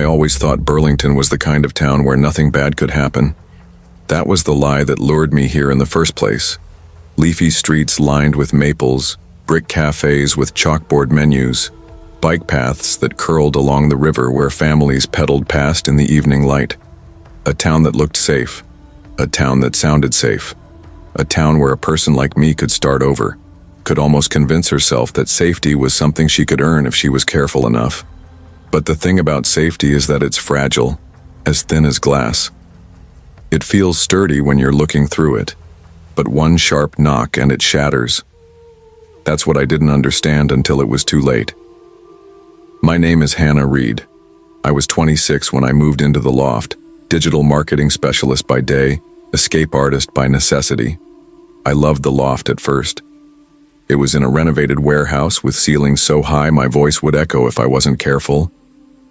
I always thought Burlington was the kind of town where nothing bad could happen. That was the lie that lured me here in the first place. Leafy streets lined with maples, brick cafes with chalkboard menus, bike paths that curled along the river where families pedaled past in the evening light. A town that looked safe. A town that sounded safe. A town where a person like me could start over, could almost convince herself that safety was something she could earn if she was careful enough. But the thing about safety is that it's fragile, as thin as glass. It feels sturdy when you're looking through it, but one sharp knock and it shatters. That's what I didn't understand until it was too late. My name is Hannah Reed. I was 26 when I moved into the loft, digital marketing specialist by day, escape artist by necessity. I loved the loft at first. It was in a renovated warehouse with ceilings so high my voice would echo if I wasn't careful,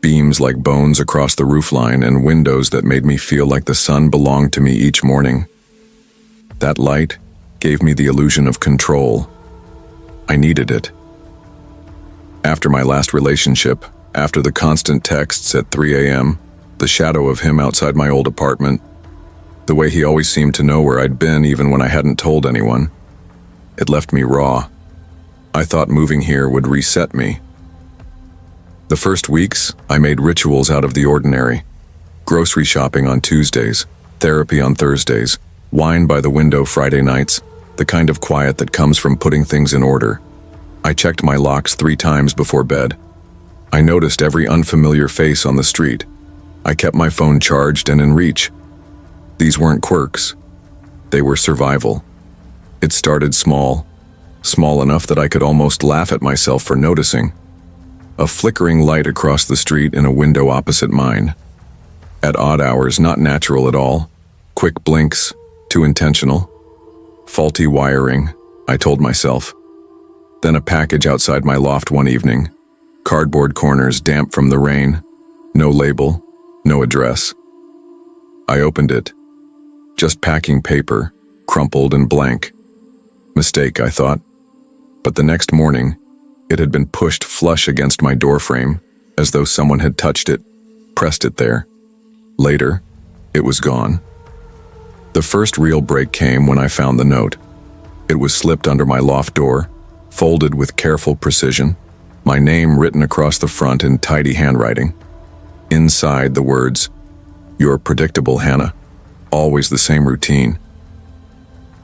beams like bones across the roofline, and windows that made me feel like the sun belonged to me each morning. That light gave me the illusion of control. I needed it. After my last relationship, after the constant texts at 3 a.m., the shadow of him outside my old apartment, the way he always seemed to know where I'd been even when I hadn't told anyone, it left me raw. I thought moving here would reset me. The first weeks, I made rituals out of the ordinary. Grocery shopping on Tuesdays, therapy on Thursdays, wine by the window Friday nights, the kind of quiet that comes from putting things in order. I checked my locks 3 times before bed. I noticed every unfamiliar face on the street. I kept my phone charged and in reach. These weren't quirks. They were survival. It started small enough that I could almost laugh at myself for noticing. A flickering light across the street in a window opposite mine. At odd hours, not natural at all. Quick blinks, too intentional. Faulty wiring, I told myself. Then a package outside my loft one evening. Cardboard corners damp from the rain. No label, no address. I opened it. Just packing paper, crumpled and blank. Mistake, I thought. But the next morning, it had been pushed flush against my doorframe, as though someone had touched it, pressed it there. Later, it was gone. The first real break came when I found the note. It was slipped under my loft door, folded with careful precision, my name written across the front in tidy handwriting. Inside the words, "You're predictable, Hannah. Always the same routine."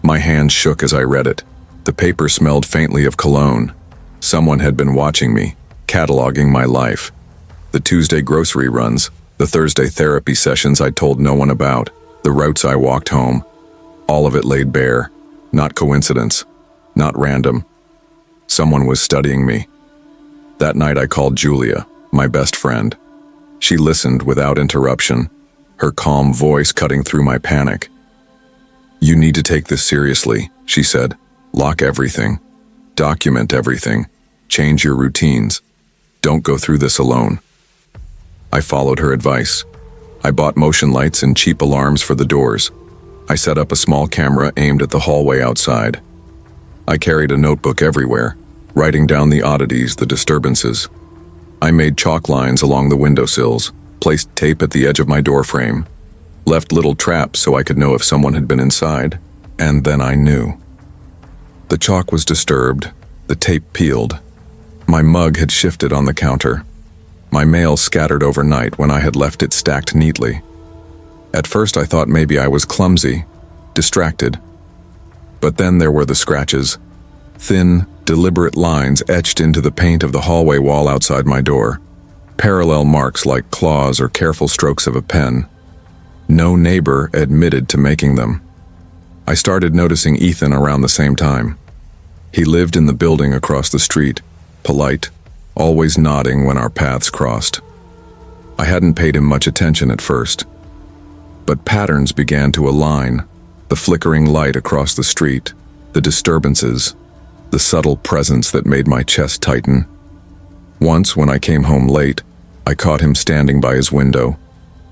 My hands shook as I read it. The paper smelled faintly of cologne. Someone had been watching me, cataloging my life. The Tuesday grocery runs, the Thursday therapy sessions I told no one about, the routes I walked home. All of it laid bare. Not coincidence. Not random. Someone was studying me. That night I called Julia, my best friend. She listened without interruption, her calm voice cutting through my panic. "You need to take this seriously," she said. "Lock everything. Document everything. Change your routines. Don't go through this alone." I followed her advice. I bought motion lights and cheap alarms for the doors. I set up a small camera aimed at the hallway outside. I carried a notebook everywhere, writing down the oddities, the disturbances. I made chalk lines along the windowsills, placed tape at the edge of my doorframe, left little traps so I could know if someone had been inside, and then I knew. The chalk was disturbed, the tape peeled. My mug had shifted on the counter. My mail scattered overnight when I had left it stacked neatly. At first I thought maybe I was clumsy, distracted. But then there were the scratches, thin, deliberate lines etched into the paint of the hallway wall outside my door, parallel marks like claws or careful strokes of a pen. No neighbor admitted to making them. I started noticing Ethan around the same time. He lived in the building across the street, polite, always nodding when our paths crossed. I hadn't paid him much attention at first. But patterns began to align, the flickering light across the street, the disturbances, the subtle presence that made my chest tighten. Once, when I came home late, I caught him standing by his window,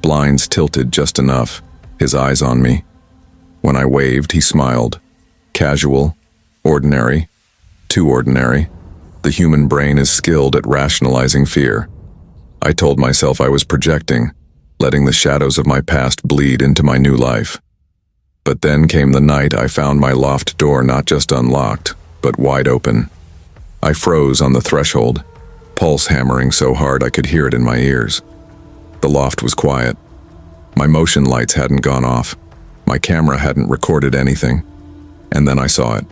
blinds tilted just enough, his eyes on me. When I waved, he smiled. Casual, ordinary, too ordinary. The human brain is skilled at rationalizing fear. I told myself I was projecting, letting the shadows of my past bleed into my new life. But then came the night I found my loft door not just unlocked, but wide open. I froze on the threshold, pulse hammering so hard I could hear it in my ears. The loft was quiet. My motion lights hadn't gone off. My camera hadn't recorded anything. And then I saw it.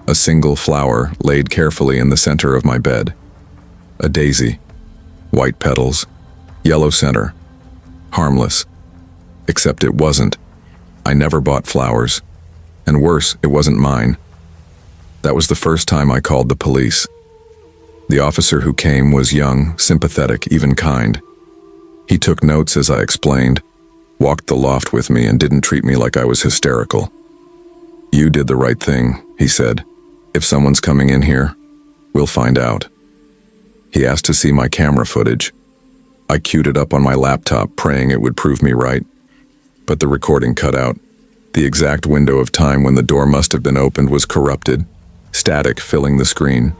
A single flower laid carefully in the center of my bed. A daisy. White petals. Yellow center. Harmless. Except it wasn't. I never bought flowers. And worse, it wasn't mine. That was the first time I called the police. The officer who came was young, sympathetic, even kind. He took notes as I explained, walked the loft with me, and didn't treat me like I was hysterical. "You did the right thing," he said. "If someone's coming in here, we'll find out." He asked to see my camera footage. I queued it up on my laptop, praying it would prove me right. But the recording cut out. The exact window of time when the door must have been opened was corrupted, static filling the screen.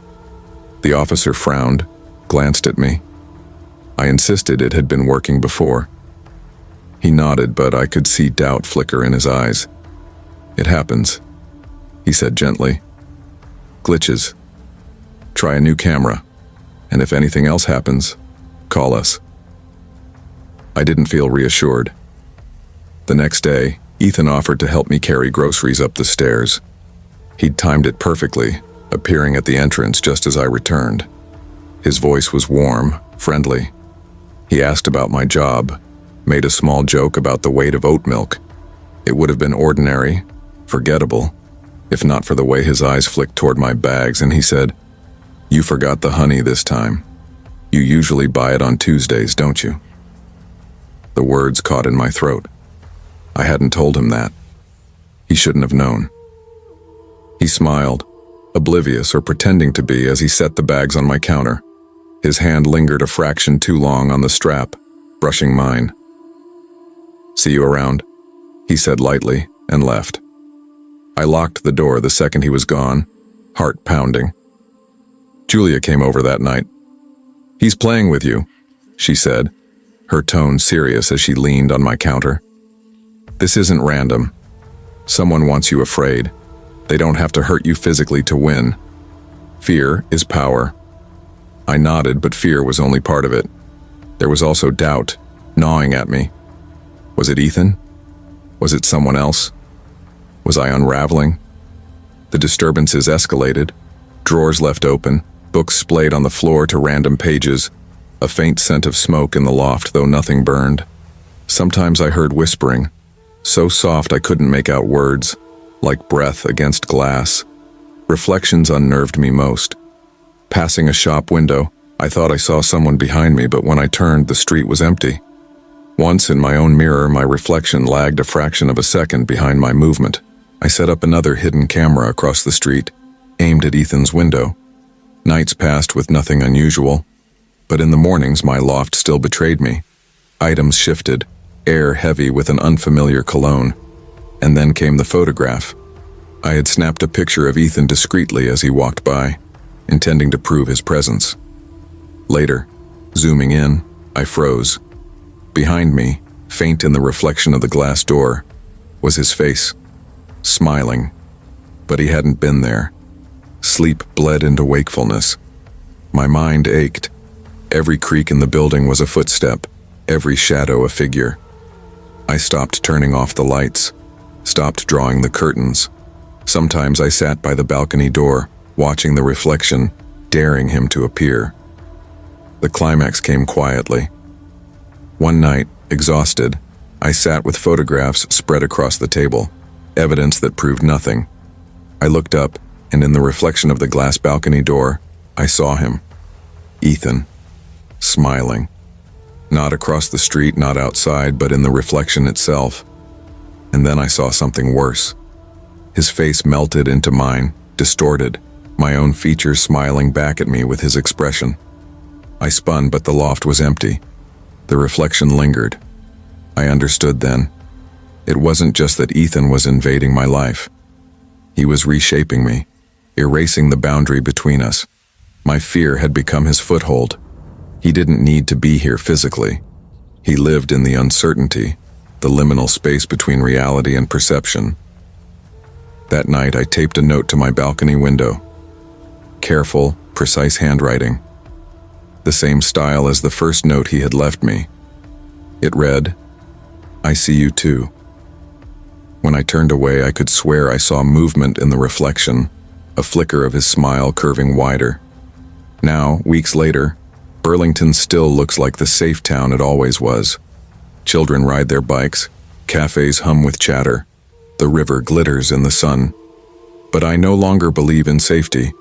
The officer frowned, glanced at me. I insisted it had been working before. He nodded, but I could see doubt flicker in his eyes. "It happens," he said gently. "Glitches. Try a new camera, and if anything else happens, call us." I didn't feel reassured. The next day, Ethan offered to help me carry groceries up the stairs. He'd timed it perfectly, appearing at the entrance just as I returned. His voice was warm, friendly. He asked about my job, made a small joke about the weight of oat milk. It would have been ordinary, forgettable, if not for the way his eyes flicked toward my bags, and he said, "You forgot the honey this time. You usually buy it on Tuesdays, don't you?" The words caught in my throat. I hadn't told him that. He shouldn't have known. He smiled, oblivious or pretending to be, as he set the bags on my counter. His hand lingered a fraction too long on the strap, brushing mine. "See you around," he said lightly, and left. I locked the door the second he was gone, heart pounding. Julia came over that night. "He's playing with you," she said, her tone serious as she leaned on my counter. "This isn't random. Someone wants you afraid. They don't have to hurt you physically to win. Fear is power." I nodded, but fear was only part of it. There was also doubt, gnawing at me. Was it Ethan? Was it someone else? Was I unraveling? The disturbances escalated. Drawers left open, books splayed on the floor to random pages, a faint scent of smoke in the loft, though nothing burned. Sometimes I heard whispering, so soft I couldn't make out words, like breath against glass. Reflections unnerved me most. Passing a shop window, I thought I saw someone behind me, but when I turned, the street was empty. Once in my own mirror, my reflection lagged a fraction of a second behind my movement. I set up another hidden camera across the street, aimed at Ethan's window. Nights passed with nothing unusual, but in the mornings my loft still betrayed me. Items shifted, air heavy with an unfamiliar cologne. And then came the photograph. I had snapped a picture of Ethan discreetly as he walked by, intending to prove his presence. Later, zooming in, I froze. Behind me, faint in the reflection of the glass door, was his face, smiling. But he hadn't been there. Sleep bled into wakefulness. My mind ached. Every creak in the building was a footstep, every shadow a figure. I stopped turning off the lights, stopped drawing the curtains. Sometimes I sat by the balcony door, watching the reflection, daring him to appear. The climax came quietly. One night, exhausted, I sat with photographs spread across the table, evidence that proved nothing. I looked up, and in the reflection of the glass balcony door, I saw him. Ethan, smiling. Not across the street, not outside, but in the reflection itself. And then I saw something worse. His face melted into mine, distorted, my own features smiling back at me with his expression. I spun, but the loft was empty. The reflection lingered. I understood then. It wasn't just that Ethan was invading my life. He was reshaping me, erasing the boundary between us. My fear had become his foothold. He didn't need to be here physically. He lived in the uncertainty, the liminal space between reality and perception. That night, I taped a note to my balcony window. Careful, precise handwriting. The same style as the first note he had left me. It read, "I see you too." When I turned away, I could swear I saw movement in the reflection, a flicker of his smile curving wider. Now, weeks later, Burlington still looks like the safe town it always was. Children ride their bikes, cafes hum with chatter, the river glitters in the sun. But I no longer believe in safety.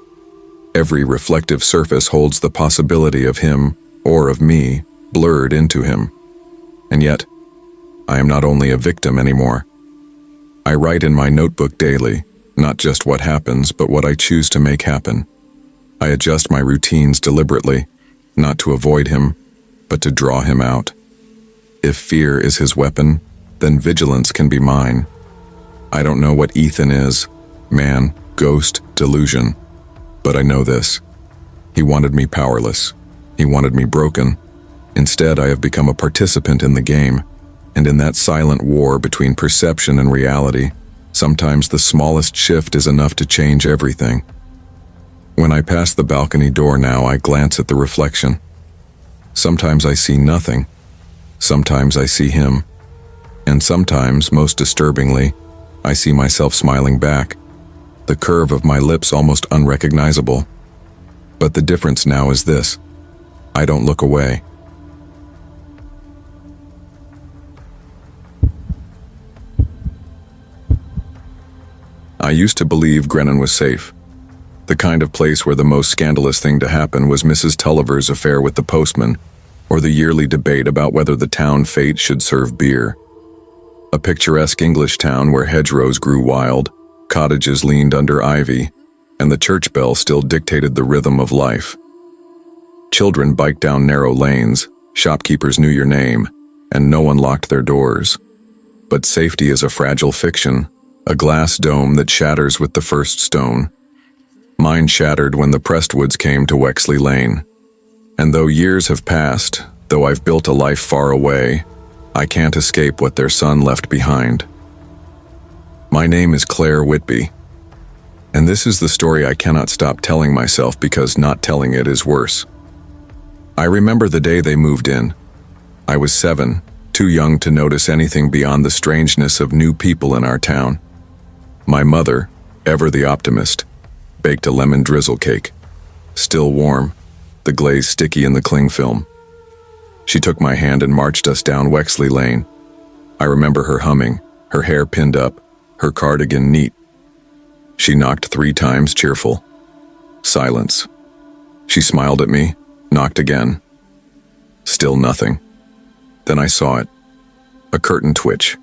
Every reflective surface holds the possibility of him, or of me, blurred into him. And yet, I am not only a victim anymore. I write in my notebook daily, not just what happens, but what I choose to make happen. I adjust my routines deliberately, not to avoid him, but to draw him out. If fear is his weapon, then vigilance can be mine. I don't know what Ethan is, man, ghost, delusion. But I know this. He wanted me powerless. He wanted me broken. Instead, I have become a participant in the game, and in that silent war between perception and reality, sometimes the smallest shift is enough to change everything. When I pass the balcony door now, I glance at the reflection. Sometimes I see nothing. Sometimes I see him. And sometimes, most disturbingly, I see myself smiling back, the curve of my lips almost unrecognizable. But the difference now is this: I don't look away. I used to believe Grennan was safe. The kind of place where the most scandalous thing to happen was Mrs. Tulliver's affair with the postman, or the yearly debate about whether the town fete should serve beer. A picturesque English town where hedgerows grew wild, cottages leaned under ivy, and the church bell still dictated the rhythm of life. Children biked down narrow lanes, shopkeepers knew your name, and no one locked their doors. But safety is a fragile fiction, a glass dome that shatters with the first stone. Mine shattered when the Prestwoods came to Wexley Lane. And though years have passed, though I've built a life far away, I can't escape what their son left behind. My name is Claire Whitby, and this is the story I cannot stop telling myself because not telling it is worse. I remember the day they moved in. I was 7, too young to notice anything beyond the strangeness of new people in our town. My mother, ever the optimist, baked a lemon drizzle cake, still warm, the glaze sticky in the cling film. She took my hand and marched us down Wexley Lane. I remember her humming, her hair pinned up, her cardigan neat. She knocked 3 times cheerful. Silence. She smiled at me, knocked again. Still nothing. Then I saw it. A curtain twitch.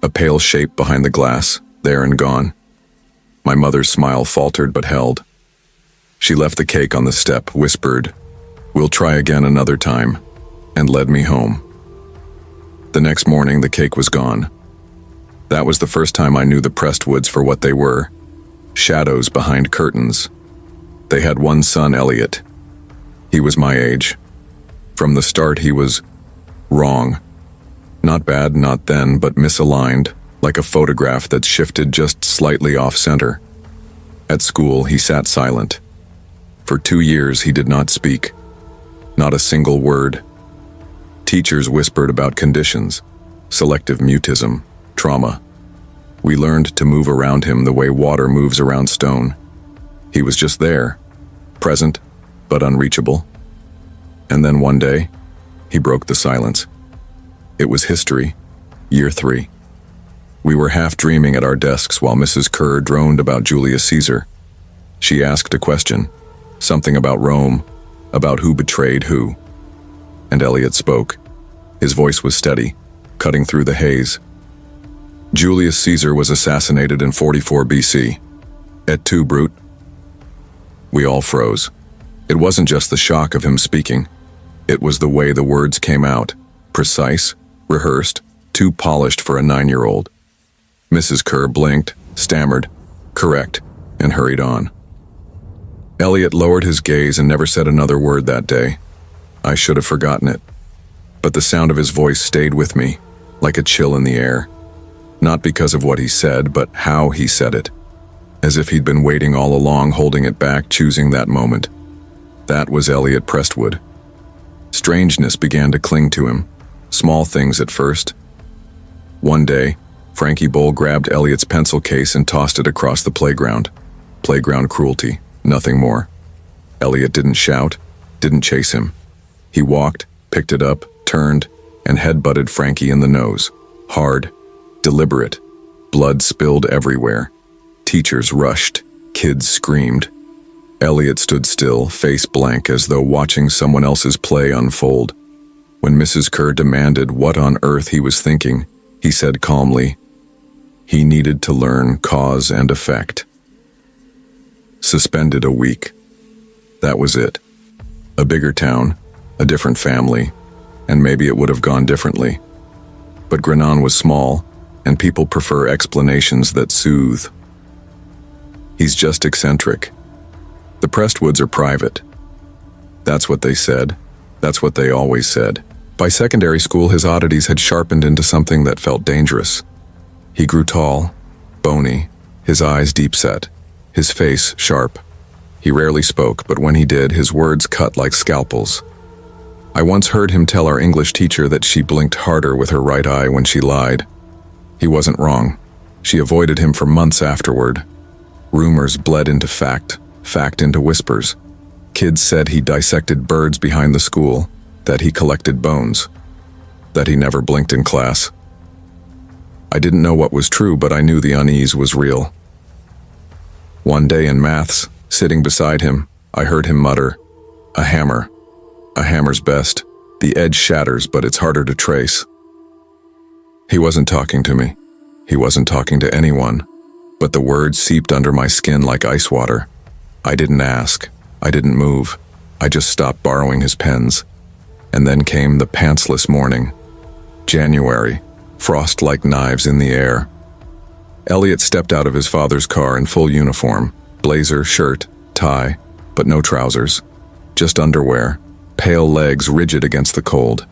A pale shape behind the glass, there and gone. My mother's smile faltered but held. She left the cake on the step, whispered, "We'll try again another time," and led me home. The next morning, the cake was gone. That was the first time I knew the Prestwoods for what they were. Shadows behind curtains. They had one son, Elliot. He was my age. From the start, he was wrong. Not bad, not then, but misaligned, like a photograph that shifted just slightly off-center. At school, he sat silent. For 2 years, he did not speak. Not a single word. Teachers whispered about conditions, selective mutism, trauma. We learned to move around him the way water moves around stone. He was just there, present, but unreachable. And then one day, he broke the silence. It was history, year 3. We were half dreaming at our desks while Mrs. Kerr droned about Julius Caesar. She asked a question, something about Rome, about who betrayed who. And Elliot spoke. His voice was steady, cutting through the haze. Julius Caesar was assassinated in 44 BC. Et tu, brute? We all froze. It wasn't just the shock of him speaking. It was the way the words came out, precise, rehearsed, too polished for a 9-year-old. Mrs. Kerr blinked, stammered, correct, and hurried on. Elliot lowered his gaze and never said another word that day. I should have forgotten it. But the sound of his voice stayed with me, like a chill in the air. Not because of what he said, but how he said it. As if he'd been waiting all along, holding it back, choosing that moment. That was Elliot Prestwood. Strangeness began to cling to him. Small things at first. One day, Frankie Bull grabbed Elliot's pencil case and tossed it across the playground. Playground cruelty, nothing more. Elliot didn't shout, didn't chase him. He walked, picked it up, turned, and headbutted Frankie in the nose. Hard, deliberate. Blood spilled everywhere. Teachers rushed. Kids screamed. Elliot stood still, face blank, as though watching someone else's play unfold. When Mrs. Kerr demanded what on earth he was thinking, he said calmly, he needed to learn cause and effect. Suspended a week. That was it. A bigger town, a different family, and maybe it would have gone differently. But Grenon was small, and people prefer explanations that soothe. He's just eccentric. The Prestwoods are private. That's what they said. That's what they always said. By secondary school, his oddities had sharpened into something that felt dangerous. He grew tall, bony, his eyes deep-set, his face sharp. He rarely spoke, but when he did, his words cut like scalpels. I once heard him tell our English teacher that she blinked harder with her right eye when she lied. He wasn't wrong. She avoided him for months afterward. Rumors bled into fact, fact into whispers. Kids said he dissected birds behind the school, that he collected bones, that he never blinked in class. I didn't know what was true, but I knew the unease was real. One day in maths, sitting beside him, I heard him mutter, "A hammer. A hammer's best. The edge shatters, but it's harder to trace." He wasn't talking to me. He wasn't talking to anyone, but the words seeped under my skin like ice water. I didn't ask. I didn't move. I just stopped borrowing his pens. And then came the pantsless morning. January, frost like knives in the air. Elliot stepped out of his father's car in full uniform, blazer, shirt, tie, but no trousers, just underwear, pale legs rigid against the cold.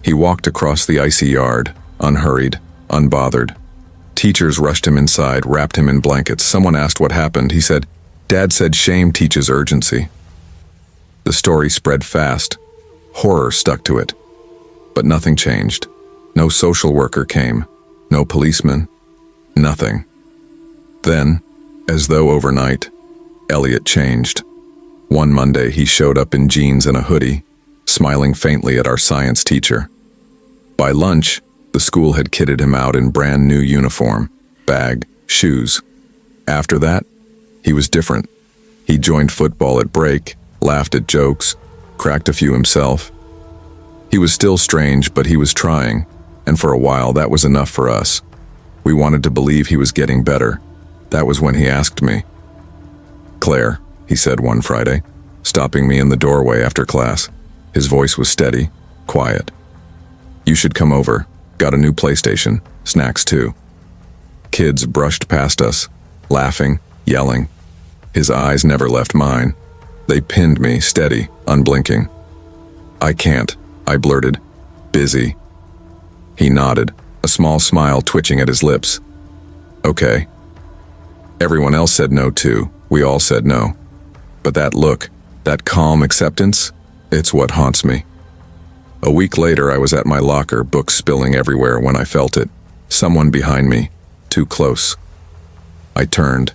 He walked across the icy yard, unhurried, unbothered. Teachers rushed him inside, wrapped him in blankets. Someone asked what happened. He said, "Dad said shame teaches urgency." The story spread fast. Horror stuck to it. But nothing changed. No social worker came. No policeman. Nothing. Then, as though overnight, Elliot changed. One Monday, he showed up in jeans and a hoodie, smiling faintly at our science teacher. By lunch, the school had kitted him out in brand new uniform, bag, shoes. After that, he was different. He joined football at break, laughed at jokes, cracked a few himself. He was still strange, but he was trying, and for a while that was enough for us. We wanted to believe he was getting better. That was when he asked me. "Claire," he said one Friday, stopping me in the doorway after class. His voice was steady, quiet. "You should come over. Got a new PlayStation, snacks too." Kids brushed past us, laughing, yelling. His eyes never left mine. They pinned me, steady, unblinking. "I can't," I blurted. "Busy." He nodded, a small smile twitching at his lips. "Okay." Everyone else said no too. We all said no. But that look, that calm acceptance, it's what haunts me. A week later, I was at my locker, books spilling everywhere when I felt it. Someone behind me, too close. I turned.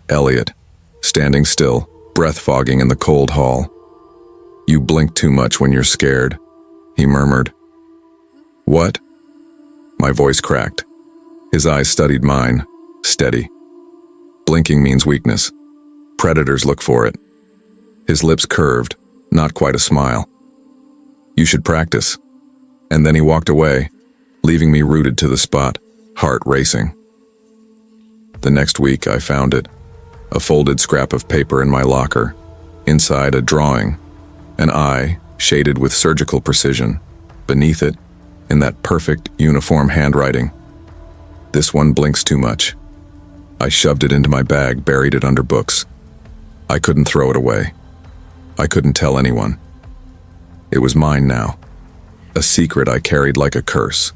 Elliot, standing still, breath fogging in the cold hall. "You blink too much when you're scared," he murmured. "What?" My voice cracked. His eyes studied mine, steady. Blinking means weakness. Predators look for it. His lips curved, not quite a smile. "You should practice." And then he walked away, leaving me rooted to the spot, heart racing. The next week I found it, a folded scrap of paper in my locker, inside a drawing, an eye shaded with surgical precision, beneath it, in that perfect uniform handwriting. "This one blinks too much." I shoved it into my bag, buried it under books. I couldn't throw it away. I couldn't tell anyone. It was mine now. A secret I carried like a curse.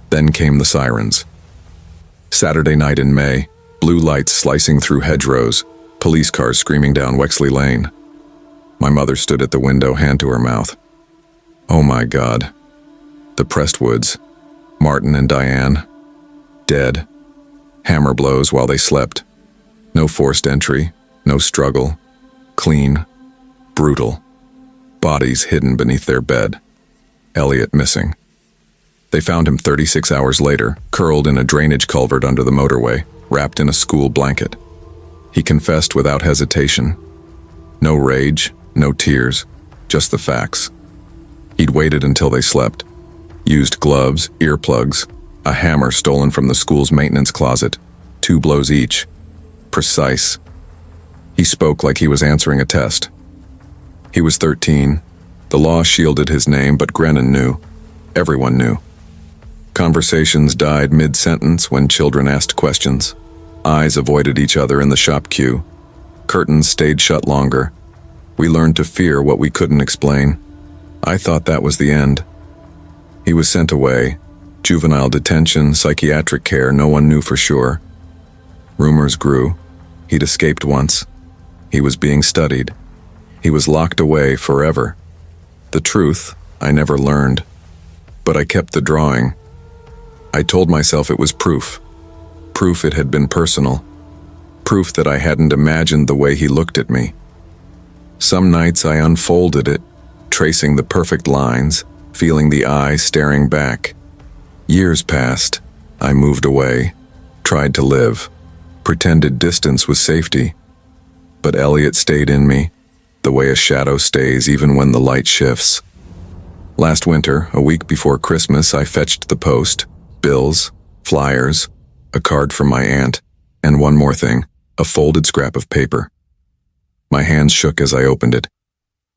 Then came the sirens. Saturday night in May, blue lights slicing through hedgerows, police cars screaming down Wexley Lane. My mother stood at the window, hand to her mouth. Oh my God. The Prestwoods, Martin and Diane, dead. Hammer blows while they slept. No forced entry, no struggle. Clean, brutal. Bodies hidden beneath their bed. Elliot missing. They found him 36 hours later, curled in a drainage culvert under the motorway, wrapped in a school blanket. He confessed without hesitation. No rage, no tears, just the facts. He'd waited until they slept. Used gloves, earplugs, a hammer stolen from the school's maintenance closet, 2 blows each. Precise. He spoke like he was answering a test. He was 13. The law shielded his name, but Grennan knew. Everyone knew. Conversations died mid-sentence when children asked questions. Eyes avoided each other in the shop queue. Curtains stayed shut longer. We learned to fear what we couldn't explain. I thought that was the end. He was sent away. Juvenile detention, psychiatric care, no one knew for sure. Rumors grew. He'd escaped once. He was being studied. He was locked away forever. The truth, I never learned. But I kept the drawing. I told myself it was proof. Proof it had been personal. Proof that I hadn't imagined the way he looked at me. Some nights I unfolded it, tracing the perfect lines, feeling the eye staring back. Years passed. I moved away, tried to live, pretended distance was safety. But Elliot stayed in me, the way a shadow stays even when the light shifts. Last winter, a week before Christmas, I fetched the post, bills, flyers, a card from my aunt, and one more thing, a folded scrap of paper. My hands shook as I opened it.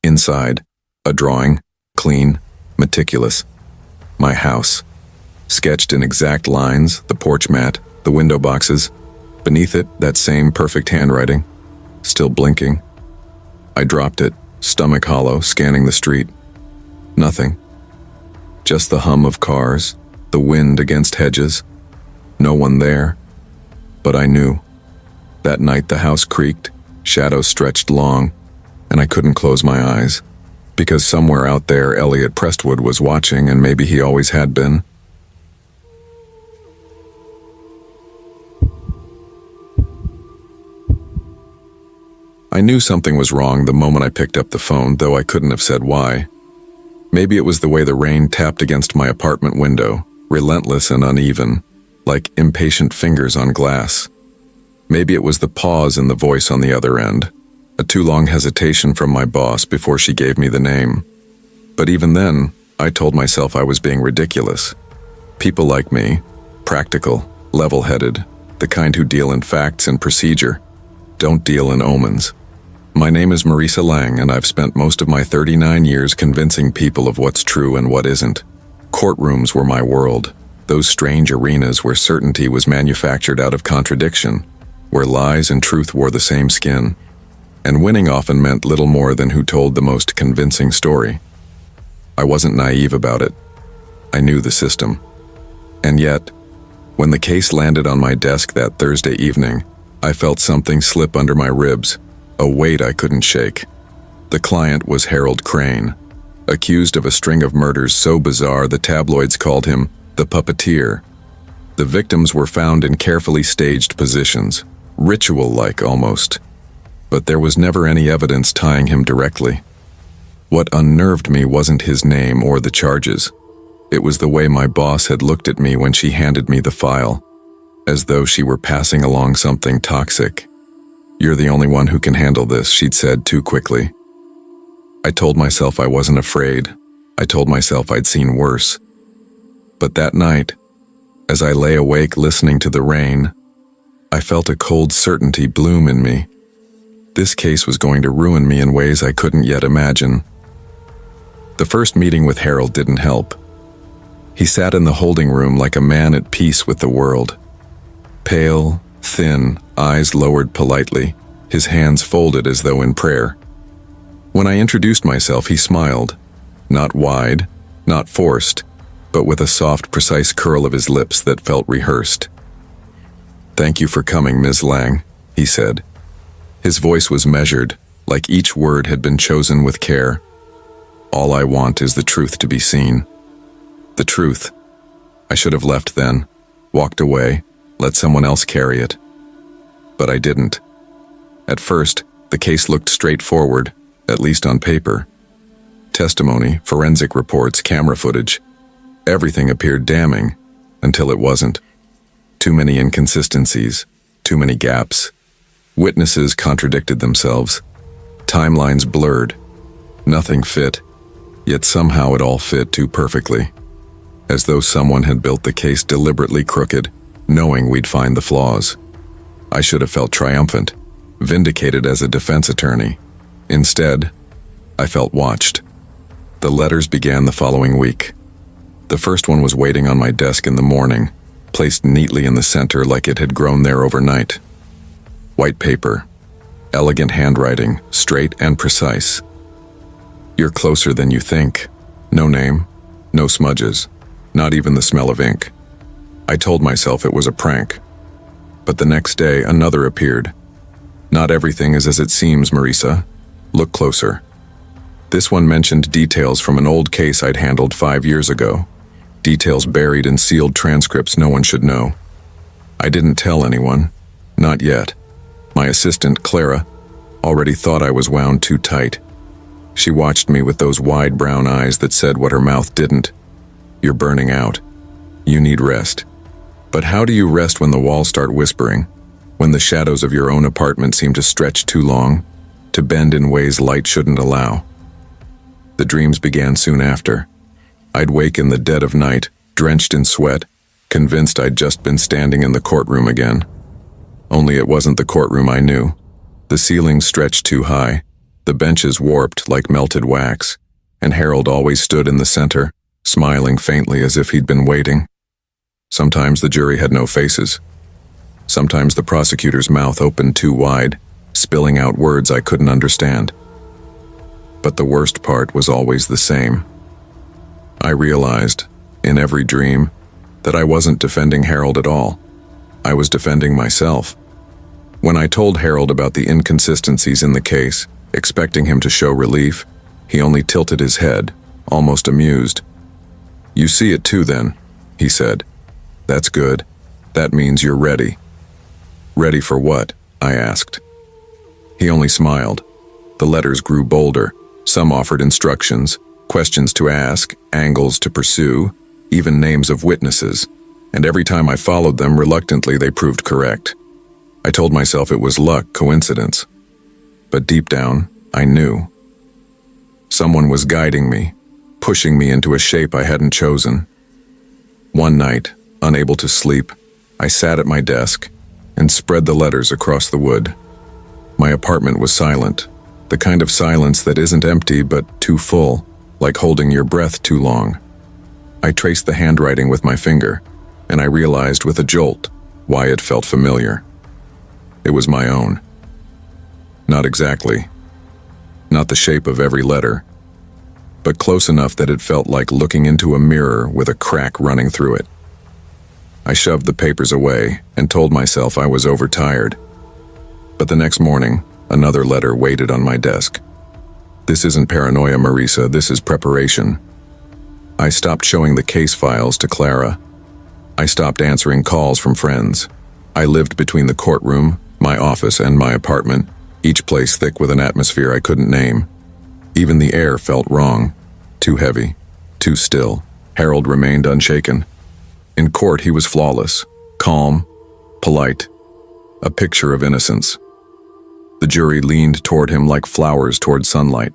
Inside, a drawing, clean, meticulous. My house. Sketched in exact lines, the porch mat, the window boxes. Beneath it, that same perfect handwriting. Still blinking. I dropped it, stomach hollow, scanning the street. Nothing. Just the hum of cars, the wind against hedges. No one there. But I knew. That night the house creaked, shadows stretched long, and I couldn't close my eyes. Because somewhere out there Elliot Prestwood was watching, and maybe he always had been. I knew something was wrong the moment I picked up the phone, though I couldn't have said why. Maybe it was the way the rain tapped against my apartment window, relentless and uneven, like impatient fingers on glass. Maybe it was the pause in the voice on the other end, a too long hesitation from my boss before she gave me the name. But even then, I told myself I was being ridiculous. People like me, practical, level-headed, the kind who deal in facts and procedure, don't deal in omens. My name is Marisa Lang, and I've spent most of my 39 years convincing people of what's true and what isn't. Courtrooms were my world, those strange arenas where certainty was manufactured out of contradiction, where lies and truth wore the same skin. And winning often meant little more than who told the most convincing story. I wasn't naive about it. I knew the system. And yet, when the case landed on my desk that Thursday evening, I felt something slip under my ribs, a weight I couldn't shake. The client was Harold Crane, accused of a string of murders so bizarre the tabloids called him the puppeteer. The victims were found in carefully staged positions, ritual-like almost. But there was never any evidence tying him directly. What unnerved me wasn't his name or the charges. It was the way my boss had looked at me when she handed me the file, as though she were passing along something toxic. "You're the only one who can handle this," she'd said too quickly. I told myself I wasn't afraid. I told myself I'd seen worse. But that night, as I lay awake listening to the rain, I felt a cold certainty bloom in me. This case was going to ruin me in ways I couldn't yet imagine. The first meeting with Harold didn't help. He sat in the holding room like a man at peace with the world. Pale, thin, eyes lowered politely, his hands folded as though in prayer. When I introduced myself, he smiled. Not wide, not forced, but with a soft, precise curl of his lips that felt rehearsed. "Thank you for coming, Ms. Lang," he said. His voice was measured, like each word had been chosen with care. "All I want is the truth to be seen." The truth. I should have left then, walked away, let someone else carry it. But I didn't. At first, the case looked straightforward, at least on paper. Testimony, forensic reports, camera footage. Everything appeared damning, until it wasn't. Too many inconsistencies, too many gaps. Witnesses contradicted themselves. Timelines blurred. Nothing fit, yet somehow it all fit too perfectly. As though someone had built the case deliberately crooked, knowing we'd find the flaws. I should have felt triumphant, vindicated as a defense attorney. Instead, I felt watched. The letters began the following week. The first one was waiting on my desk in the morning, placed neatly in the center like it had grown there overnight. White paper, elegant handwriting, straight and precise. "You're closer than you think." No name, no smudges, not even the smell of ink. I told myself it was a prank. But the next day, another appeared. "Not everything is as it seems, Marisa. Look closer." This one mentioned details from an old case I'd handled 5 years ago. Details buried in sealed transcripts no one should know. I didn't tell anyone. Not yet. My assistant, Clara, already thought I was wound too tight. She watched me with those wide brown eyes that said what her mouth didn't. "You're burning out. You need rest." But how do you rest when the walls start whispering? When the shadows of your own apartment seem to stretch too long? To bend in ways light shouldn't allow? The dreams began soon after. I'd wake in the dead of night, drenched in sweat, convinced I'd just been standing in the courtroom again. Only it wasn't the courtroom I knew. The ceilings stretched too high, the benches warped like melted wax, and Harold always stood in the center, smiling faintly as if he'd been waiting. Sometimes the jury had no faces. Sometimes the prosecutor's mouth opened too wide, spilling out words I couldn't understand. But the worst part was always the same. I realized, in every dream, that I wasn't defending Harold at all. I was defending myself. When I told Harold about the inconsistencies in the case, expecting him to show relief, he only tilted his head, almost amused. "You see it too then," he said. "That's good. That means you're ready." "Ready for what?" I asked. He only smiled. The letters grew bolder. Some offered instructions, questions to ask, angles to pursue, even names of witnesses. And every time I followed them reluctantly, they proved correct. I told myself it was luck, coincidence. But deep down, I knew. Someone was guiding me, pushing me into a shape I hadn't chosen. One night, unable to sleep, I sat at my desk and spread the letters across the wood. My apartment was silent, the kind of silence that isn't empty but too full, like holding your breath too long. I traced the handwriting with my finger, and I realized with a jolt why it felt familiar. It was my own. Not exactly. Not the shape of every letter, but close enough that it felt like looking into a mirror with a crack running through it. I shoved the papers away and told myself I was overtired. But the next morning, another letter waited on my desk. "This isn't paranoia, Marisa, this is preparation." I stopped showing the case files to Clara. I stopped answering calls from friends. I lived between the courtroom, my office, and my apartment, each place thick with an atmosphere I couldn't name. Even the air felt wrong, too heavy, too still. Harold remained unshaken. In court, he was flawless, calm, polite, a picture of innocence. The jury leaned toward him like flowers toward sunlight,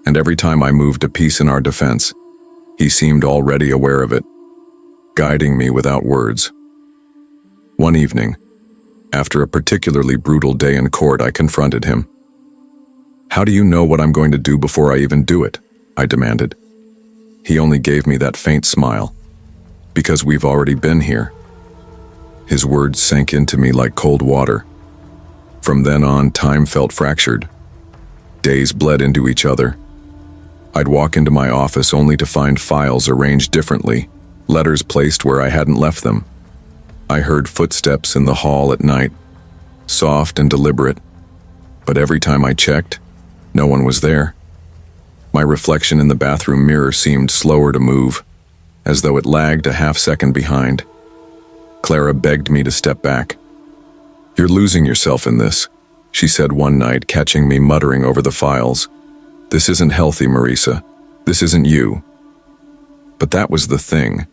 and every time I moved a piece in our defense, he seemed already aware of it, guiding me without words. One evening, after a particularly brutal day in court, I confronted him. "How do you know what I'm going to do before I even do it?" I demanded. He only gave me that faint smile. "Because we've already been here." His words sank into me like cold water. From then on, time felt fractured. Days bled into each other. I'd walk into my office only to find files arranged differently, letters placed where I hadn't left them. I heard footsteps in the hall at night, soft and deliberate, but every time I checked, no one was there. My reflection in the bathroom mirror seemed slower to move, as though it lagged a half-second behind. Clara begged me to step back. "You're losing yourself in this," she said one night, catching me muttering over the files. "This isn't healthy, Marisa. This isn't you." But that was the thing.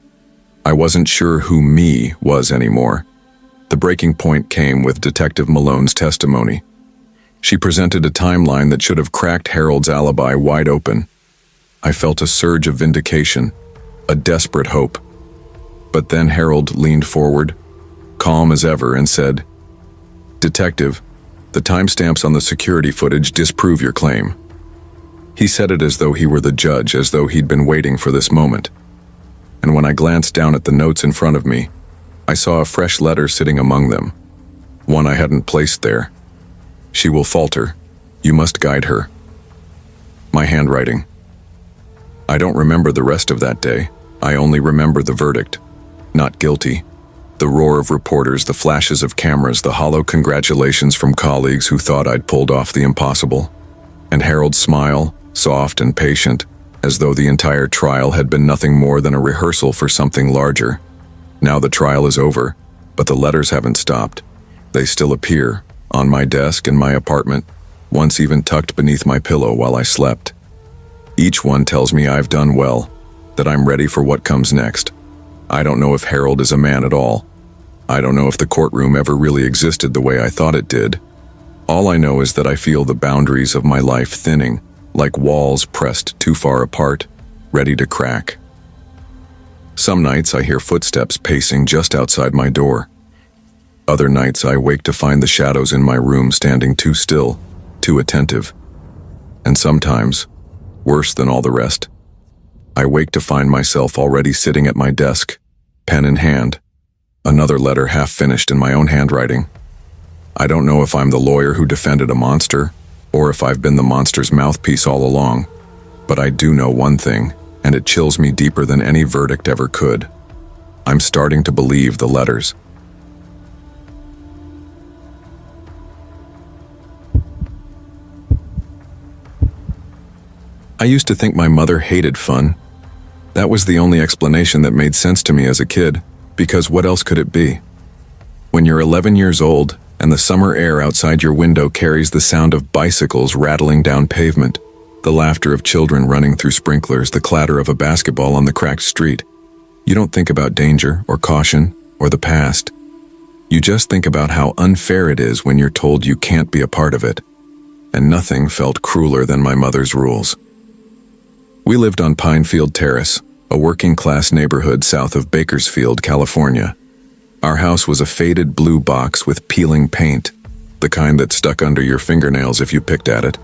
I wasn't sure who me was anymore. The breaking point came with Detective Malone's testimony. She presented a timeline that should have cracked Harold's alibi wide open. I felt a surge of vindication, a desperate hope. But then Harold leaned forward, calm as ever, and said, "Detective, the timestamps on the security footage disprove your claim." He said it as though he were the judge, as though he'd been waiting for this moment. And when I glanced down at the notes in front of me, I saw a fresh letter sitting among them, one I hadn't placed there. "She will falter. You must guide her." My handwriting. I don't remember the rest of that day. I only remember the verdict. Not guilty. The roar of reporters, the flashes of cameras, the hollow congratulations from colleagues who thought I'd pulled off the impossible. And Harold's smile, soft and patient, as though the entire trial had been nothing more than a rehearsal for something larger. Now the trial is over, but the letters haven't stopped. They still appear, on my desk in my apartment, once even tucked beneath my pillow while I slept. Each one tells me I've done well, that I'm ready for what comes next. I don't know if Harold is a man at all. I don't know if the courtroom ever really existed the way I thought it did. All I know is that I feel the boundaries of my life thinning, like walls pressed too far apart, ready to crack. Some nights I hear footsteps pacing just outside my door. Other nights I wake to find the shadows in my room standing too still, too attentive. And sometimes, worse than all the rest, I wake to find myself already sitting at my desk, pen in hand, another letter half finished in my own handwriting. I don't know if I'm the lawyer who defended a monster, or if I've been the monster's mouthpiece all along, but I do know one thing, and it chills me deeper than any verdict ever could. I'm starting to believe the letters. I used to think my mother hated fun. That was the only explanation that made sense to me as a kid, because what else could it be? When you're 11 years old, and the summer air outside your window carries the sound of bicycles rattling down pavement, the laughter of children running through sprinklers, the clatter of a basketball on the cracked street, you don't think about danger or caution or the past. You just think about how unfair it is when you're told you can't be a part of it. And nothing felt crueler than my mother's rules. We lived on Pinefield Terrace, a working-class neighborhood south of Bakersfield, California. Our house was a faded blue box with peeling paint, the kind that stuck under your fingernails if you picked at it.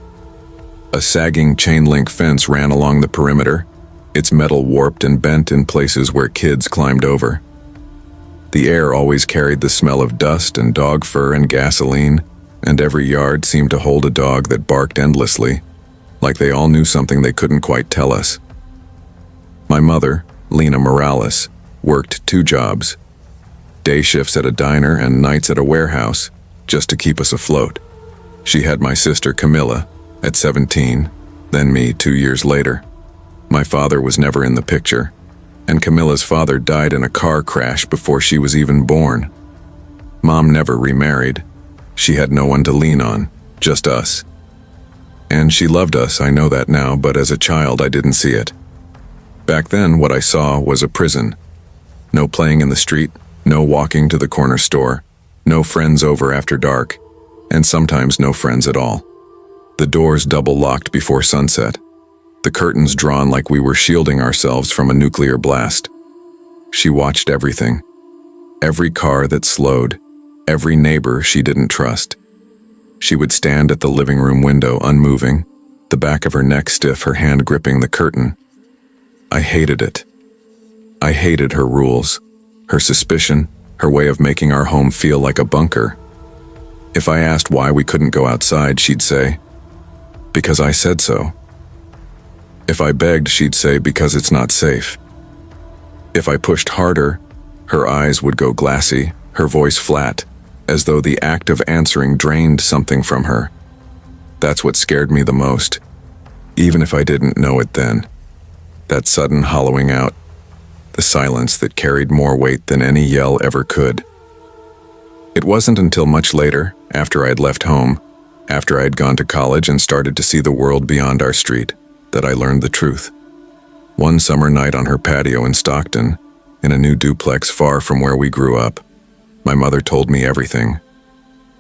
A sagging chain-link fence ran along the perimeter, its metal warped and bent in places where kids climbed over. The air always carried the smell of dust and dog fur and gasoline, and every yard seemed to hold a dog that barked endlessly, like they all knew something they couldn't quite tell us. My mother, Lena Morales, worked 2 jobs. Day shifts at a diner and nights at a warehouse, just to keep us afloat. She had my sister Camilla, at 17, then me 2 years later. My father was never in the picture, and Camilla's father died in a car crash before she was even born. Mom never remarried. She had no one to lean on, just us. And she loved us, I know that now, but as a child I didn't see it. Back then, what I saw was a prison. No playing in the street, no walking to the corner store, no friends over after dark, and sometimes no friends at all. The doors double-locked before sunset, the curtains drawn like we were shielding ourselves from a nuclear blast. She watched everything. Every car that slowed, every neighbor she didn't trust. She would stand at the living room window unmoving, the back of her neck stiff, her hand gripping the curtain. I hated it. I hated her rules, her suspicion, her way of making our home feel like a bunker. If I asked why we couldn't go outside, she'd say, "Because I said so." If I begged, she'd say, because it's not safe. If I pushed harder, her eyes would go glassy, her voice flat, as though the act of answering drained something from her. That's what scared me the most, even if I didn't know it then. That sudden hollowing out, the silence that carried more weight than any yell ever could. It wasn't until much later, after I'd left home, after I'd gone to college and started to see the world beyond our street, that I learned the truth. One summer night on her patio in Stockton, in a new duplex far from where we grew up, my mother told me everything.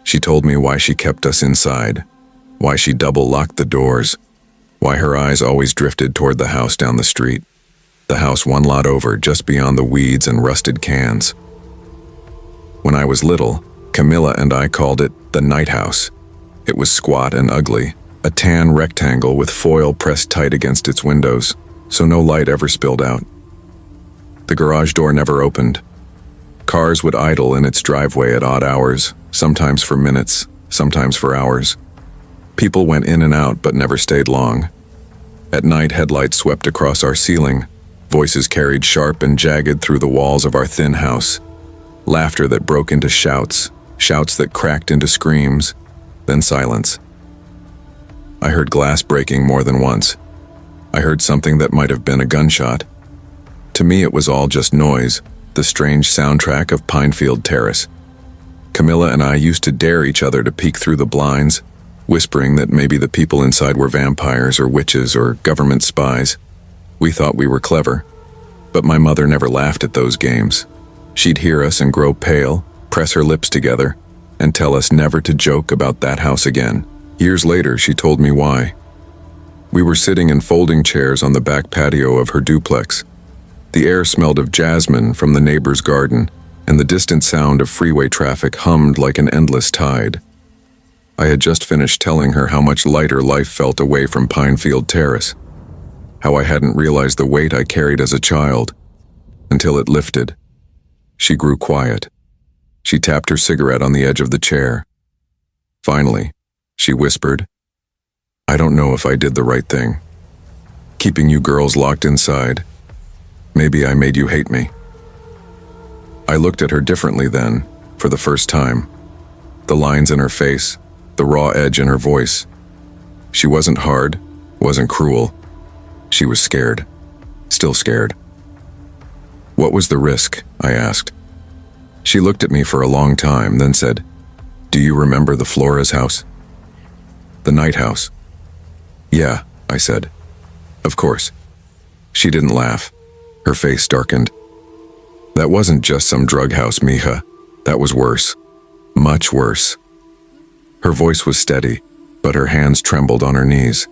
She told me why she kept us inside, why she double-locked the doors, why her eyes always drifted toward the house down the street, the house one lot over, just beyond the weeds and rusted cans. When I was little, Camilla and I called it the night house. It was squat and ugly, a tan rectangle with foil pressed tight against its windows, so no light ever spilled out. The garage door never opened. Cars would idle in its driveway at odd hours, sometimes for minutes, sometimes for hours. People went in and out but never stayed long. At night, headlights swept across our ceiling. Voices carried sharp and jagged through the walls of our thin house. Laughter that broke into shouts, shouts that cracked into screams, then silence. I heard glass breaking more than once. I heard something that might have been a gunshot. To me, it was all just noise, the strange soundtrack of Pinefield Terrace. Camilla and I used to dare each other to peek through the blinds, whispering that maybe the people inside were vampires or witches or government spies. We thought we were clever, but my mother never laughed at those games. She'd hear us and grow pale, press her lips together, and tell us never to joke about that house again. Years later, she told me why. We were sitting in folding chairs on the back patio of her duplex. The air smelled of jasmine from the neighbor's garden, and the distant sound of freeway traffic hummed like an endless tide. I had just finished telling her how much lighter life felt away from Pinefield Terrace, how I hadn't realized the weight I carried as a child, until it lifted. She grew quiet. She tapped her cigarette on the edge of the chair. Finally, she whispered, "I don't know if I did the right thing. Keeping you girls locked inside. Maybe I made you hate me." I looked at her differently then, for the first time. The lines in her face, the raw edge in her voice. She wasn't hard, wasn't cruel. She was scared. Still scared. "What was the risk?" I asked. She looked at me for a long time, then said, "Do you remember the Flores house? The night house?" "Yeah," I said. "Of course." She didn't laugh. Her face darkened. "That wasn't just some drug house, mija. That was worse. Much worse." Her voice was steady, but her hands trembled on her knees.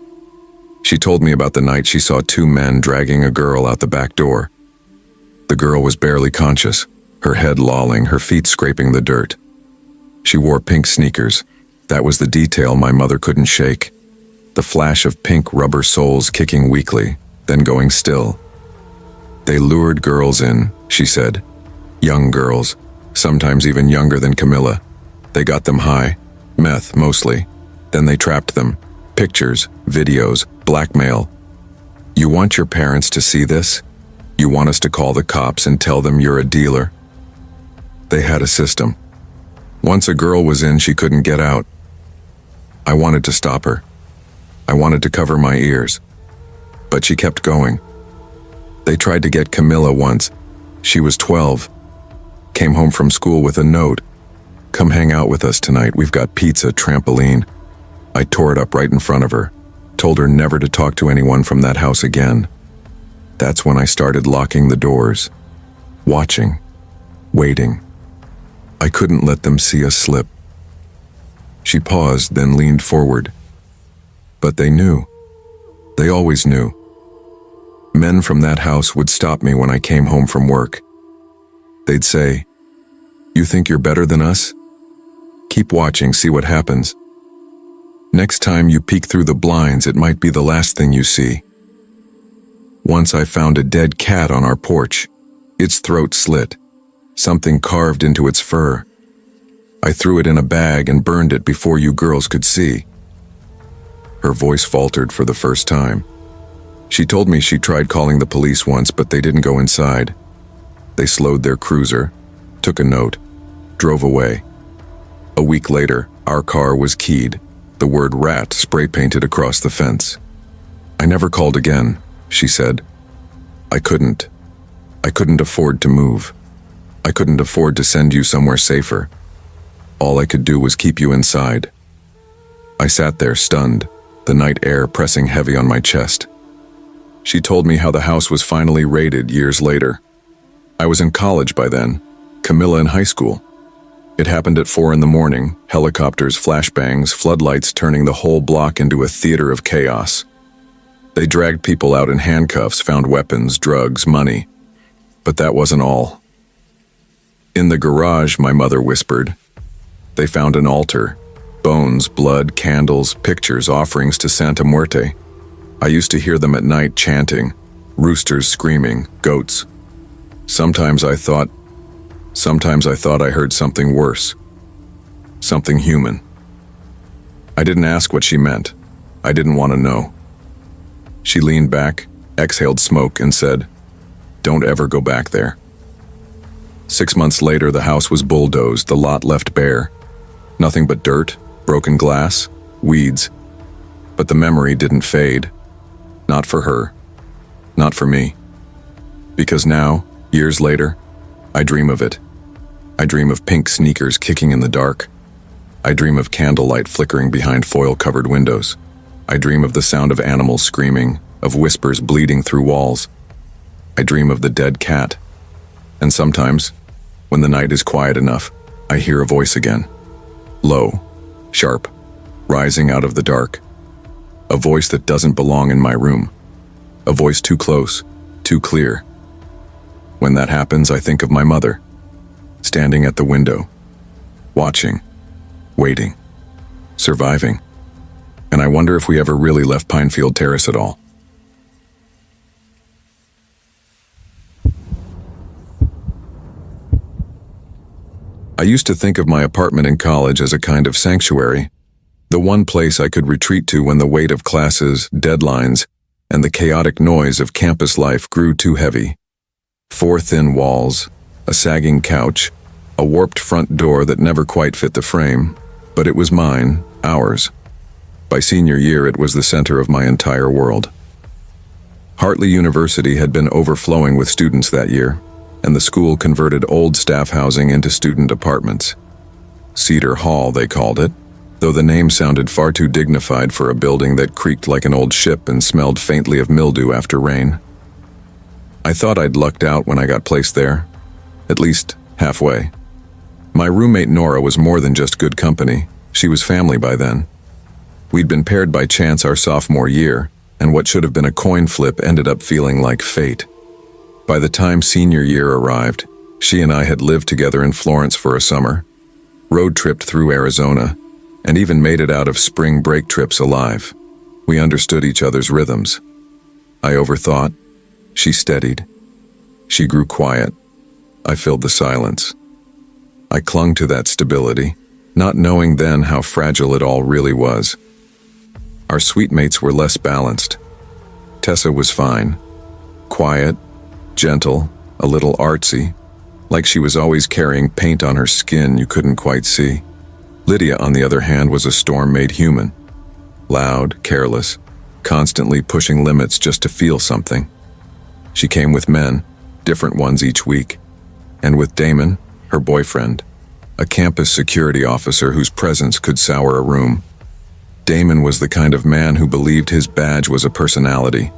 She told me about the night she saw two men dragging a girl out the back door. The girl was barely conscious, her head lolling, her feet scraping the dirt. She wore pink sneakers. That was the detail my mother couldn't shake. The flash of pink rubber soles kicking weakly, then going still. "They lured girls in," she said. "Young girls, sometimes even younger than Camilla. They got them high, meth mostly. Then they trapped them. Pictures, videos, blackmail. You want your parents to see this? You want us to call the cops and tell them you're a dealer?" They had a system. Once a girl was in, she couldn't get out. I wanted to stop her. I wanted to cover my ears. But she kept going. They tried to get Camilla once. She was 12. Came home from school with a note. "Come hang out with us tonight. We've got pizza, trampoline." I tore it up right in front of her. Told her never to talk to anyone from that house again. That's when I started locking the doors. Watching. Waiting. I couldn't let them see us slip. She paused, then leaned forward. But they knew. They always knew. Men from that house would stop me when I came home from work. They'd say, "You think you're better than us? Keep watching, see what happens. Next time you peek through the blinds, it might be the last thing you see." Once I found a dead cat on our porch. Its throat slit, something carved into its fur. I threw it in a bag and burned it before you girls could see. Her voice faltered for the first time. She told me she tried calling the police once, but they didn't go inside. They slowed their cruiser, took a note, drove away. A week later, our car was keyed, the word rat spray painted across the fence. I never called again, she said. I couldn't. I couldn't afford to move. I couldn't afford to send you somewhere safer. All I could do was keep you inside. I sat there stunned, the night air pressing heavy on my chest. She told me how the house was finally raided years later. I was in college by then, Camilla in high school. It happened at 4 a.m, helicopters, flashbangs, floodlights turning the whole block into a theater of chaos. They dragged people out in handcuffs, found weapons, drugs, money. But that wasn't all. In the garage, my mother whispered, they found an altar, bones, blood, candles, pictures, offerings to Santa Muerte. I used to hear them at night chanting, roosters screaming, goats. Sometimes I thought I heard something worse. Something human. I didn't ask what she meant. I didn't want to know. She leaned back, exhaled smoke, and said, "Don't ever go back there." 6 months later, the house was bulldozed, the lot left bare. Nothing but dirt, broken glass, weeds. But the memory didn't fade. Not for her. Not for me. Because now, years later, I dream of it. I dream of pink sneakers kicking in the dark. I dream of candlelight flickering behind foil-covered windows. I dream of the sound of animals screaming, of whispers bleeding through walls. I dream of the dead cat. And sometimes, when the night is quiet enough, I hear a voice again. Low, sharp, rising out of the dark. A voice that doesn't belong in my room. A voice too close, too clear. When that happens, I think of my mother, standing at the window, watching, waiting, surviving. And I wonder if we ever really left Pinefield Terrace at all. I used to think of my apartment in college as a kind of sanctuary, the one place I could retreat to when the weight of classes, deadlines, and the chaotic noise of campus life grew too heavy. 4 thin walls, a sagging couch, a warped front door that never quite fit the frame, but it was mine, ours. By senior year, it was the center of my entire world. Hartley University had been overflowing with students that year, and the school converted old staff housing into student apartments. Cedar Hall, they called it, though the name sounded far too dignified for a building that creaked like an old ship and smelled faintly of mildew after rain. I thought I'd lucked out when I got placed there, at least halfway. My roommate Nora was more than just good company. She was family by then. We'd been paired by chance our sophomore year, and what should have been a coin flip ended up feeling like fate. By the time senior year arrived, she and I had lived together in Florence for a summer, road tripped through Arizona, and even made it out of spring break trips alive. We understood each other's rhythms. I overthought. She steadied. She grew quiet. I filled the silence. I clung to that stability, not knowing then how fragile it all really was. Our suite mates were less balanced. Tessa was fine. Quiet, gentle, a little artsy, like she was always carrying paint on her skin you couldn't quite see. Lydia, on the other hand, was a storm made human. Loud, careless, constantly pushing limits just to feel something. She came with men, different ones each week, and with Damon, her boyfriend, a campus security officer whose presence could sour a room. Damon was the kind of man who believed his badge was a personality.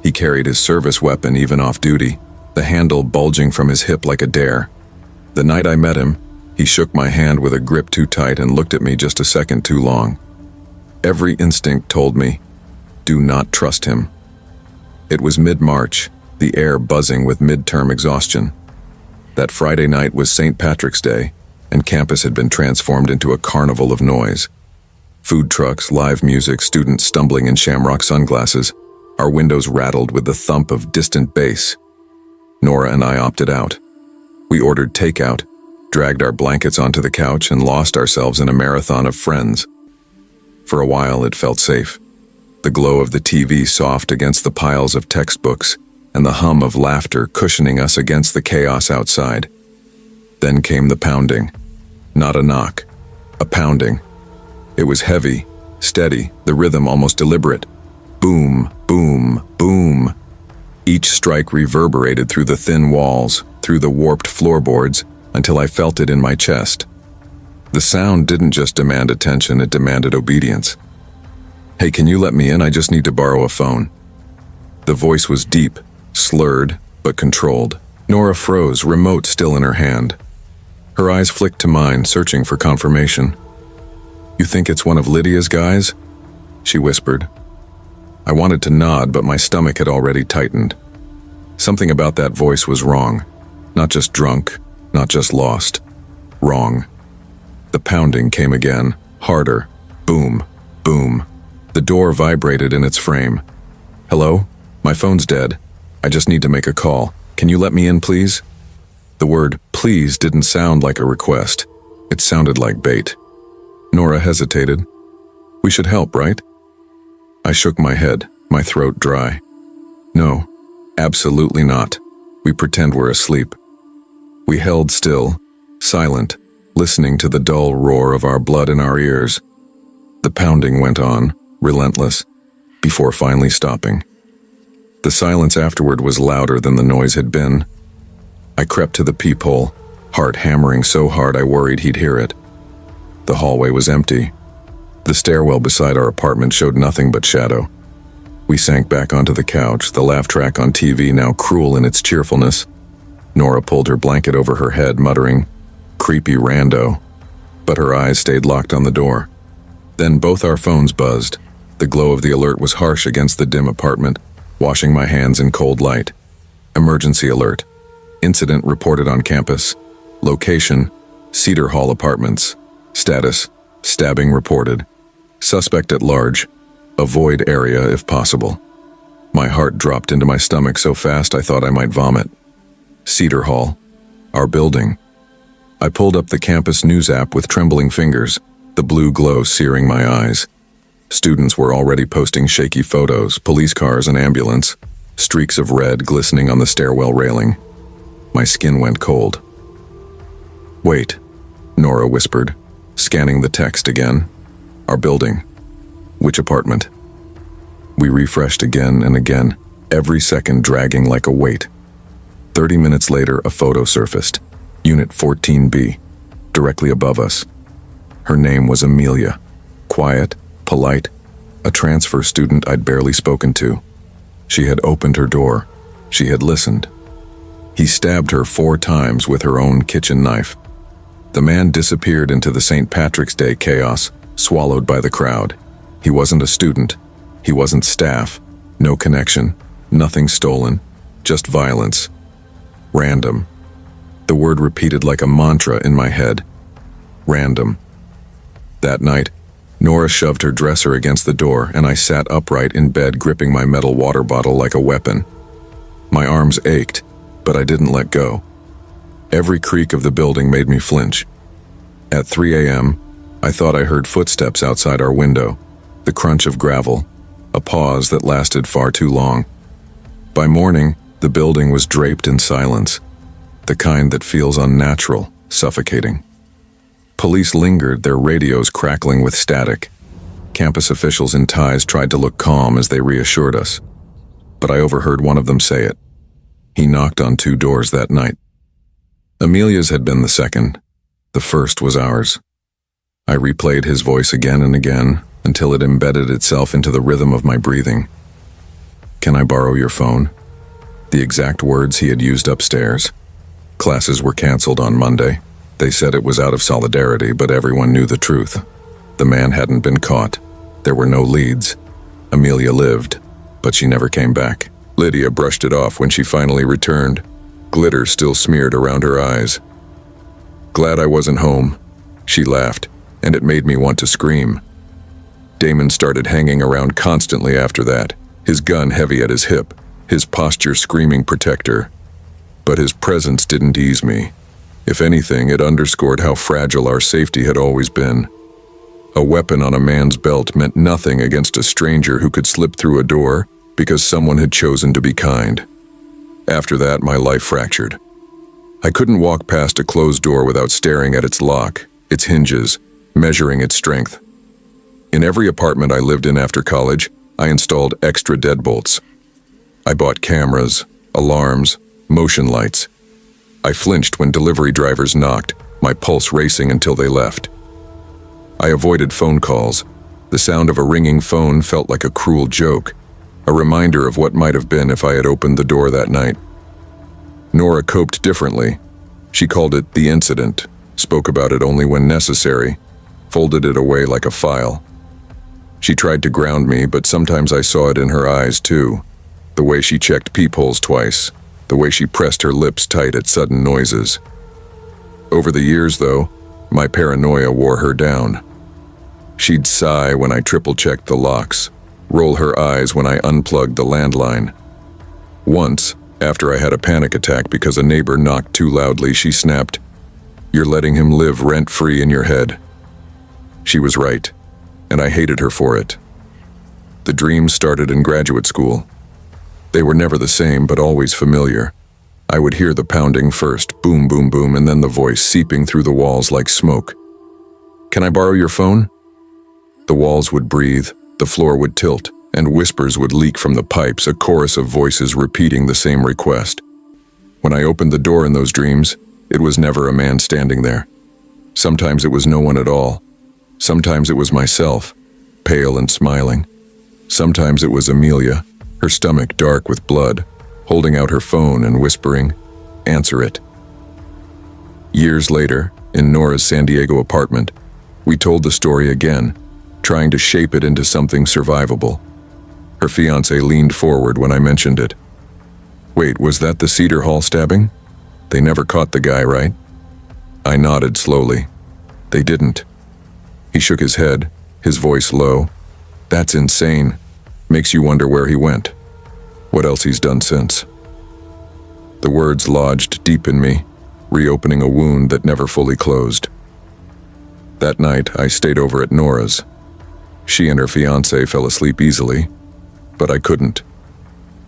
He carried his service weapon even off duty, the handle bulging from his hip like a dare. The night I met him, he shook my hand with a grip too tight and looked at me just a second too long. Every instinct told me, do not trust him. It was mid-March, the air buzzing with midterm exhaustion. That Friday night was St. Patrick's Day, and campus had been transformed into a carnival of noise. Food trucks, live music, students stumbling in shamrock sunglasses. Our windows rattled with the thump of distant bass. Nora and I opted out. We ordered takeout, dragged our blankets onto the couch, and lost ourselves in a marathon of friends. For a while, it felt safe. the glow of the TV soft against the piles of textbooks, and the hum of laughter cushioning us against the chaos outside. Then came the pounding. Not a knock, a pounding. It was heavy, steady, the rhythm almost deliberate. Boom, boom, boom. Each strike reverberated through the thin walls, through the warped floorboards, until I felt it in my chest. The sound didn't just demand attention, it demanded obedience. "Hey, can you let me in? I just need to borrow a phone." The voice was deep, slurred, but controlled. Nora froze, remote still in her hand. Her eyes flicked to mine, searching for confirmation. "You think it's one of Lydia's guys?" she whispered. I wanted to nod, but my stomach had already tightened. Something about that voice was wrong. Not just drunk, not just lost. Wrong. The pounding came again, harder. Boom, boom. The door vibrated in its frame. "Hello? My phone's dead. I just need to make a call. Can you let me in, please?" The word "please" didn't sound like a request. It sounded like bait. Nora hesitated. "We should help, right?" I shook my head, my throat dry. "No, absolutely not. We pretend we're asleep." We held still, silent, listening to the dull roar of our blood in our ears. The pounding went on, relentless, before finally stopping. The silence afterward was louder than the noise had been. I crept to the peephole, heart hammering so hard I worried he'd hear it. The hallway was empty. The stairwell beside our apartment showed nothing but shadow. We sank back onto the couch, the laugh track on TV now cruel in its cheerfulness. Nora pulled her blanket over her head, muttering, "Creepy rando," but her eyes stayed locked on the door. Then both our phones buzzed. The glow of the alert was harsh against the dim apartment, washing my hands in cold light. Emergency alert. Incident reported on campus. Location, Cedar Hall Apartments. Status, stabbing reported. Suspect at large. Avoid area if possible. My heart dropped into my stomach so fast I thought I might vomit. Cedar Hall. Our building. I pulled up the campus news app with trembling fingers, the blue glow searing my eyes. Students were already posting shaky photos, police cars and ambulance, streaks of red glistening on the stairwell railing. My skin went cold. "Wait," Nora whispered, scanning the text again. "Our building. Which apartment?" We refreshed again and again, every second dragging like a weight. 30 minutes later, a photo surfaced. Unit 14B, directly above us. Her name was Amelia. Quiet, polite, a transfer student I'd barely spoken to. She had opened her door. She had listened. He stabbed her 4 times with her own kitchen knife. The man disappeared into the St. Patrick's Day chaos, swallowed by the crowd. He wasn't a student. He wasn't staff. No connection. Nothing stolen. Just violence. Random. The word repeated like a mantra in my head. Random. That night, Nora shoved her dresser against the door, and I sat upright in bed gripping my metal water bottle like a weapon. My arms ached, but I didn't let go. Every creak of the building made me flinch. At 3 a.m., I thought I heard footsteps outside our window, the crunch of gravel, a pause that lasted far too long. By morning, the building was draped in silence, the kind that feels unnatural, suffocating. Police lingered, their radios crackling with static. Campus officials in ties tried to look calm as they reassured us, but I overheard one of them say it. He knocked on 2 doors that night. Amelia's had been the second. The first was ours. I replayed his voice again and again until it embedded itself into the rhythm of my breathing. "Can I borrow your phone?" The exact words he had used upstairs. Classes were canceled on Monday. They said it was out of solidarity, but everyone knew the truth. The man hadn't been caught. There were no leads. Amelia lived, but she never came back. Lydia brushed it off when she finally returned, glitter still smeared around her eyes. "Glad I wasn't home," she laughed, and it made me want to scream. Damon started hanging around constantly after that, his gun heavy at his hip, his posture screaming protector. But his presence didn't ease me. If anything, it underscored how fragile our safety had always been. A weapon on a man's belt meant nothing against a stranger who could slip through a door because someone had chosen to be kind. After that, my life fractured. I couldn't walk past a closed door without staring at its lock, its hinges, measuring its strength. In every apartment I lived in after college, I installed extra deadbolts. I bought cameras, alarms, motion lights. I flinched when delivery drivers knocked, my pulse racing until they left. I avoided phone calls. The sound of a ringing phone felt like a cruel joke, a reminder of what might have been if I had opened the door that night. Nora coped differently. She called it the incident, spoke about it only when necessary, folded it away like a file. She tried to ground me, but sometimes I saw it in her eyes too. The way she checked peepholes twice, the way she pressed her lips tight at sudden noises. Over the years, though, my paranoia wore her down. She'd sigh when I triple-checked the locks, roll her eyes when I unplugged the landline. Once, after I had a panic attack because a neighbor knocked too loudly, she snapped, "You're letting him live rent-free in your head." She was right, and I hated her for it. The dreams started in graduate school. They were never the same, but always familiar. I would hear the pounding first, boom, boom, boom, and then the voice seeping through the walls like smoke. "Can I borrow your phone?" The walls would breathe, the floor would tilt, and whispers would leak from the pipes, a chorus of voices repeating the same request. When I opened the door in those dreams, it was never a man standing there. Sometimes it was no one at all. Sometimes it was myself, pale and smiling. Sometimes it was Amelia, her stomach dark with blood, holding out her phone and whispering, "Answer it." Years later, in Nora's San Diego apartment, we told the story again, trying to shape it into something survivable. Her fiancé leaned forward when I mentioned it. "Wait, was that the Cedar Hall stabbing? They never caught the guy, right?" I nodded slowly. "They didn't." He shook his head, his voice low. "That's insane. Makes you wonder where he went. What else he's done since." The words lodged deep in me, reopening a wound that never fully closed. That night, I stayed over at Nora's. She and her fiancé fell asleep easily, but I couldn't.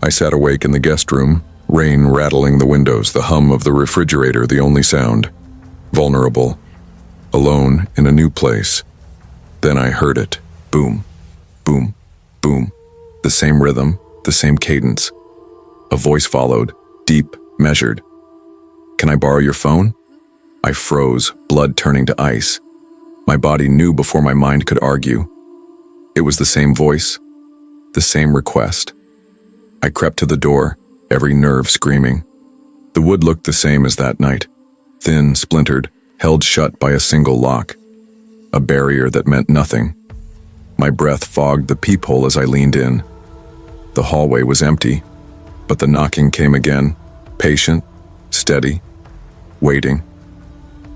I sat awake in the guest room, rain rattling the windows, the hum of the refrigerator the only sound. Vulnerable, alone in a new place. Then I heard it. Boom, boom, boom. The same rhythm, the same cadence. A voice followed, deep, measured. "Can I borrow your phone?" I froze, blood turning to ice. My body knew before my mind could argue. It was the same voice, the same request. I crept to the door, every nerve screaming. The wood looked the same as that night, thin, splintered, held shut by a single lock. A barrier that meant nothing. My breath fogged the peephole as I leaned in. The hallway was empty, but the knocking came again, patient, steady, waiting.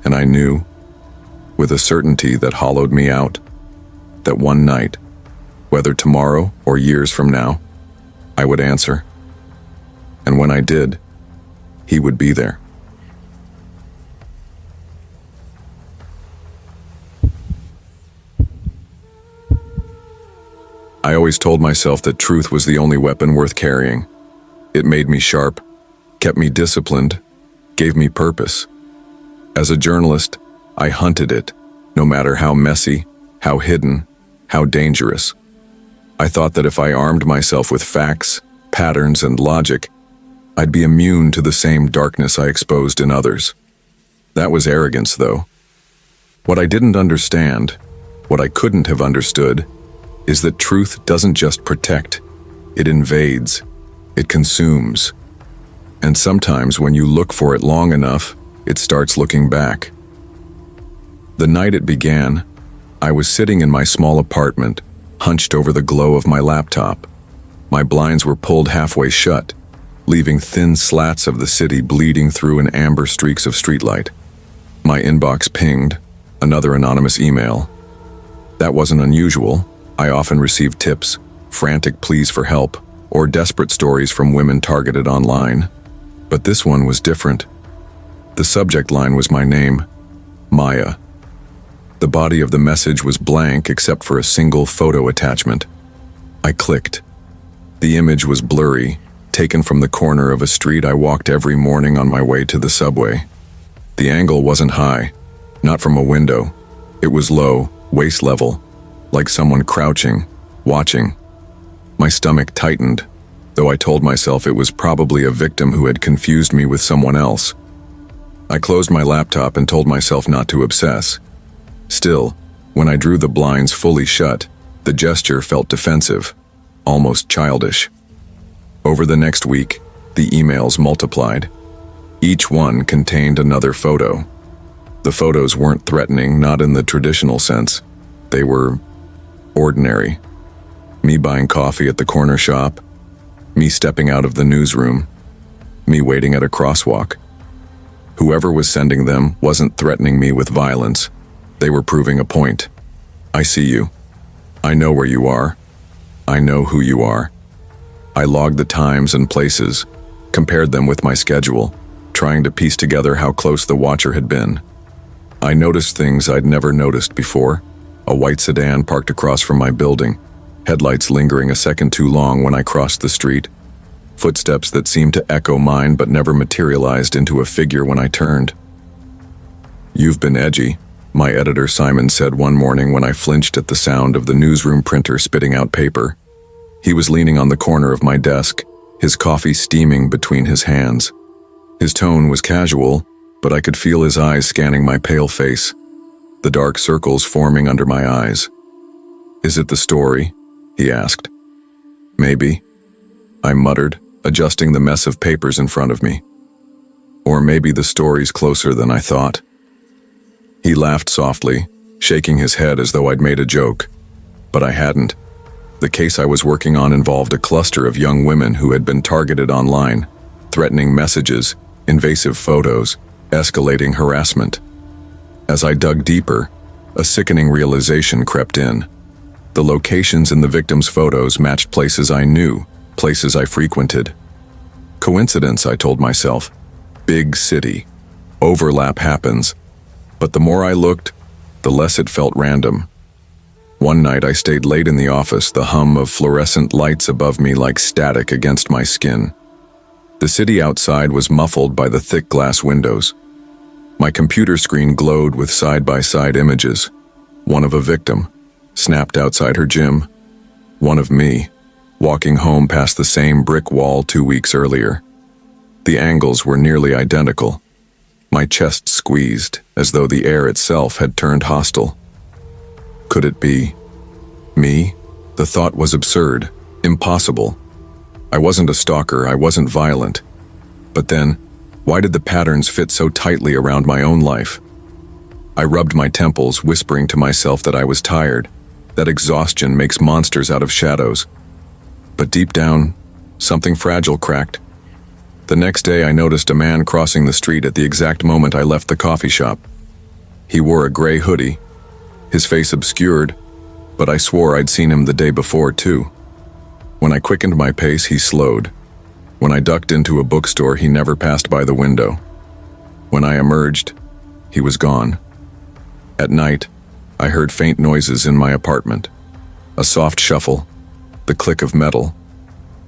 And I knew, with a certainty that hollowed me out, that one night, whether tomorrow or years from now, I would answer. And when I did, he would be there. I always told myself that truth was the only weapon worth carrying. It made me sharp, kept me disciplined, gave me purpose. As a journalist, I hunted it, no matter how messy, how hidden, how dangerous. I thought that if I armed myself with facts, patterns, and logic, I'd be immune to the same darkness I exposed in others. That was arrogance, though. What I didn't understand, what I couldn't have understood, is that truth doesn't just protect, it invades, it consumes. And sometimes when you look for it long enough, it starts looking back. The night it began, I was sitting in my small apartment, hunched over the glow of my laptop. My blinds were pulled halfway shut, leaving thin slats of the city bleeding through in amber streaks of streetlight. My inbox pinged, another anonymous email. That wasn't unusual. I often received tips, frantic pleas for help, or desperate stories from women targeted online. But this one was different. The subject line was my name, Maya. The body of the message was blank except for a single photo attachment. I clicked. The image was blurry, taken from the corner of a street I walked every morning on my way to the subway. The angle wasn't high, not from a window. It was low, waist level, like someone crouching, watching. My stomach tightened, though I told myself it was probably a victim who had confused me with someone else. I closed my laptop and told myself not to obsess. Still, when I drew the blinds fully shut, the gesture felt defensive, almost childish. Over the next week, the emails multiplied. Each one contained another photo. The photos weren't threatening, not in the traditional sense. They were ordinary. Me buying coffee at the corner shop, me stepping out of the newsroom, me waiting at a crosswalk. Whoever was sending them wasn't threatening me with violence. They were proving a point. I see you. I know where you are. I know who you are. I logged the times and places, compared them with my schedule, trying to piece together how close the watcher had been. I noticed things I'd never noticed before. A white sedan parked across from my building, headlights lingering a second too long when I crossed the street, footsteps that seemed to echo mine but never materialized into a figure when I turned. "You've been edgy," my editor Simon said one morning when I flinched at the sound of the newsroom printer spitting out paper. He was leaning on the corner of my desk, his coffee steaming between his hands. His tone was casual, but I could feel his eyes scanning my pale face, the dark circles forming under my eyes. "Is it the story?" he asked. "Maybe," I muttered, adjusting the mess of papers in front of me. "Or maybe the story's closer than I thought." He laughed softly, shaking his head as though I'd made a joke. But I hadn't. The case I was working on involved a cluster of young women who had been targeted online, threatening messages, invasive photos, escalating harassment. As I dug deeper, a sickening realization crept in. The locations in the victims' photos matched places I knew, places I frequented. Coincidence, I told myself. Big city. Overlap happens. But the more I looked, the less it felt random. One night I stayed late in the office, the hum of fluorescent lights above me like static against my skin. The city outside was muffled by the thick glass windows. My computer screen glowed with side-by-side images. One of a victim, snapped outside her gym. One of me, walking home past the same brick wall 2 weeks earlier. The angles were nearly identical. My chest squeezed, as though the air itself had turned hostile. Could it be me? The thought was absurd, impossible. I wasn't a stalker, I wasn't violent. But then, why did the patterns fit so tightly around my own life? I rubbed my temples, whispering to myself that I was tired, that exhaustion makes monsters out of shadows. But deep down, something fragile cracked. The next day I noticed a man crossing the street at the exact moment I left the coffee shop. He wore a gray hoodie, his face obscured, but I swore I'd seen him the day before too. When I quickened my pace, he slowed. When I ducked into a bookstore, he never passed by the window. When I emerged, he was gone. At night, I heard faint noises in my apartment. A soft shuffle, the click of metal.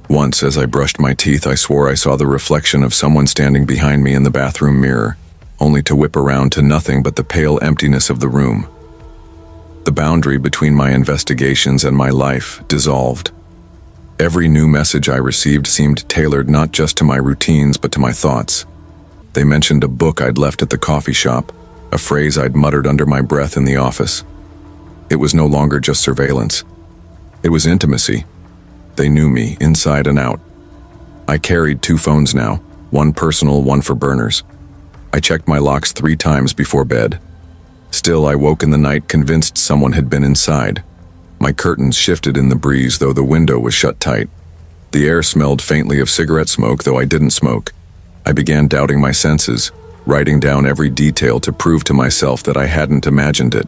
Once, as I brushed my teeth, I swore I saw the reflection of someone standing behind me in the bathroom mirror, only to whip around to nothing but the pale emptiness of the room. The boundary between my investigations and my life dissolved. Every new message I received seemed tailored not just to my routines but to my thoughts. They mentioned a book I'd left at the coffee shop, a phrase I'd muttered under my breath in the office. It was no longer just surveillance. It was intimacy. They knew me inside and out. I carried 2 phones now, one personal, one for burners. I checked my locks 3 times before bed. Still, I woke in the night convinced someone had been inside. My curtains shifted in the breeze, though the window was shut tight. The air smelled faintly of cigarette smoke, though I didn't smoke. I began doubting my senses, writing down every detail to prove to myself that I hadn't imagined it.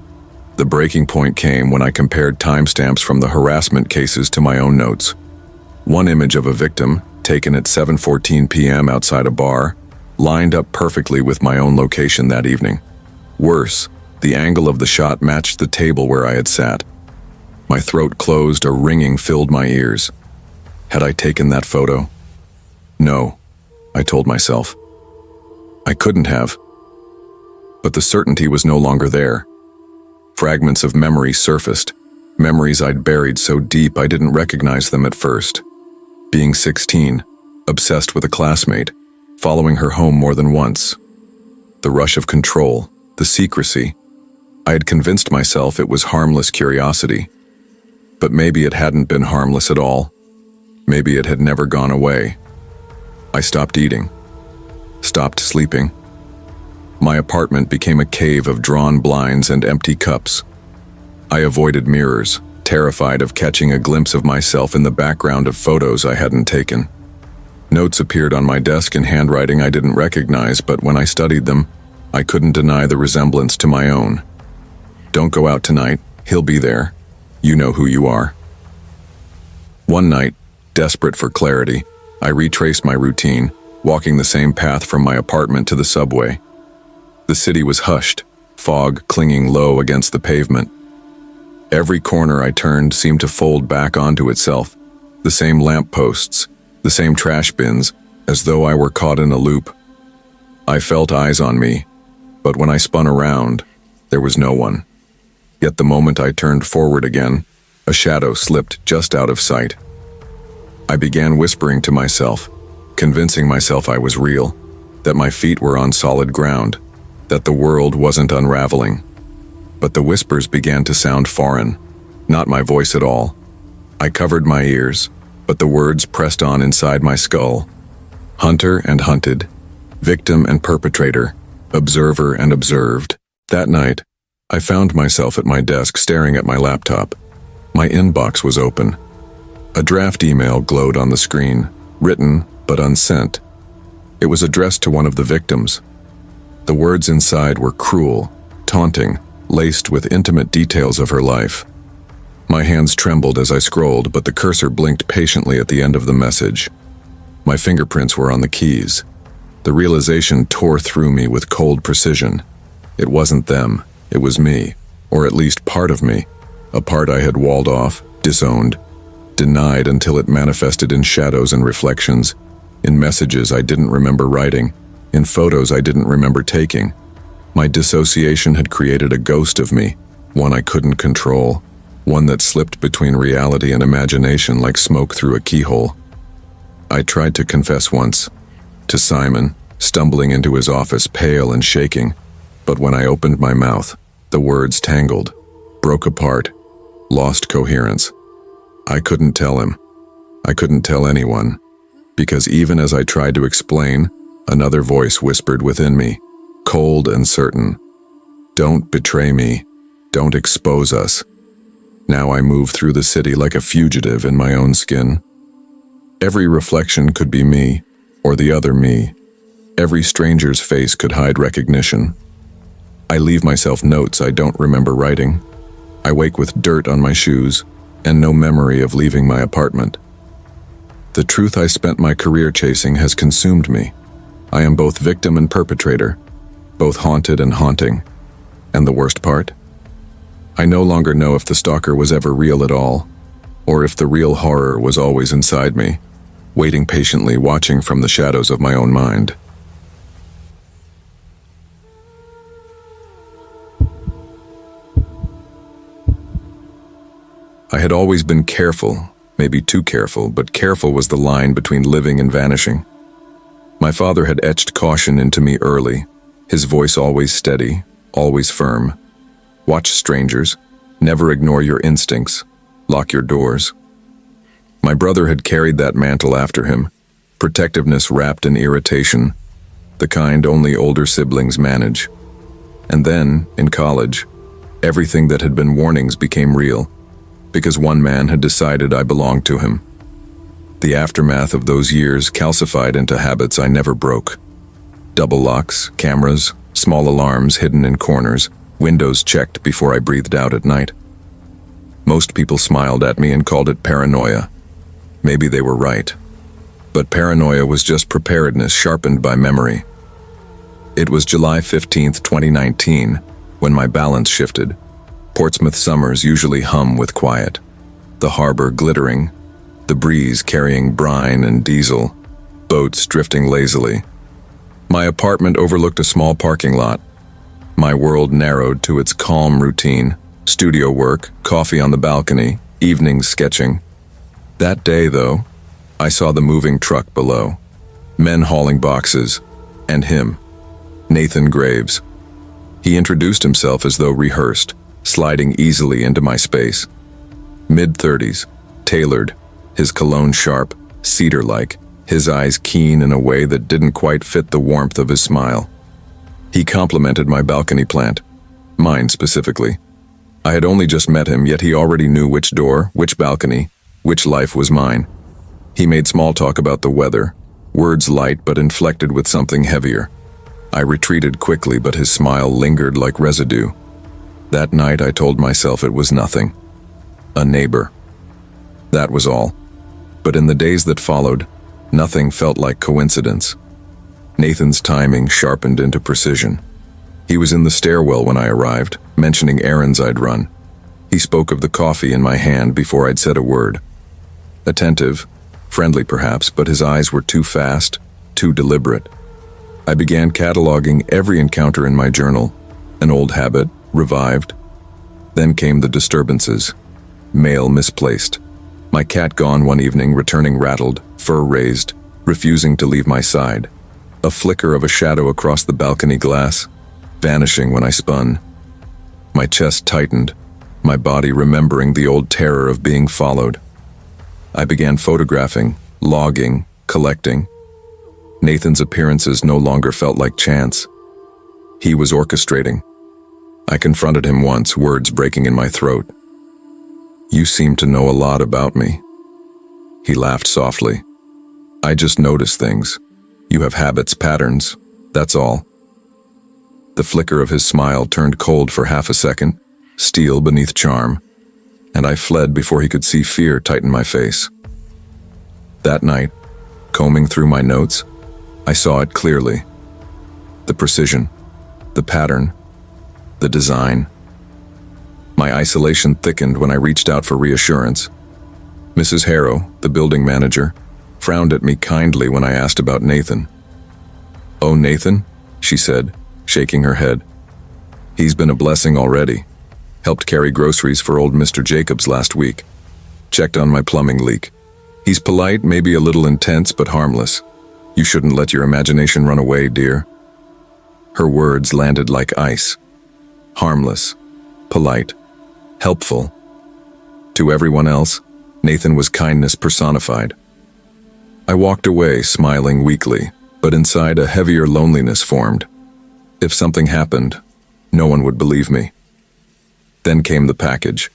The breaking point came when I compared timestamps from the harassment cases to my own notes. One image of a victim, taken at 7:14 p.m. outside a bar, lined up perfectly with my own location that evening. Worse, The angle of the shot matched the table where I had sat. My throat closed, a ringing filled my ears. Had I taken that photo? No, I told myself. I couldn't have. But the certainty was no longer there. Fragments of memory surfaced, memories I'd buried so deep I didn't recognize them at first. Being 16, obsessed with a classmate, following her home more than once. The rush of control, the secrecy. I had convinced myself it was harmless curiosity. But maybe it hadn't been harmless at all. Maybe it had never gone away. I stopped eating. Stopped sleeping. My apartment became a cave of drawn blinds and empty cups. I avoided mirrors, terrified of catching a glimpse of myself in the background of photos I hadn't taken. Notes appeared on my desk in handwriting I didn't recognize, but when I studied them, I couldn't deny the resemblance to my own. Don't go out tonight, he'll be there. You know who you are. One night, desperate for clarity, I retraced my routine, walking the same path from my apartment to the subway. The city was hushed, fog clinging low against the pavement. Every corner I turned seemed to fold back onto itself, the same lampposts, the same trash bins, as though I were caught in a loop. I felt eyes on me, but when I spun around, there was no one. Yet the moment I turned forward again, a shadow slipped just out of sight. I began whispering to myself, convincing myself I was real, that my feet were on solid ground, that the world wasn't unraveling. But the whispers began to sound foreign, not my voice at all. I covered my ears, but the words pressed on inside my skull. Hunter and hunted, victim and perpetrator, observer and observed. That night, I found myself at my desk staring at my laptop. My inbox was open. A draft email glowed on the screen, written but unsent. It was addressed to one of the victims. The words inside were cruel, taunting, laced with intimate details of her life. My hands trembled as I scrolled, but the cursor blinked patiently at the end of the message. My fingerprints were on the keys. The realization tore through me with cold precision. It wasn't them, it was me, or at least part of me, a part I had walled off, disowned, denied until it manifested in shadows and reflections, in messages I didn't remember writing, in photos I didn't remember taking. My dissociation had created a ghost of me, one I couldn't control, one that slipped between reality and imagination like smoke through a keyhole. I tried to confess once, to Simon, stumbling into his office pale and shaking, but when I opened my mouth, the words tangled, broke apart, lost coherence. I couldn't tell him. I couldn't tell anyone, because even as I tried to explain, another voice whispered within me, cold and certain, "Don't betray me. Don't expose us." Now I moved through the city like a fugitive in my own skin. Every reflection could be me, or the other me. Every stranger's face could hide recognition. I leave myself notes I don't remember writing. I wake with dirt on my shoes, and no memory of leaving my apartment. The truth I spent my career chasing has consumed me. I am both victim and perpetrator, both haunted and haunting. And the worst part? I no longer know if the stalker was ever real at all, or if the real horror was always inside me, waiting patiently, watching from the shadows of my own mind. I had always been careful, maybe too careful, but careful was the line between living and vanishing. My father had etched caution into me early, his voice always steady, always firm. Watch strangers, never ignore your instincts, lock your doors. My brother had carried that mantle after him, protectiveness wrapped in irritation, the kind only older siblings manage. And then, in college, everything that had been warnings became real, because one man had decided I belonged to him. The aftermath of those years calcified into habits I never broke. Double locks, cameras, small alarms hidden in corners, windows checked before I breathed out at night. Most people smiled at me and called it paranoia. Maybe they were right. But paranoia was just preparedness sharpened by memory. It was July 15th, 2019, when my balance shifted. Portsmouth summers usually hum with quiet. The harbor glittering, the breeze carrying brine and diesel, boats drifting lazily. My apartment overlooked a small parking lot. My world narrowed to its calm routine, studio work, coffee on the balcony, evenings sketching. That day, though, I saw the moving truck below, men hauling boxes, and him, Nathan Graves. He introduced himself as though rehearsed, sliding easily into my space. Mid-30s, tailored, his cologne sharp, cedar-like, his eyes keen in a way that didn't quite fit the warmth of his smile. He complimented my balcony plant, mine specifically. I had only just met him, yet he already knew which door, which balcony, which life was mine. He made small talk about the weather, words light but inflected with something heavier. I retreated quickly, but his smile lingered like residue. That night I told myself it was nothing. A neighbor. That was all. But in the days that followed, nothing felt like coincidence. Nathan's timing sharpened into precision. He was in the stairwell when I arrived, mentioning errands I'd run. He spoke of the coffee in my hand before I'd said a word. Attentive, friendly perhaps, but his eyes were too fast, too deliberate. I began cataloging every encounter in my journal, an old habit, revived. Then came the disturbances. Mail misplaced. My cat gone one evening, returning rattled, fur raised, refusing to leave my side. A flicker of a shadow across the balcony glass, vanishing when I spun. My chest tightened, my body remembering the old terror of being followed. I began photographing, logging, collecting. Nathan's appearances no longer felt like chance. He was orchestrating. I confronted him once, words breaking in my throat. "You seem to know a lot about me." He laughed softly. "I just notice things. You have habits, patterns, that's all." The flicker of his smile turned cold for half a second, steel beneath charm, and I fled before he could see fear tighten my face. That night, combing through my notes, I saw it clearly. The precision, the pattern, the design. My isolation thickened when I reached out for reassurance. Mrs. Harrow, the building manager, frowned at me kindly when I asked about Nathan. "Oh, Nathan?" she said, shaking her head. "He's been a blessing already. Helped carry groceries for old Mr. Jacobs last week. Checked on my plumbing leak. He's polite, maybe a little intense, but harmless. You shouldn't let your imagination run away, dear." Her words landed like ice. Harmless, polite, helpful. To everyone else, Nathan was kindness personified. I walked away, smiling weakly, but inside a heavier loneliness formed. If something happened, no one would believe me. Then came the package.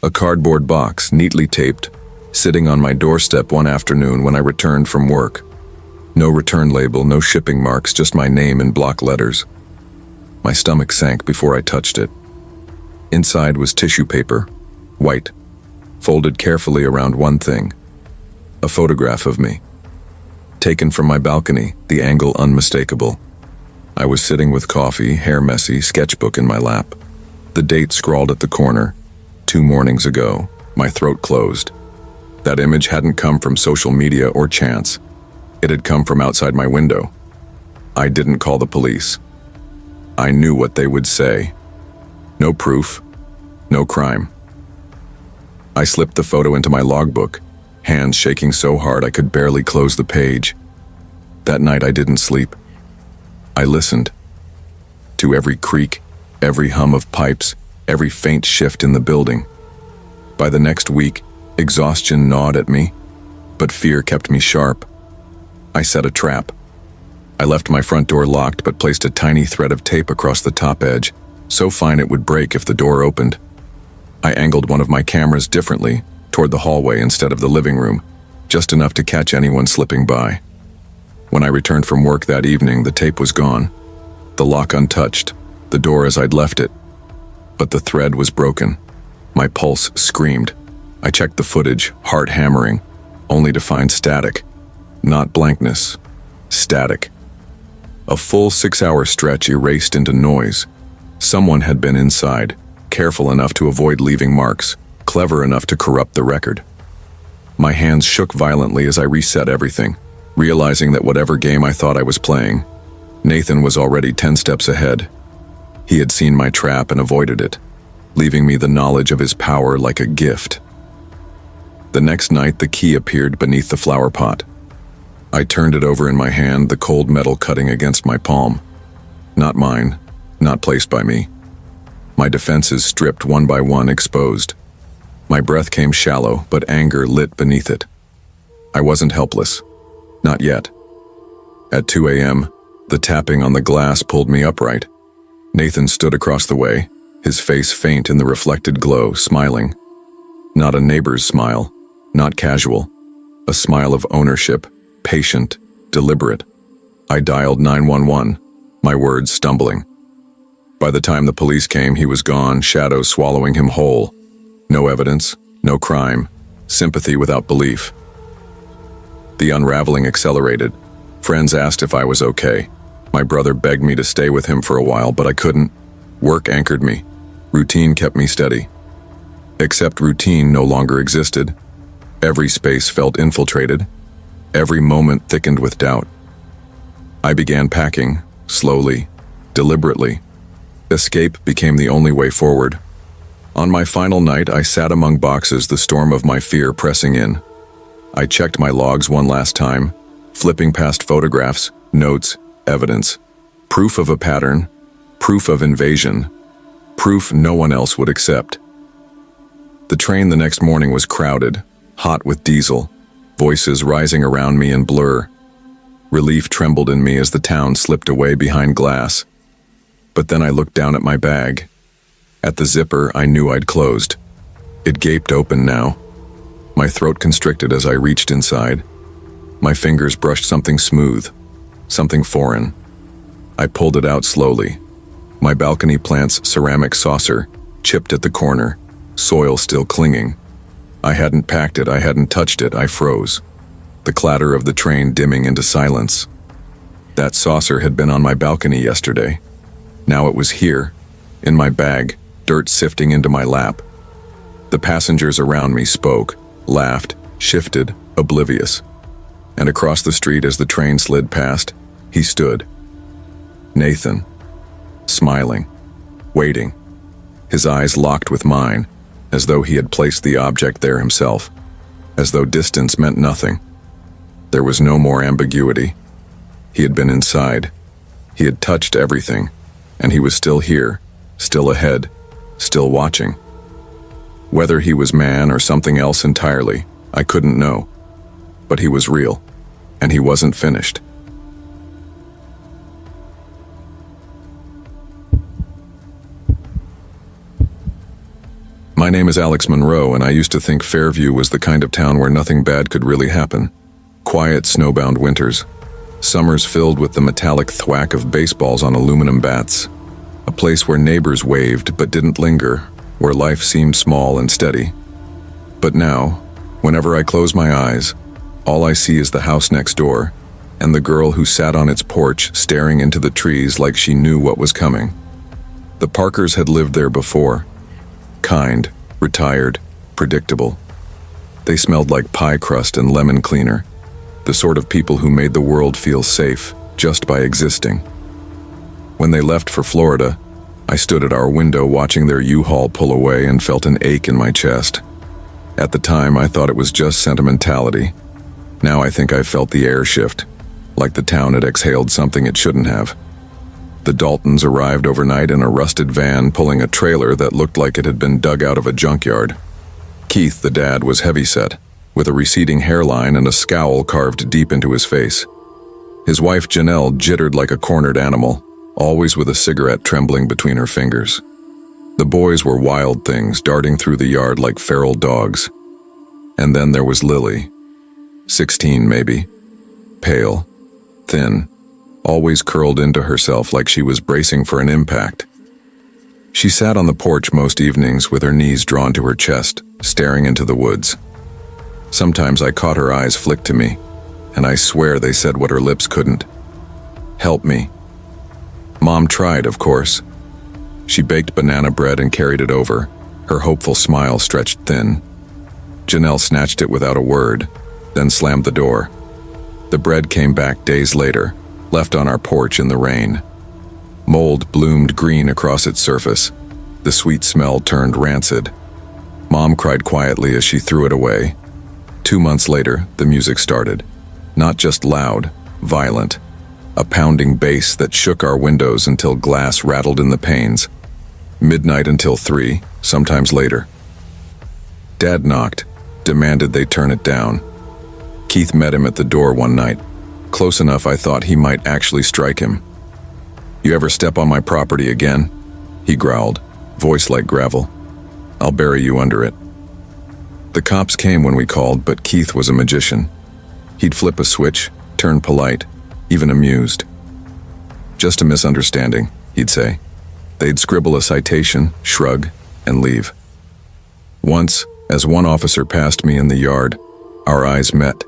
A cardboard box, neatly taped, sitting on my doorstep one afternoon when I returned from work. No return label, no shipping marks, just my name in block letters. My stomach sank before I touched it. Inside was tissue paper, white, folded carefully around one thing. A photograph of me. Taken from my balcony, the angle unmistakable. I was sitting with coffee, hair messy, sketchbook in my lap. The date scrawled at the corner, 2 mornings ago. My throat closed. That image hadn't come from social media or chance. It had come from outside my window. I didn't call the police. I knew what they would say. No proof, no crime. I slipped the photo into my logbook, hands shaking so hard I could barely close the page. That night I didn't sleep. I listened to every creak, every hum of pipes, every faint shift in the building. By the next week, exhaustion gnawed at me, but fear kept me sharp. I set a trap. I left my front door locked but placed a tiny thread of tape across the top edge, so fine it would break if the door opened. I angled one of my cameras differently, toward the hallway instead of the living room, just enough to catch anyone slipping by. When I returned from work that evening, the tape was gone. The lock untouched, the door as I'd left it. But the thread was broken. My pulse screamed. I checked the footage, heart hammering, only to find static. Not blankness, static. A full 6-hour stretch erased into noise. Someone had been inside, careful enough to avoid leaving marks, clever enough to corrupt the record. My hands shook violently as I reset everything, realizing that whatever game I thought I was playing, Nathan was already 10 steps ahead. He had seen my trap and avoided it, leaving me the knowledge of his power like a gift. The next night, the key appeared beneath the flower pot. I turned it over in my hand, the cold metal cutting against my palm. Not mine, not placed by me. My defenses stripped one by one, exposed. My breath came shallow, but anger lit beneath it. I wasn't helpless. Not yet. At 2 a.m., the tapping on the glass pulled me upright. Nathan stood across the way, his face faint in the reflected glow, smiling. Not a neighbor's smile, not casual. A smile of ownership, patient, deliberate. I dialed 911, my words stumbling. By the time the police came, he was gone, shadows swallowing him whole. No evidence, no crime, sympathy without belief. The unraveling accelerated. Friends asked if I was okay. My brother begged me to stay with him for a while, but I couldn't. Work anchored me. Routine kept me steady. Except routine no longer existed. Every space felt infiltrated. Every moment thickened with doubt. I began packing, slowly, deliberately. Escape became the only way forward. On my final night, I sat among boxes, the storm of my fear pressing in. I checked my logs one last time, flipping past photographs, notes, evidence. Proof of a pattern, proof of invasion, proof no one else would accept. The train the next morning was crowded, hot with diesel, voices rising around me in blur. Relief trembled in me as the town slipped away behind glass. But then I looked down at my bag. At the zipper, I knew I'd closed. It gaped open now. My throat constricted as I reached inside. My fingers brushed something smooth, something foreign. I pulled it out slowly. My balcony plant's ceramic saucer, chipped at the corner, soil still clinging. I hadn't packed it, I hadn't touched it, I froze. The clatter of the train dimming into silence. That saucer had been on my balcony yesterday. Now it was here, in my bag, dirt sifting into my lap. The passengers around me spoke, laughed, shifted, oblivious. And across the street as the train slid past, he stood. Nathan. Smiling. Waiting. His eyes locked with mine, as though he had placed the object there himself. As though distance meant nothing. There was no more ambiguity. He had been inside. He had touched everything. And he was still here, still ahead, still watching. Whether he was man or something else entirely, I couldn't know. But he was real, and he wasn't finished. My name is Alex Monroe, and I used to think Fairview was the kind of town where nothing bad could really happen. Quiet, snowbound winters. Summers filled with the metallic thwack of baseballs on aluminum bats. A place where neighbors waved but didn't linger, where life seemed small and steady. But now, whenever I close my eyes, all I see is the house next door, and the girl who sat on its porch staring into the trees like she knew what was coming. The Parkers had lived there before. Kind, retired, predictable. They smelled like pie crust and lemon cleaner. The sort of people who made the world feel safe just by existing. When they left for Florida, I stood at our window watching their U-Haul pull away and felt an ache in my chest. At the time, I thought it was just sentimentality. Now I think I felt the air shift, like the town had exhaled something it shouldn't have. The Daltons arrived overnight in a rusted van pulling a trailer that looked like it had been dug out of a junkyard. Keith, the dad, was heavyset, with a receding hairline and a scowl carved deep into his face. His wife Janelle jittered like a cornered animal, always with a cigarette trembling between her fingers. The boys were wild things darting through the yard like feral dogs. And then there was Lily. 16 maybe. Pale. Thin. Always curled into herself like she was bracing for an impact. She sat on the porch most evenings with her knees drawn to her chest, staring into the woods. Sometimes I caught her eyes flick to me, and I swear they said what her lips couldn't. Help me. Mom tried, of course. She baked banana bread and carried it over, her hopeful smile stretched thin. Janelle snatched it without a word, then slammed the door. The bread came back days later, left on our porch in the rain. Mold bloomed green across its surface. The sweet smell turned rancid. Mom cried quietly as she threw it away. 2 months later, the music started. Not just loud, violent. A pounding bass that shook our windows until glass rattled in the panes. Midnight until 3, sometimes later. Dad knocked, demanded they turn it down. Keith met him at the door one night, close enough I thought he might actually strike him. "You ever step on my property again?" he growled, voice like gravel. "I'll bury you under it." The cops came when we called, but Keith was a magician. He'd flip a switch, turn polite, even amused. "Just a misunderstanding," he'd say. They'd scribble a citation, shrug, and leave. Once, as one officer passed me in the yard, our eyes met.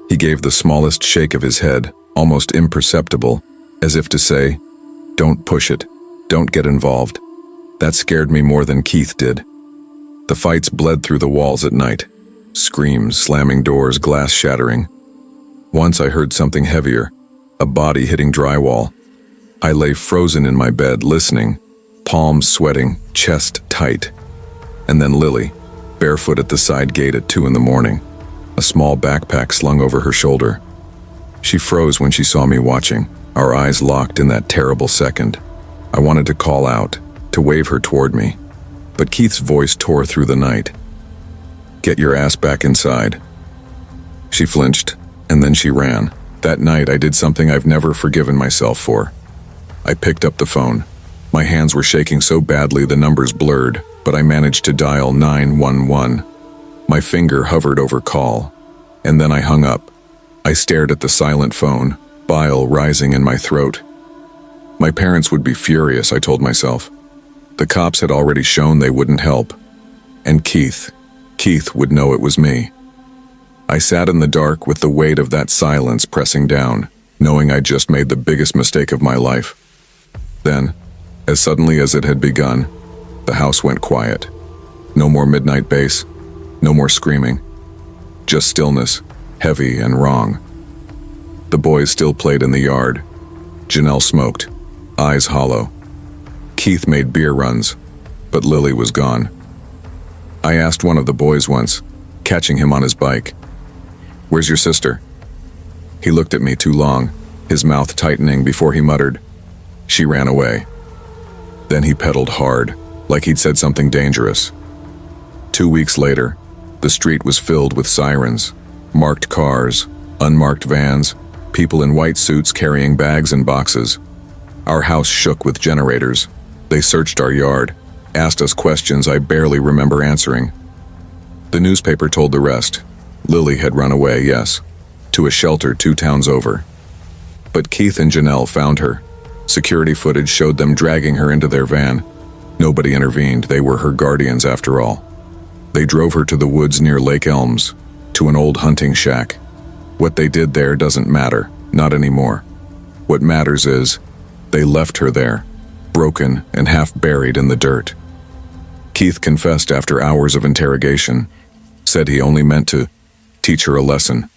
He gave the smallest shake of his head, almost imperceptible, as if to say, "Don't push it, don't get involved." That scared me more than Keith did. The fights bled through the walls at night. Screams, slamming doors, glass shattering. Once I heard something heavier, a body hitting drywall. I lay frozen in my bed, listening, palms sweating, chest tight. And then Lily, barefoot at the side gate at 2 a.m, a small backpack slung over her shoulder. She froze when she saw me watching, our eyes locked in that terrible second. I wanted to call out, to wave her toward me, but Keith's voice tore through the night. "Get your ass back inside." She flinched, and then she ran. That night I did something I've never forgiven myself for. I picked up the phone. My hands were shaking so badly the numbers blurred, but I managed to dial 911. My finger hovered over call, and then I hung up. I stared at the silent phone, bile rising in my throat. My parents would be furious, I told myself. The cops had already shown they wouldn't help. And Keith would know it was me. I sat in the dark with the weight of that silence pressing down, knowing I'd just made the biggest mistake of my life. Then, as suddenly as it had begun, the house went quiet. No more midnight bass, no more screaming. Just stillness, heavy and wrong. The boys still played in the yard. Janelle smoked, eyes hollow. Keith made beer runs, but Lily was gone. I asked one of the boys once, catching him on his bike, "Where's your sister?" He looked at me too long, his mouth tightening before he muttered, "She ran away." Then he pedaled hard, like he'd said something dangerous. 2 weeks later, the street was filled with sirens, marked cars, unmarked vans, people in white suits carrying bags and boxes. Our house shook with generators. They searched our yard, asked us questions I barely remember answering. The newspaper told the rest. Lily had run away, yes, to a shelter 2 towns over. But Keith and Janelle found her. Security footage showed them dragging her into their van. Nobody intervened, they were her guardians after all. They drove her to the woods near Lake Elms, to an old hunting shack. What they did there doesn't matter, not anymore. What matters is, they left her there, broken and half buried in the dirt. Keith confessed after hours of interrogation, said he only meant to teach her a lesson.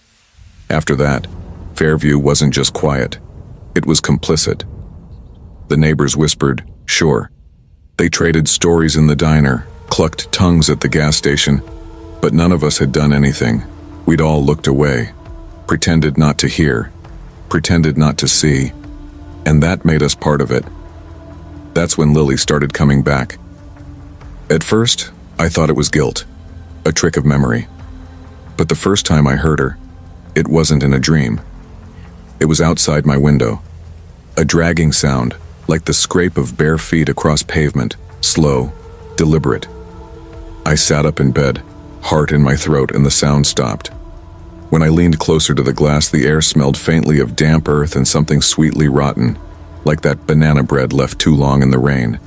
After that, Fairview wasn't just quiet, it was complicit. The neighbors whispered, sure. They traded stories in the diner, clucked tongues at the gas station, but none of us had done anything. We'd all looked away, pretended not to hear, pretended not to see, and that made us part of it. That's when Lily started coming back. At first, I thought it was guilt, a trick of memory. But the first time I heard her, it wasn't in a dream. It was outside my window. A dragging sound, like the scrape of bare feet across pavement, slow, deliberate. I sat up in bed, heart in my throat, and the sound stopped. When I leaned closer to the glass, the air smelled faintly of damp earth and something sweetly rotten, like that banana bread left too long in the rain.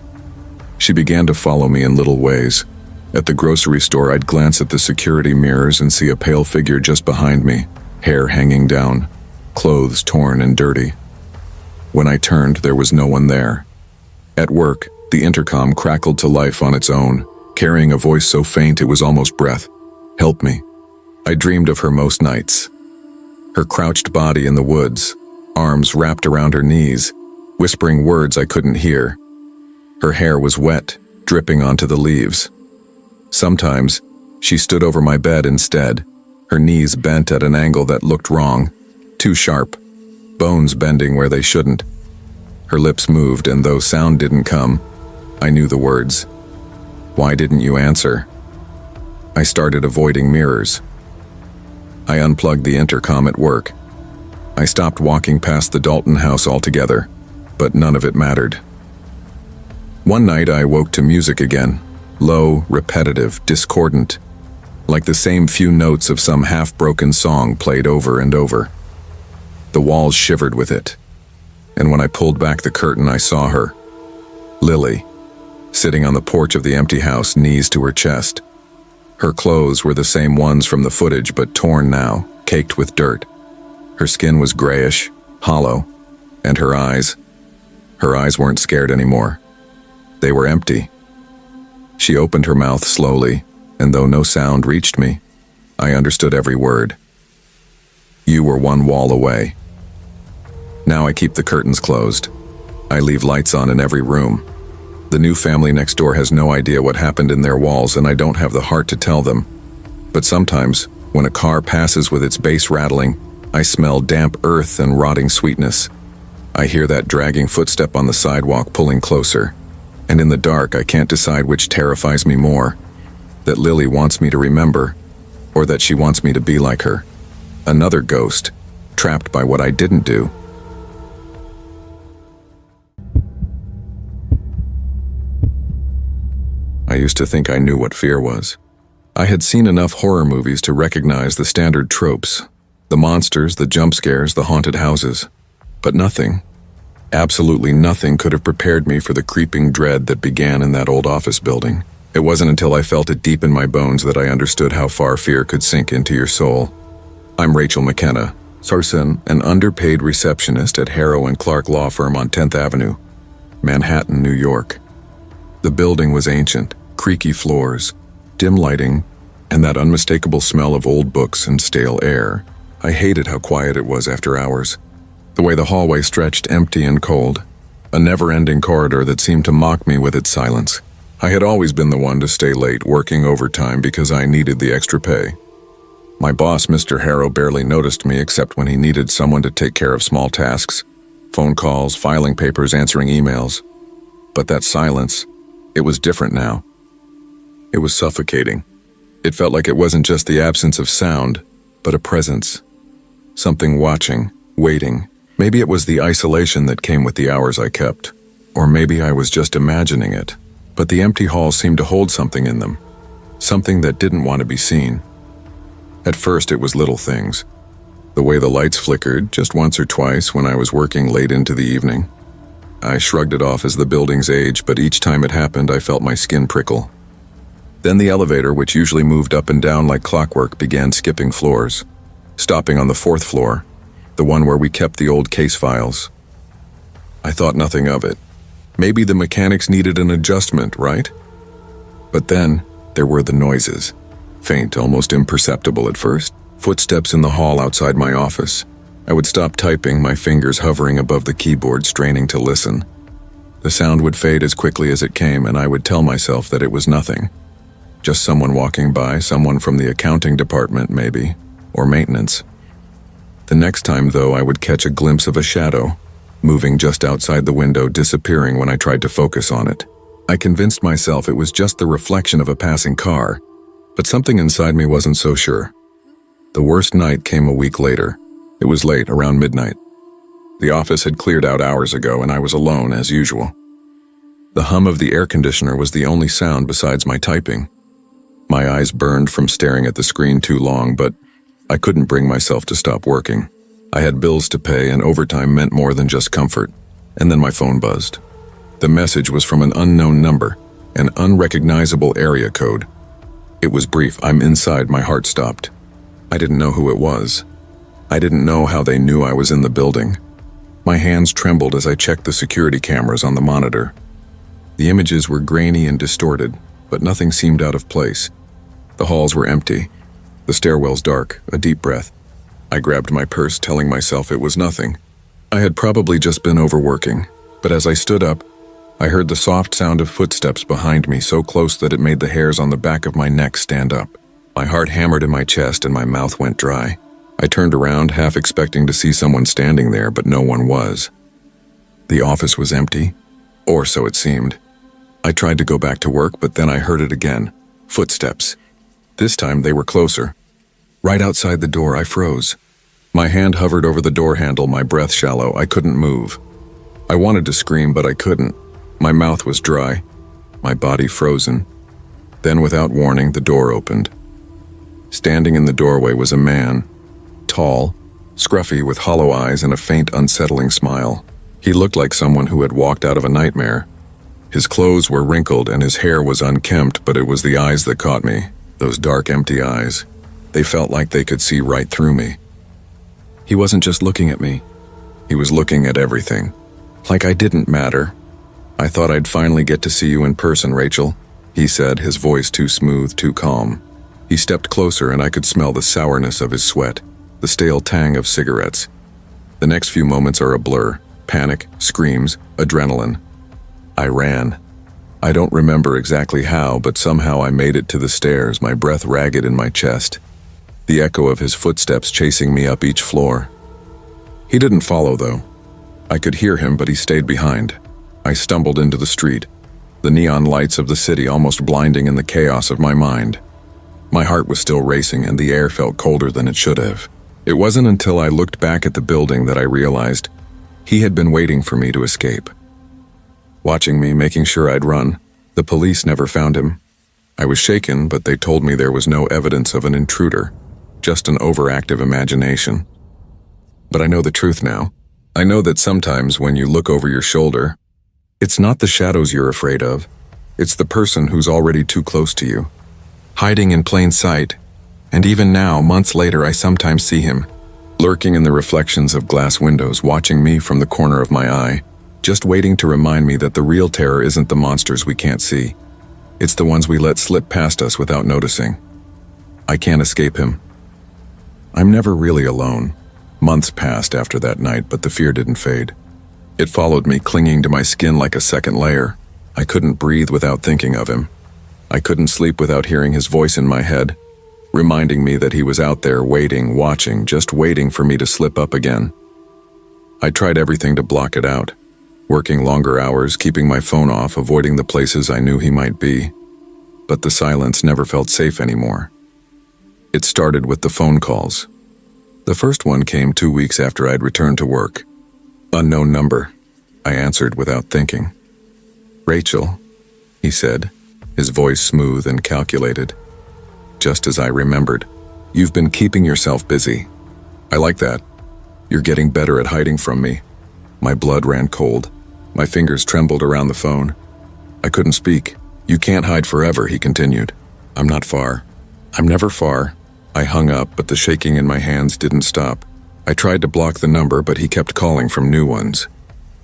She began to follow me in little ways. At the grocery store, I'd glance at the security mirrors and see a pale figure just behind me, hair hanging down, clothes torn and dirty. When I turned, there was no one there. At work, The intercom crackled to life on its own, carrying a voice so faint it was almost breath. "Help me." I dreamed of her most nights. Her crouched body in the woods, arms wrapped around her knees, whispering words I couldn't hear. Her hair was wet, dripping onto the leaves. Sometimes, she stood over my bed instead, her knees bent at an angle that looked wrong, too sharp, bones bending where they shouldn't. Her lips moved, and though sound didn't come, I knew the words. "Why didn't you answer?" I started avoiding mirrors. I unplugged the intercom at work. I stopped walking past the Dalton house altogether, but none of it mattered. One night I woke to music again, low, repetitive, discordant, like the same few notes of some half-broken song played over and over. The walls shivered with it, and when I pulled back the curtain I saw her, Lily, sitting on the porch of the empty house, knees to her chest. Her clothes were the same ones from the footage, but torn now, caked with dirt. Her skin was grayish, hollow, and her eyes weren't scared anymore. They were empty. She opened her mouth slowly, and though no sound reached me, I understood every word. "You were one wall away." Now I keep the curtains closed. I leave lights on in every room. The new family next door has no idea what happened in their walls, and I don't have the heart to tell them. But sometimes, when a car passes with its bass rattling, I smell damp earth and rotting sweetness. I hear that dragging footstep on the sidewalk pulling closer. And in the dark, I can't decide which terrifies me more, that Lily wants me to remember, or that she wants me to be like her. Another ghost, trapped by what I didn't do. I used to think I knew what fear was. I had seen enough horror movies to recognize the standard tropes, the monsters, the jump scares, the haunted houses. But nothing, absolutely nothing, could have prepared me for the creeping dread that began in that old office building. It wasn't until I felt it deep in my bones that I understood how far fear could sink into your soul. I'm Rachel McKenna, Sarson, an underpaid receptionist at Harrow & Clark Law Firm on 10th Avenue, Manhattan, New York. The building was ancient, creaky floors, dim lighting, and that unmistakable smell of old books and stale air. I hated how quiet it was after hours. The way the hallway stretched empty and cold, a never-ending corridor that seemed to mock me with its silence. I had always been the one to stay late, working overtime because I needed the extra pay. My boss, Mr. Harrow, barely noticed me except when he needed someone to take care of small tasks, phone calls, filing papers, answering emails. But that silence, it was different now. It was suffocating. It felt like it wasn't just the absence of sound, but a presence. Something watching, waiting. Maybe it was the isolation that came with the hours I kept. Or maybe I was just imagining it. But the empty halls seemed to hold something in them. Something that didn't want to be seen. At first it was little things. The way the lights flickered just once or twice when I was working late into the evening. I shrugged it off as the building's age, but each time it happened I felt my skin prickle. Then the elevator, which usually moved up and down like clockwork, began skipping floors, stopping on the 4th floor, the one where we kept the old case files. I thought nothing of it. Maybe the mechanics needed an adjustment, right? But then there were the noises, faint, almost imperceptible at first. Footsteps in the hall outside my office. I would stop typing, my fingers hovering above the keyboard, straining to listen. The sound would fade as quickly as it came, and I would tell myself that it was nothing. Just someone walking by, someone from the accounting department maybe, or maintenance. The next time, though, I would catch a glimpse of a shadow, moving just outside the window, disappearing when I tried to focus on it. I convinced myself it was just the reflection of a passing car, but something inside me wasn't so sure. The worst night came a week later. It was late, around midnight. The office had cleared out hours ago, and I was alone, as usual. The hum of the air conditioner was the only sound besides my typing. My eyes burned from staring at the screen too long, but I couldn't bring myself to stop working. I had bills to pay, and overtime meant more than just comfort. And then my phone buzzed. The message was from an unknown number, an unrecognizable area code. It was brief. I'm inside. My heart stopped. I didn't know who it was. I didn't know how they knew I was in the building. My hands trembled as I checked the security cameras on the monitor. The images were grainy and distorted, but nothing seemed out of place. The halls were empty, the stairwells dark, a deep breath. I grabbed my purse, telling myself it was nothing. I had probably just been overworking, but as I stood up, I heard the soft sound of footsteps behind me so close that it made the hairs on the back of my neck stand up. My heart hammered in my chest and my mouth went dry. I turned around, half expecting to see someone standing there, but no one was. The office was empty, or so it seemed. I tried to go back to work, but then I heard it again. Footsteps. This time they were closer. Right outside the door, I froze. My hand hovered over the door handle, my breath shallow. I couldn't move. I wanted to scream, but I couldn't. My mouth was dry, my body frozen. Then, without warning, the door opened. Standing in the doorway was a man, tall, scruffy, with hollow eyes and a faint, unsettling smile. He looked like someone who had walked out of a nightmare. His clothes were wrinkled and his hair was unkempt, but it was the eyes that caught me, those dark, empty eyes. They felt like they could see right through me. He wasn't just looking at me. He was looking at everything. Like I didn't matter. "I thought I'd finally get to see you in person, Rachel," he said, his voice too smooth, too calm. He stepped closer and I could smell the sourness of his sweat, the stale tang of cigarettes. The next few moments are a blur. Panic, screams, adrenaline. I ran. I don't remember exactly how, but somehow I made it to the stairs, my breath ragged in my chest. The echo of his footsteps chasing me up each floor. He didn't follow, though. I could hear him, but he stayed behind. I stumbled into the street, the neon lights of the city almost blinding in the chaos of my mind. My heart was still racing and the air felt colder than it should have. It wasn't until I looked back at the building that I realized he had been waiting for me to escape. Watching me, making sure I'd run. The police never found him. I was shaken, but they told me there was no evidence of an intruder, just an overactive imagination. But I know the truth now. I know that sometimes when you look over your shoulder, it's not the shadows you're afraid of. It's the person who's already too close to you, hiding in plain sight. And even now, months later, I sometimes see him, lurking in the reflections of glass windows, watching me from the corner of my eye, just waiting to remind me that the real terror isn't the monsters we can't see. It's the ones we let slip past us without noticing. I can't escape him. I'm never really alone. Months passed after that night, but the fear didn't fade. It followed me, clinging to my skin like a second layer. I couldn't breathe without thinking of him. I couldn't sleep without hearing his voice in my head, reminding me that he was out there waiting, watching, just waiting for me to slip up again. I tried everything to block it out, working longer hours, keeping my phone off, avoiding the places I knew he might be. But the silence never felt safe anymore. It started with the phone calls. The first one came 2 weeks after I'd returned to work. "Unknown number," I answered without thinking. "Rachel," he said, his voice smooth and calculated. Just as I remembered. "You've been keeping yourself busy." "I like that. You're getting better at hiding from me." My blood ran cold. My fingers trembled around the phone. I couldn't speak. "You can't hide forever," he continued. "I'm not far." "I'm never far." I hung up, but the shaking in my hands didn't stop. I tried to block the number, but he kept calling from new ones.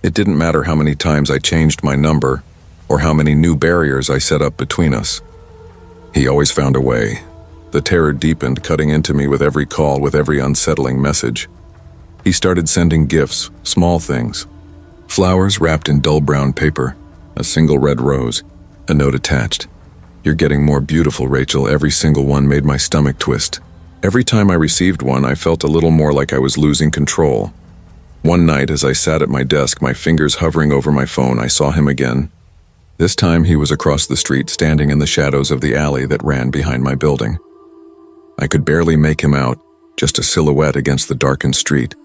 It didn't matter how many times I changed my number, or how many new barriers I set up between us. He always found a way. The terror deepened, cutting into me with every call, with every unsettling message. He started sending gifts, small things. Flowers wrapped in dull brown paper, a single red rose, a note attached. "You're getting more beautiful, Rachel." Every single one made my stomach twist. Every time I received one, I felt a little more like I was losing control. One night, as I sat at my desk, my fingers hovering over my phone, I saw him again. This time he was across the street, standing in the shadows of the alley that ran behind my building. I could barely make him out, just a silhouette against the darkened street.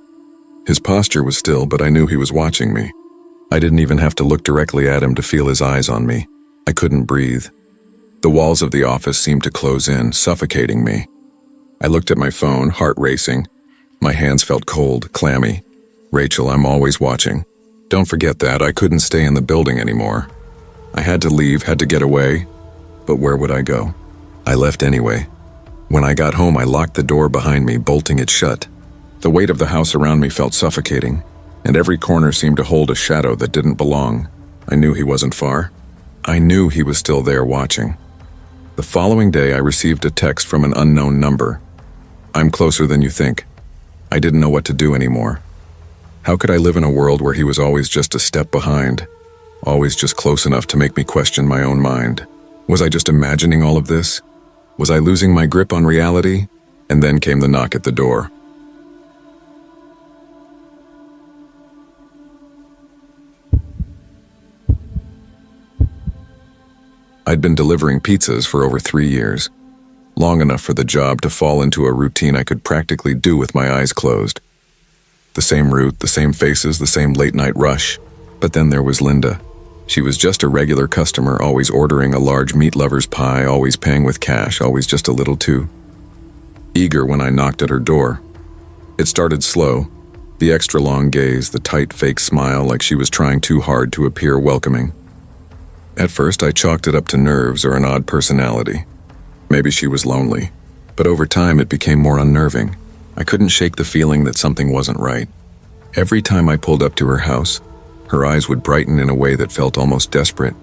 His posture was still, but I knew he was watching me. I didn't even have to look directly at him to feel his eyes on me. I couldn't breathe. The walls of the office seemed to close in, suffocating me. I looked at my phone, heart racing. My hands felt cold, clammy. "Rachel, I'm always watching. Don't forget that. I couldn't stay in the building anymore. I had to leave, had to get away. But where would I go? I left anyway. When I got home, I locked the door behind me, bolting it shut. The weight of the house around me felt suffocating, and every corner seemed to hold a shadow that didn't belong. I knew he wasn't far. I knew he was still there watching. The following day, I received a text from an unknown number. "I'm closer than you think." I didn't know what to do anymore. How could I live in a world where he was always just a step behind, always just close enough to make me question my own mind? Was I just imagining all of this? Was I losing my grip on reality? And then came the knock at the door. I'd been delivering pizzas for over 3 years, long enough for the job to fall into a routine I could practically do with my eyes closed. The same route, the same faces, the same late-night rush. But then there was Linda. She was just a regular customer, always ordering a large meat lover's pie, always paying with cash, always just a little too eager when I knocked at her door. It started slow, the extra long gaze, the tight fake smile like she was trying too hard to appear welcoming. At first, I chalked it up to nerves or an odd personality. Maybe she was lonely. But over time, it became more unnerving. I couldn't shake the feeling that something wasn't right. Every time I pulled up to her house, her eyes would brighten in a way that felt almost desperate.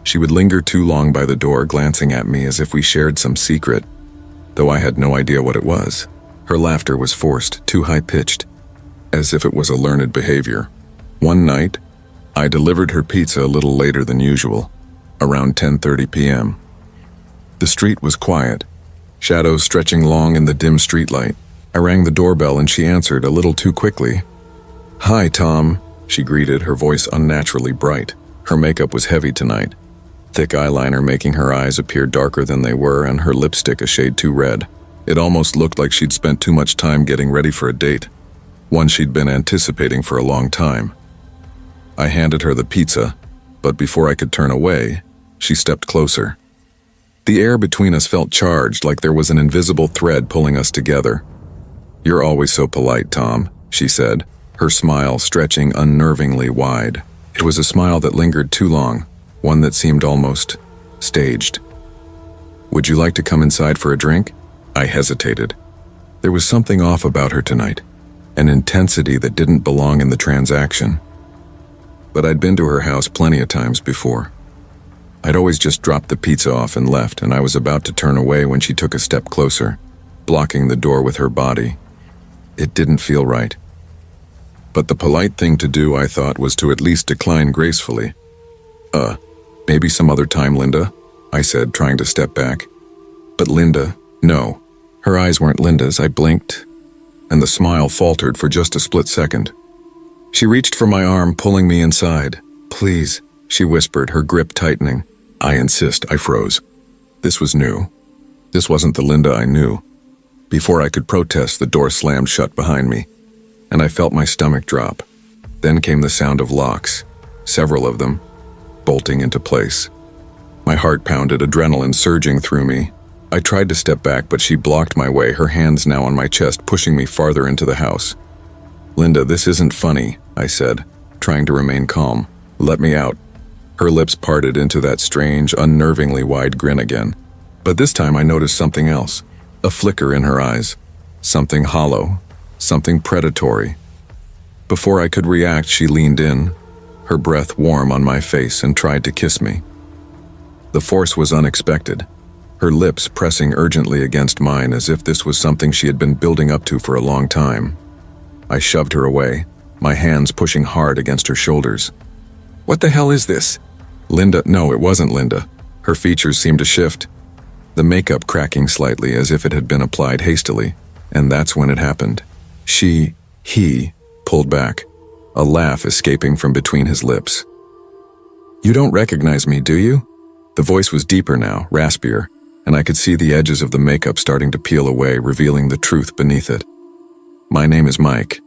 She would linger too long by the door, glancing at me as if we shared some secret, though I had no idea what it was. Her laughter was forced, too high-pitched, as if it was a learned behavior. One night, I delivered her pizza a little later than usual, around 10:30 p.m. The street was quiet, shadows stretching long in the dim streetlight. I rang the doorbell and she answered a little too quickly. "Hi, Tom," she greeted, her voice unnaturally bright. Her makeup was heavy tonight, thick eyeliner making her eyes appear darker than they were and her lipstick a shade too red. It almost looked like she'd spent too much time getting ready for a date, one she'd been anticipating for a long time. I handed her the pizza, but before I could turn away, she stepped closer. The air between us felt charged, like there was an invisible thread pulling us together. "You're always so polite, Tom," she said, her smile stretching unnervingly wide. It was a smile that lingered too long, one that seemed almost staged. "Would you like to come inside for a drink?" I hesitated. There was something off about her tonight, an intensity that didn't belong in the transaction. But I'd been to her house plenty of times before. I'd always just dropped the pizza off and left, and I was about to turn away when she took a step closer, blocking the door with her body. It didn't feel right. But the polite thing to do, I thought, was to at least decline gracefully. Maybe some other time, Linda," I said, trying to step back. But Linda, no. Her eyes weren't Linda's. I blinked, and the smile faltered for just a split second. She reached for my arm, pulling me inside. "Please," she whispered, her grip tightening. "I insist," I froze. This was new. This wasn't the Linda I knew. Before I could protest, the door slammed shut behind me, and I felt my stomach drop. Then came the sound of locks, several of them, bolting into place. My heart pounded, adrenaline surging through me. I tried to step back, but she blocked my way, her hands now on my chest, pushing me farther into the house. "Linda, this isn't funny," I said, trying to remain calm. "Let me out." Her lips parted into that strange, unnervingly wide grin again. But this time I noticed something else, a flicker in her eyes, something hollow, something predatory. Before I could react, she leaned in, her breath warm on my face, and tried to kiss me. The force was unexpected, her lips pressing urgently against mine as if this was something she had been building up to for a long time. I shoved her away, my hands pushing hard against her shoulders. "What the hell is this?" Linda, no, it wasn't Linda. Her features seemed to shift, the makeup cracking slightly as if it had been applied hastily, and that's when it happened. He pulled back, a laugh escaping from between his lips. "You don't recognize me, do you?" The voice was deeper now, raspier, and I could see the edges of the makeup starting to peel away, revealing the truth beneath it. "My name is Mike,"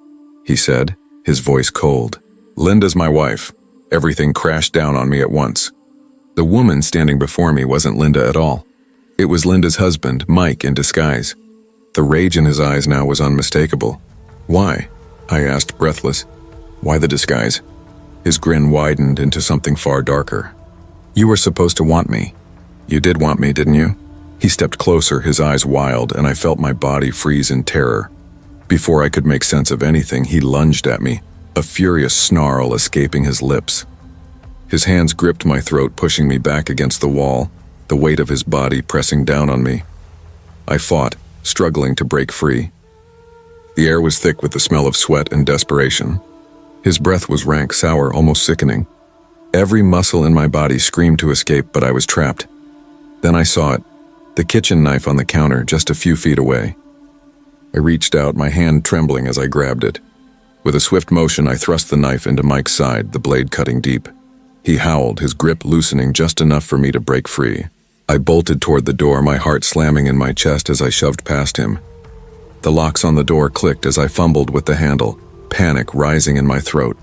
he said, his voice cold. "Linda's my wife." Everything crashed down on me at once. The woman standing before me wasn't Linda at all. It was Linda's husband, Mike, in disguise. The rage in his eyes now was unmistakable. "Why?" I asked, breathless. "Why the disguise?" His grin widened into something far darker. "You were supposed to want me. You did want me, didn't you?" He stepped closer, his eyes wild, and I felt my body freeze in terror. Before I could make sense of anything, he lunged at me, a furious snarl escaping his lips. His hands gripped my throat, pushing me back against the wall, the weight of his body pressing down on me. I fought, struggling to break free. The air was thick with the smell of sweat and desperation. His breath was rank, sour, almost sickening. Every muscle in my body screamed to escape, but I was trapped. Then I saw it, the kitchen knife on the counter just a few feet away. I reached out, my hand trembling as I grabbed it. With a swift motion, I thrust the knife into Mike's side, the blade cutting deep. He howled, his grip loosening just enough for me to break free. I bolted toward the door, my heart slamming in my chest as I shoved past him. The locks on the door clicked as I fumbled with the handle, panic rising in my throat.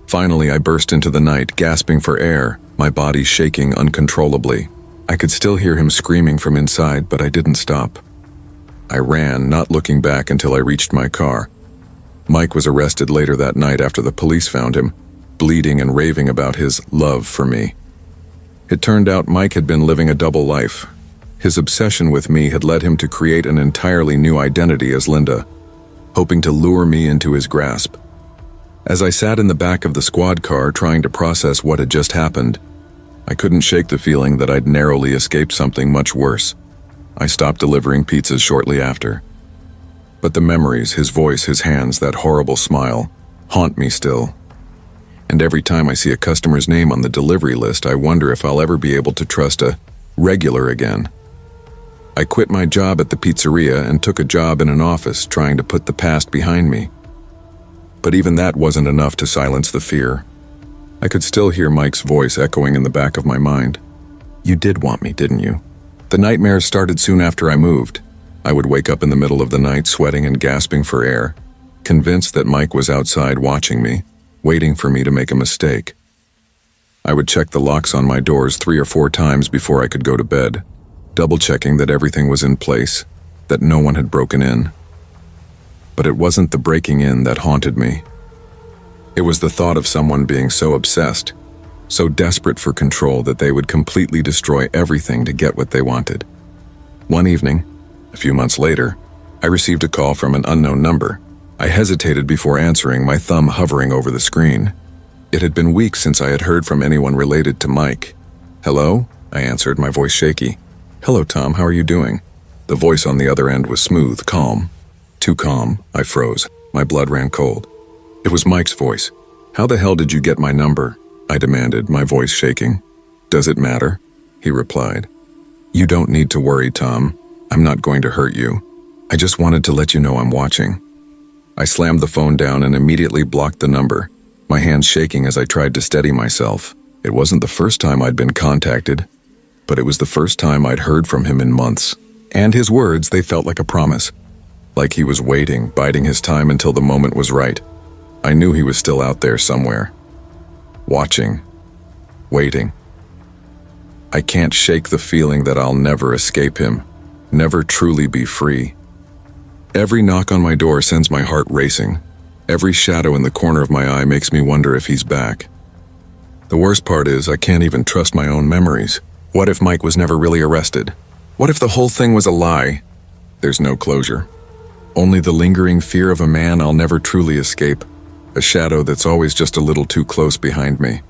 Finally, I burst into the night, gasping for air, my body shaking uncontrollably. I could still hear him screaming from inside, but I didn't stop. I ran, not looking back until I reached my car. Mike was arrested later that night after the police found him, bleeding and raving about his love for me. It turned out Mike had been living a double life. His obsession with me had led him to create an entirely new identity as Linda, hoping to lure me into his grasp. As I sat in the back of the squad car trying to process what had just happened, I couldn't shake the feeling that I'd narrowly escaped something much worse. I stopped delivering pizzas shortly after. But the memories, his voice, his hands, that horrible smile, haunt me still. And every time I see a customer's name on the delivery list, I wonder if I'll ever be able to trust a regular again. I quit my job at the pizzeria and took a job in an office, trying to put the past behind me. But even that wasn't enough to silence the fear. I could still hear Mike's voice echoing in the back of my mind. "You did want me, didn't you?" The nightmares started soon after I moved. I would wake up in the middle of the night, sweating and gasping for air, convinced that Mike was outside watching me, waiting for me to make a mistake. I would check the locks on my doors 3 or 4 times before I could go to bed, double-checking that everything was in place, that no one had broken in. But it wasn't the breaking in that haunted me. It was the thought of someone being so obsessed, so desperate for control that they would completely destroy everything to get what they wanted. One evening, a few months later, I received a call from an unknown number. I hesitated before answering, my thumb hovering over the screen. It had been weeks since I had heard from anyone related to Mike. "Hello?" I answered, my voice shaky. "Hello, Tom, how are you doing?" The voice on the other end was smooth, calm. Too calm, I froze. My blood ran cold. It was Mike's voice. "How the hell did you get my number?" I demanded, my voice shaking. "Does it matter?" he replied. "You don't need to worry, Tom. I'm not going to hurt you. I just wanted to let you know I'm watching." I slammed the phone down and immediately blocked the number, my hands shaking as I tried to steady myself. It wasn't the first time I'd been contacted, but it was the first time I'd heard from him in months. And his words, they felt like a promise. Like he was waiting, biding his time until the moment was right. I knew he was still out there somewhere. Watching. Waiting. I can't shake the feeling that I'll never escape him, never truly be free. Every knock on my door sends my heart racing. Every shadow in the corner of my eye makes me wonder if he's back. The worst part is I can't even trust my own memories. What if Mike was never really arrested? What if the whole thing was a lie? There's no closure. Only the lingering fear of a man I'll never truly escape, a shadow that's always just a little too close behind me.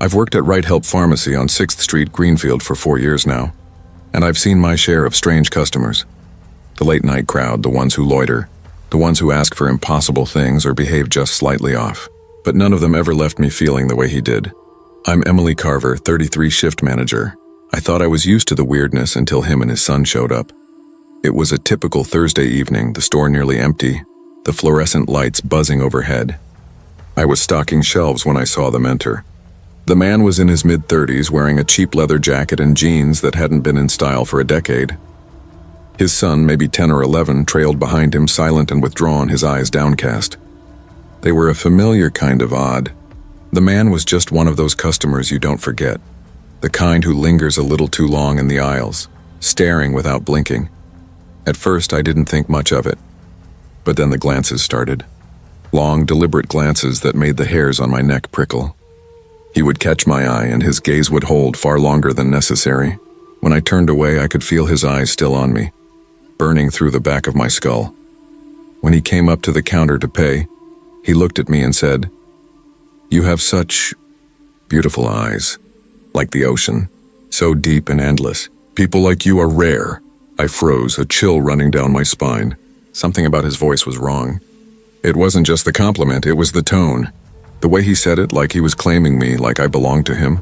I've worked at Right Help Pharmacy on 6th Street, Greenfield for 4 years now, and I've seen my share of strange customers. The late-night crowd, the ones who loiter, the ones who ask for impossible things or behave just slightly off. But none of them ever left me feeling the way he did. I'm Emily Carver, 33 shift manager. I thought I was used to the weirdness until him and his son showed up. It was a typical Thursday evening, the store nearly empty, the fluorescent lights buzzing overhead. I was stocking shelves when I saw them enter. The man was in his mid-30s, wearing a cheap leather jacket and jeans that hadn't been in style for a decade. His son, maybe 10 or 11, trailed behind him, silent and withdrawn, his eyes downcast. They were a familiar kind of odd. The man was just one of those customers you don't forget, the kind who lingers a little too long in the aisles, staring without blinking. At first, I didn't think much of it. But then the glances started. Long, deliberate glances that made the hairs on my neck prickle. He would catch my eye, and his gaze would hold far longer than necessary. When I turned away, I could feel his eyes still on me. burning through the back of my skull. When he came up to the counter to pay, he looked at me and said, "You have such beautiful eyes, like the ocean, so deep and endless. People like you are rare." I froze, a chill running down my spine. Something about his voice was wrong. It wasn't just the compliment, it was the tone. The way he said it, like he was claiming me, like I belonged to him.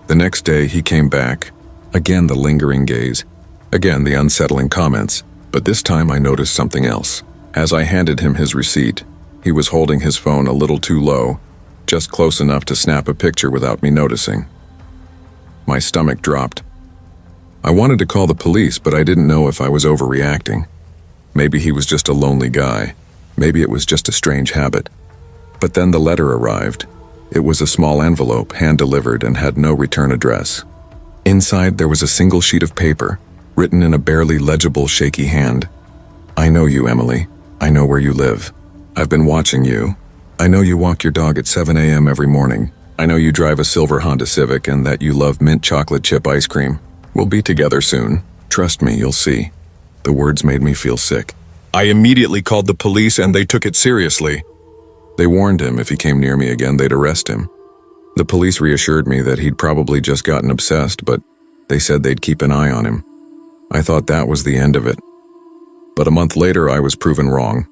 The next day, he came back. Again, the lingering gaze. Again, the unsettling comments. But this time, I noticed something else. As I handed him his receipt, he was holding his phone a little too low, just close enough to snap a picture without me noticing. My stomach dropped. I wanted to call the police, but I didn't know if I was overreacting. Maybe he was just a lonely guy. Maybe it was just a strange habit. But then the letter arrived. It was a small envelope, hand-delivered, and had no return address. Inside, there was a single sheet of paper, written in a barely legible, shaky hand. "I know you, Emily. I know where you live. I've been watching you. I know you walk your dog at 7 a.m. every morning. I know you drive a silver Honda Civic and that you love mint chocolate chip ice cream. We'll be together soon. Trust me, you'll see." The words made me feel sick. I immediately called the police and they took it seriously. They warned him if he came near me again, they'd arrest him. The police reassured me that he'd probably just gotten obsessed, but they said they'd keep an eye on him. I thought that was the end of it. But a month later, I was proven wrong.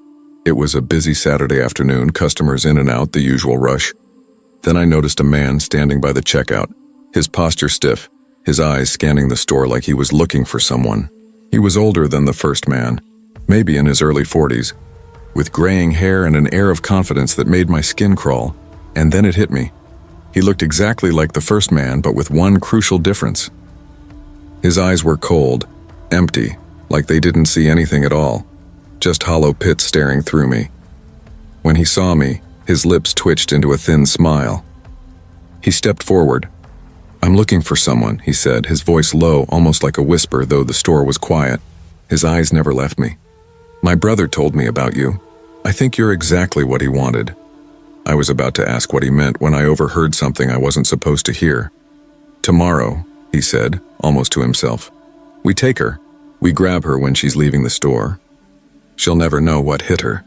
It was a busy Saturday afternoon, customers in and out, the usual rush. Then I noticed a man standing by the checkout, his posture stiff, his eyes scanning the store like he was looking for someone. He was older than the first man, maybe in his early 40s, with graying hair and an air of confidence that made my skin crawl, and then it hit me. He looked exactly like the first man, but with one crucial difference. His eyes were cold, empty, like they didn't see anything at all, just hollow pits staring through me. When he saw me, his lips twitched into a thin smile. He stepped forward. "I'm looking for someone," he said, his voice low, almost like a whisper, though the store was quiet. His eyes never left me. "My brother told me about you. I think you're exactly what he wanted." I was about to ask what he meant when I overheard something I wasn't supposed to hear. "Tomorrow," he said, almost to himself. "We take her. We grab her when she's leaving the store. She'll never know what hit her.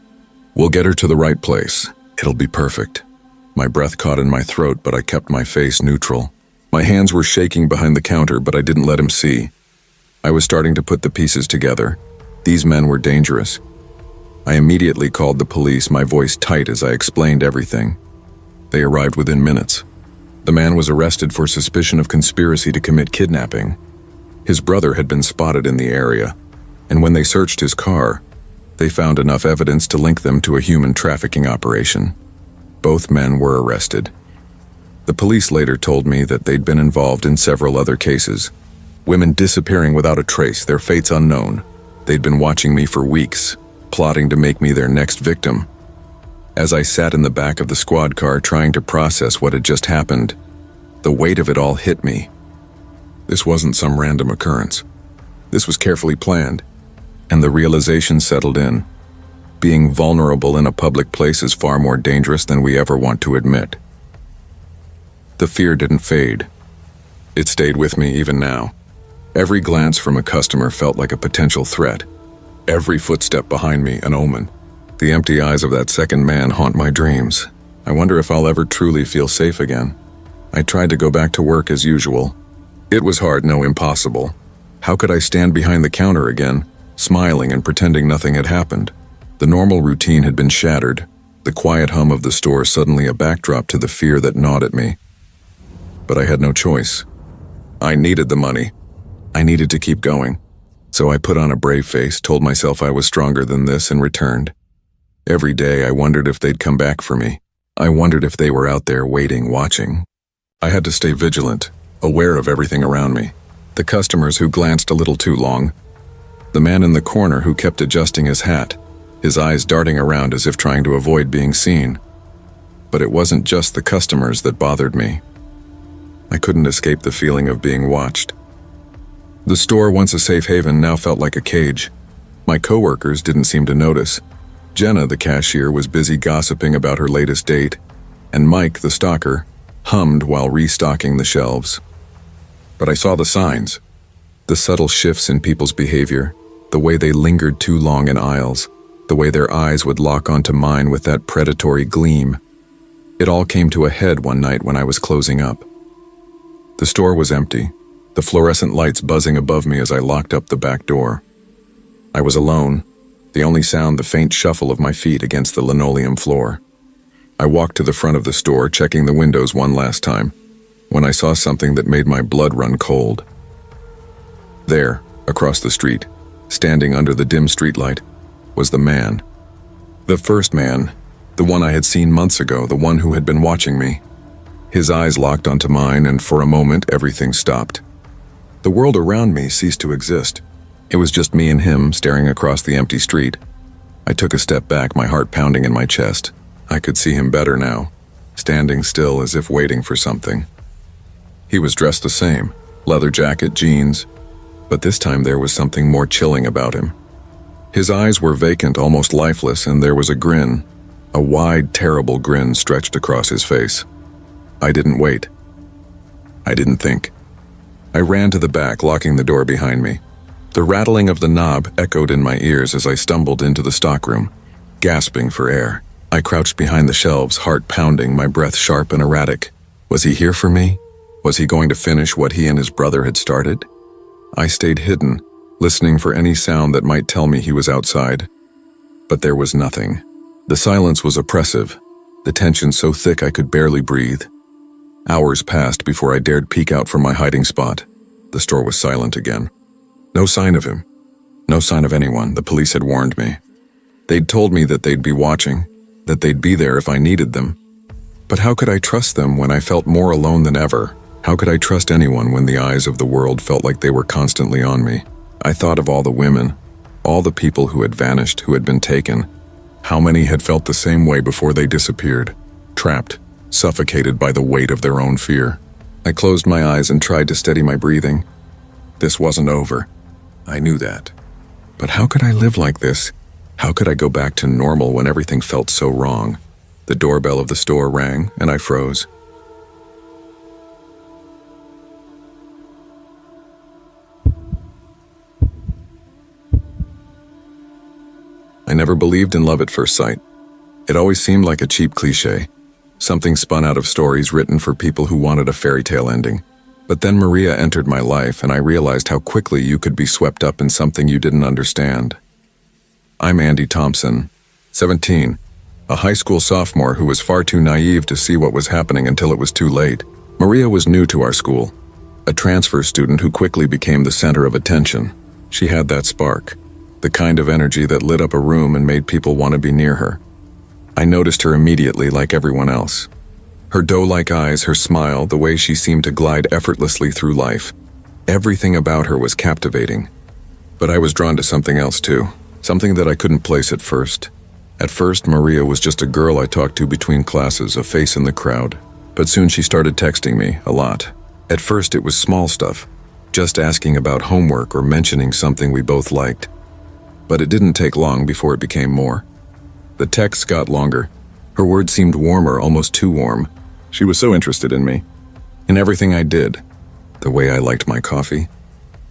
We'll get her to the right place. It'll be perfect." My breath caught in my throat, but I kept my face neutral. My hands were shaking behind the counter, but I didn't let him see. I was starting to put the pieces together. These men were dangerous. I immediately called the police, my voice tight as I explained everything. They arrived within minutes. The man was arrested for suspicion of conspiracy to commit kidnapping. His brother had been spotted in the area, and when they searched his car, they found enough evidence to link them to a human trafficking operation. Both men were arrested. The police later told me that they'd been involved in several other cases. Women disappearing without a trace, their fates unknown. They'd been watching me for weeks, plotting to make me their next victim. As I sat in the back of the squad car trying to process what had just happened, the weight of it all hit me. This wasn't some random occurrence. This was carefully planned, and the realization settled in. Being vulnerable in a public place is far more dangerous than we ever want to admit. The fear didn't fade. It stayed with me even now. Every glance from a customer felt like a potential threat. Every footstep behind me, an omen. The empty eyes of that second man haunt my dreams. I wonder if I'll ever truly feel safe again. I tried to go back to work as usual. It was hard, no, impossible. How could I stand behind the counter again, smiling and pretending nothing had happened? The normal routine had been shattered, the quiet hum of the store suddenly a backdrop to the fear that gnawed at me. But I had no choice. I needed the money. I needed to keep going. So I put on a brave face, told myself I was stronger than this, and returned. Every day I wondered if they'd come back for me. I wondered if they were out there waiting, watching. I had to stay vigilant, aware of everything around me. The customers who glanced a little too long. The man in the corner who kept adjusting his hat, his eyes darting around as if trying to avoid being seen. But it wasn't just the customers that bothered me. I couldn't escape the feeling of being watched. The store, once a safe haven, now felt like a cage. My coworkers didn't seem to notice. Jenna, the cashier, was busy gossiping about her latest date, and Mike, the stalker, hummed while restocking the shelves. But I saw the signs, the subtle shifts in people's behavior, The way they lingered too long in aisles, the way their eyes would lock onto mine with that predatory gleam. It all came to a head one night when I was closing up. The store was empty, the fluorescent lights buzzing above me as I locked up the back door. I was alone, the only sound the faint shuffle of my feet against the linoleum floor. I walked to the front of the store, checking the windows one last time, when I saw something that made my blood run cold. There, across the street, standing under the dim streetlight, was the man. The first man, the one I had seen months ago, the one who had been watching me. His eyes locked onto mine, and for a moment everything stopped. The world around me ceased to exist. It was just me and him staring across the empty street. I took a step back, my heart pounding in my chest. I could see him better now, standing still as if waiting for something. He was dressed the same, leather jacket, jeans, but this time there was something more chilling about him. His eyes were vacant, almost lifeless, and there was a grin, a wide, terrible grin stretched across his face. I didn't wait. I didn't think. I ran to the back, locking the door behind me. The rattling of the knob echoed in my ears as I stumbled into the stockroom, gasping for air. I crouched behind the shelves, heart pounding, my breath sharp and erratic. Was he here for me? Was he going to finish what he and his brother had started? I stayed hidden, listening for any sound that might tell me he was outside. But there was nothing. The silence was oppressive, the tension so thick I could barely breathe. Hours passed before I dared peek out from my hiding spot. The store was silent again. No sign of him. No sign of anyone. The police had warned me. They'd told me that they'd be watching, that they'd be there if I needed them. But how could I trust them when I felt more alone than ever? How could I trust anyone when the eyes of the world felt like they were constantly on me? I thought of all the women, all the people who had vanished, who had been taken. How many had felt the same way before they disappeared, trapped, suffocated by the weight of their own fear? I closed my eyes and tried to steady my breathing. This wasn't over. I knew that. But how could I live like this? How could I go back to normal when everything felt so wrong? The doorbell of the store rang, and I froze. I never believed in love at first sight. It always seemed like a cheap cliché, something spun out of stories written for people who wanted a fairy tale ending. But then Maria entered my life, and I realized how quickly you could be swept up in something you didn't understand. I'm Andy Thompson, 17, a high school sophomore who was far too naive to see what was happening until it was too late. Maria was new to our school, a transfer student who quickly became the center of attention. She had that spark, the kind of energy that lit up a room and made people want to be near her. I noticed her immediately, like everyone else. Her doe-like eyes, her smile, the way she seemed to glide effortlessly through life. Everything about her was captivating. But I was drawn to something else too, something that I couldn't place at first. At first, Maria was just a girl I talked to between classes, a face in the crowd. But soon she started texting me, a lot. At first it was small stuff, just asking about homework or mentioning something we both liked. But it didn't take long before it became more. The texts got longer. Her words seemed warmer, almost too warm. She was so interested in me, in everything I did. The way I liked my coffee,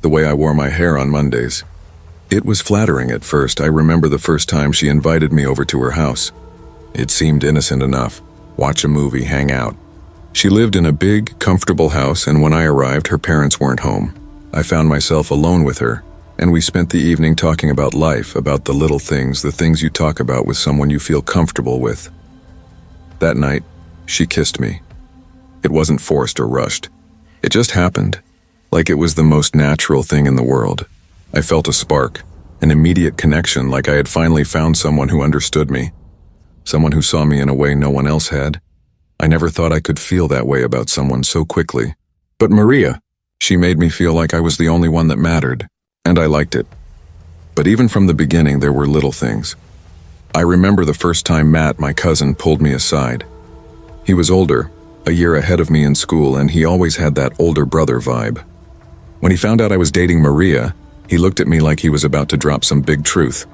the way I wore my hair on Mondays. It was flattering at first. I remember the first time she invited me over to her house. It seemed innocent enough. Watch a movie, hang out. She lived in a big, comfortable house, and when I arrived, her parents weren't home. I found myself alone with her, and we spent the evening talking about life, about the little things, the things you talk about with someone you feel comfortable with. That night, she kissed me. It wasn't forced or rushed. It just happened, like it was the most natural thing in the world. I felt a spark, an immediate connection, like I had finally found someone who understood me, someone who saw me in a way no one else had. I never thought I could feel that way about someone so quickly. But Maria, she made me feel like I was the only one that mattered, and I liked it. But even from the beginning, there were little things. I remember the first time Matt, my cousin, pulled me aside. He was older, a year ahead of me in school, and he always had that older brother vibe. When he found out I was dating Maria, he looked at me like he was about to drop some big truth.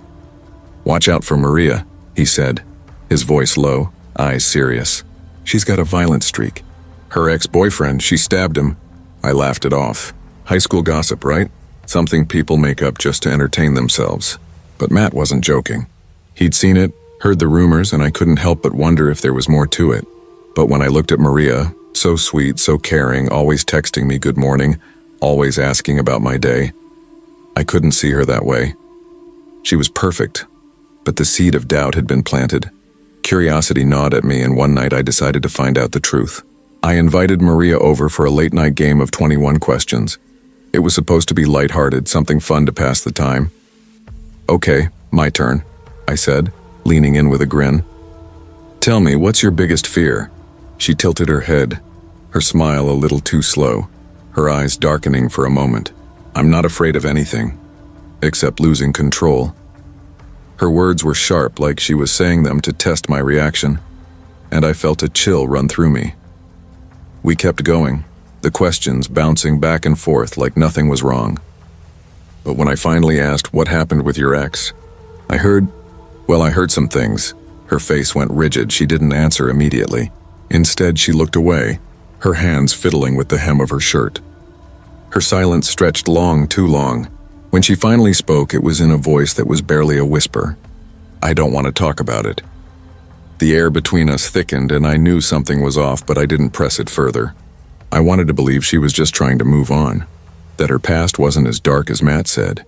"Watch out for Maria," he said, his voice low, eyes serious. "She's got a violent streak. Her ex-boyfriend, she stabbed him." I laughed it off. High school gossip, right? something people make up just to entertain themselves. But Matt wasn't joking. He'd seen it, heard the rumors, and I couldn't help but wonder if there was more to it. But when I looked at Maria, so sweet, so caring, always texting me good morning, always asking about my day, I couldn't see her that way. She was perfect, but the seed of doubt had been planted. Curiosity gnawed at me, and one night I decided to find out the truth. I invited Maria over for a late-night game of 21 questions. It was supposed to be lighthearted, something fun to pass the time. "Okay, my turn," I said, leaning in with a grin. "Tell me, what's your biggest fear?" She tilted her head, her smile a little too slow, her eyes darkening for a moment. "I'm not afraid of anything, except losing control." Her words were sharp, like she was saying them to test my reaction, and I felt a chill run through me. We kept going, the questions bouncing back and forth like nothing was wrong. But when I finally asked, "What happened with your ex?" I heard some things. Her face went rigid. She didn't answer immediately. Instead, she looked away, her hands fiddling with the hem of her shirt. Her silence stretched long, too long. When she finally spoke, it was in a voice that was barely a whisper. "I don't want to talk about it." The air between us thickened, and I knew something was off, but I didn't press it further. I wanted to believe she was just trying to move on, that her past wasn't as dark as Matt said.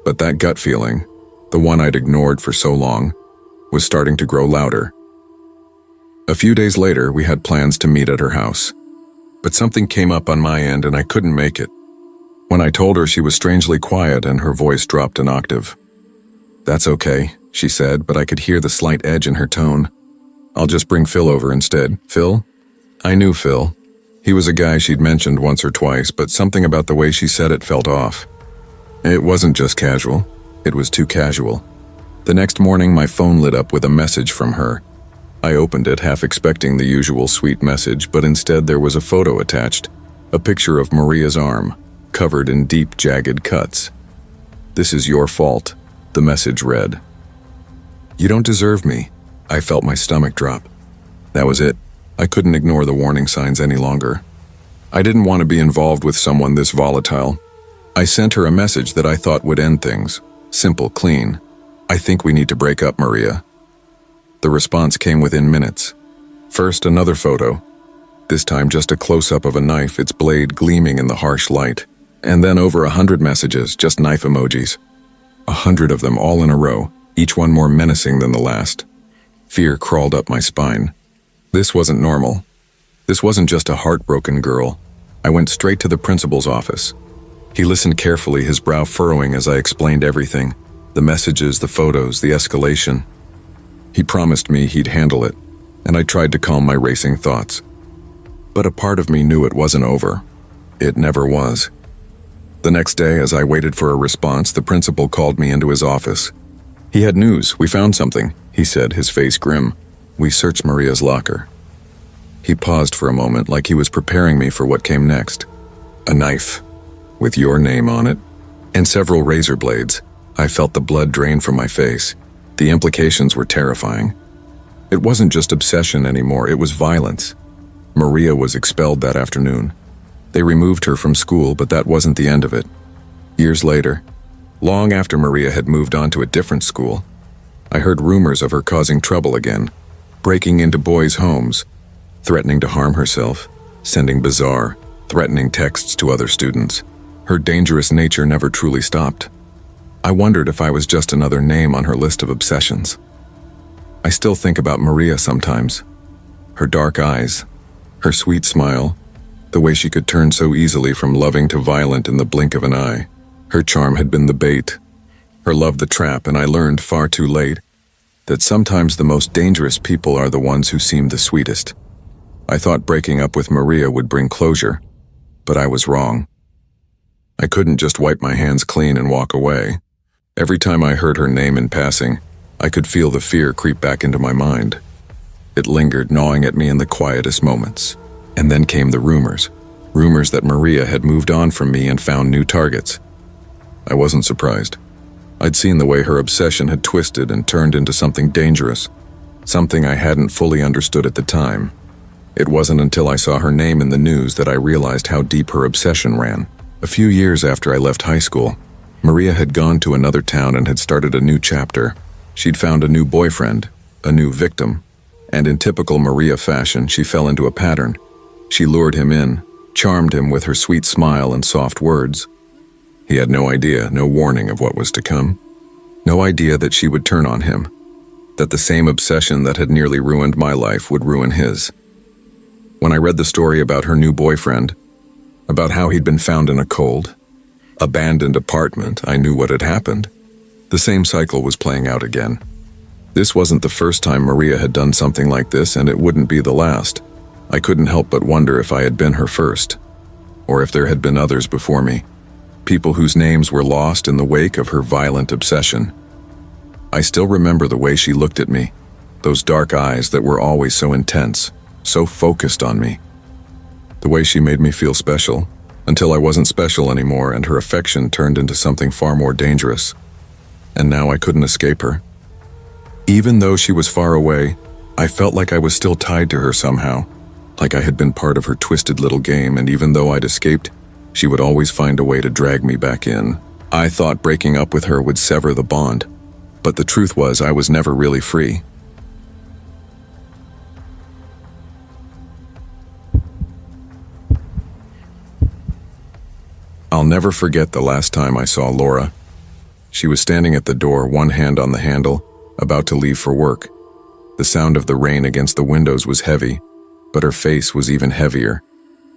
But that gut feeling, the one I'd ignored for so long, was starting to grow louder. A few days later, we had plans to meet at her house. But something came up on my end and I couldn't make it. When I told her, she was strangely quiet and her voice dropped an octave. "That's okay," she said, but I could hear the slight edge in her tone. "I'll just bring Phil over instead." "Phil?" I knew Phil. He was a guy she'd mentioned once or twice, but something about the way she said it felt off. It wasn't just casual. It was too casual. The next morning, my phone lit up with a message from her. I opened it, half expecting the usual sweet message, but instead there was a photo attached, a picture of Maria's arm, covered in deep, jagged cuts. "This is your fault," the message read. "You don't deserve me." I felt my stomach drop. That was it. I couldn't ignore the warning signs any longer. I didn't want to be involved with someone this volatile. I sent her a message that I thought would end things. Simple, clean. "I think we need to break up, Maria." The response came within minutes. First, another photo. This time just a close-up of a knife, its blade gleaming in the harsh light. And then over 100 messages, just knife emojis. 100 of them all in a row, each one more menacing than the last. Fear crawled up my spine. This wasn't normal. This wasn't just a heartbroken girl. I went straight to the principal's office. He listened carefully, his brow furrowing as I explained everything. The messages, the photos, the escalation. He promised me he'd handle it, and I tried to calm my racing thoughts. But a part of me knew it wasn't over. It never was. The next day, as I waited for a response, the principal called me into his office. He had news. "We found something," he said, his face grim. "We searched Maria's locker." He paused for a moment, like he was preparing me for what came next. "A knife, with your name on it, and several razor blades." I felt the blood drain from my face. The implications were terrifying. It wasn't just obsession anymore, it was violence. Maria was expelled that afternoon. They removed her from school, but that wasn't the end of it. Years later, long after Maria had moved on to a different school, I heard rumors of her causing trouble again, breaking into boys' homes, threatening to harm herself, sending bizarre, threatening texts to other students. Her dangerous nature never truly stopped. I wondered if I was just another name on her list of obsessions. I still think about Maria sometimes. Her dark eyes, her sweet smile, the way she could turn so easily from loving to violent in the blink of an eye. Her charm had been the bait, her love the trap, and I learned far too late that sometimes the most dangerous people are the ones who seem the sweetest. I thought breaking up with Maria would bring closure, but I was wrong. I couldn't just wipe my hands clean and walk away. Every time I heard her name in passing, I could feel the fear creep back into my mind. It lingered, gnawing at me in the quietest moments. And then came the rumors. Rumors that Maria had moved on from me and found new targets. I wasn't surprised. I'd seen the way her obsession had twisted and turned into something dangerous, something I hadn't fully understood at the time. It wasn't until I saw her name in the news that I realized how deep her obsession ran. A few years after I left high school, Maria had gone to another town and had started a new chapter. She'd found a new boyfriend, a new victim, and in typical Maria fashion, she fell into a pattern. She lured him in, charmed him with her sweet smile and soft words. He had no idea, no warning of what was to come. No idea that she would turn on him, that the same obsession that had nearly ruined my life would ruin his. When I read the story about her new boyfriend, about how he'd been found in a cold, abandoned apartment, I knew what had happened. The same cycle was playing out again. This wasn't the first time Maria had done something like this, and it wouldn't be the last. I couldn't help but wonder if I had been her first, or if there had been others before me, people whose names were lost in the wake of her violent obsession. I still remember the way she looked at me, those dark eyes that were always so intense, so focused on me. The way she made me feel special, until I wasn't special anymore and her affection turned into something far more dangerous. And now I couldn't escape her. Even though she was far away, I felt like I was still tied to her somehow, like I had been part of her twisted little game, and even though I'd escaped, she would always find a way to drag me back in. I thought breaking up with her would sever the bond, but the truth was I was never really free. I'll never forget the last time I saw Laura. She was standing at the door, one hand on the handle, about to leave for work. The sound of the rain against the windows was heavy, but her face was even heavier.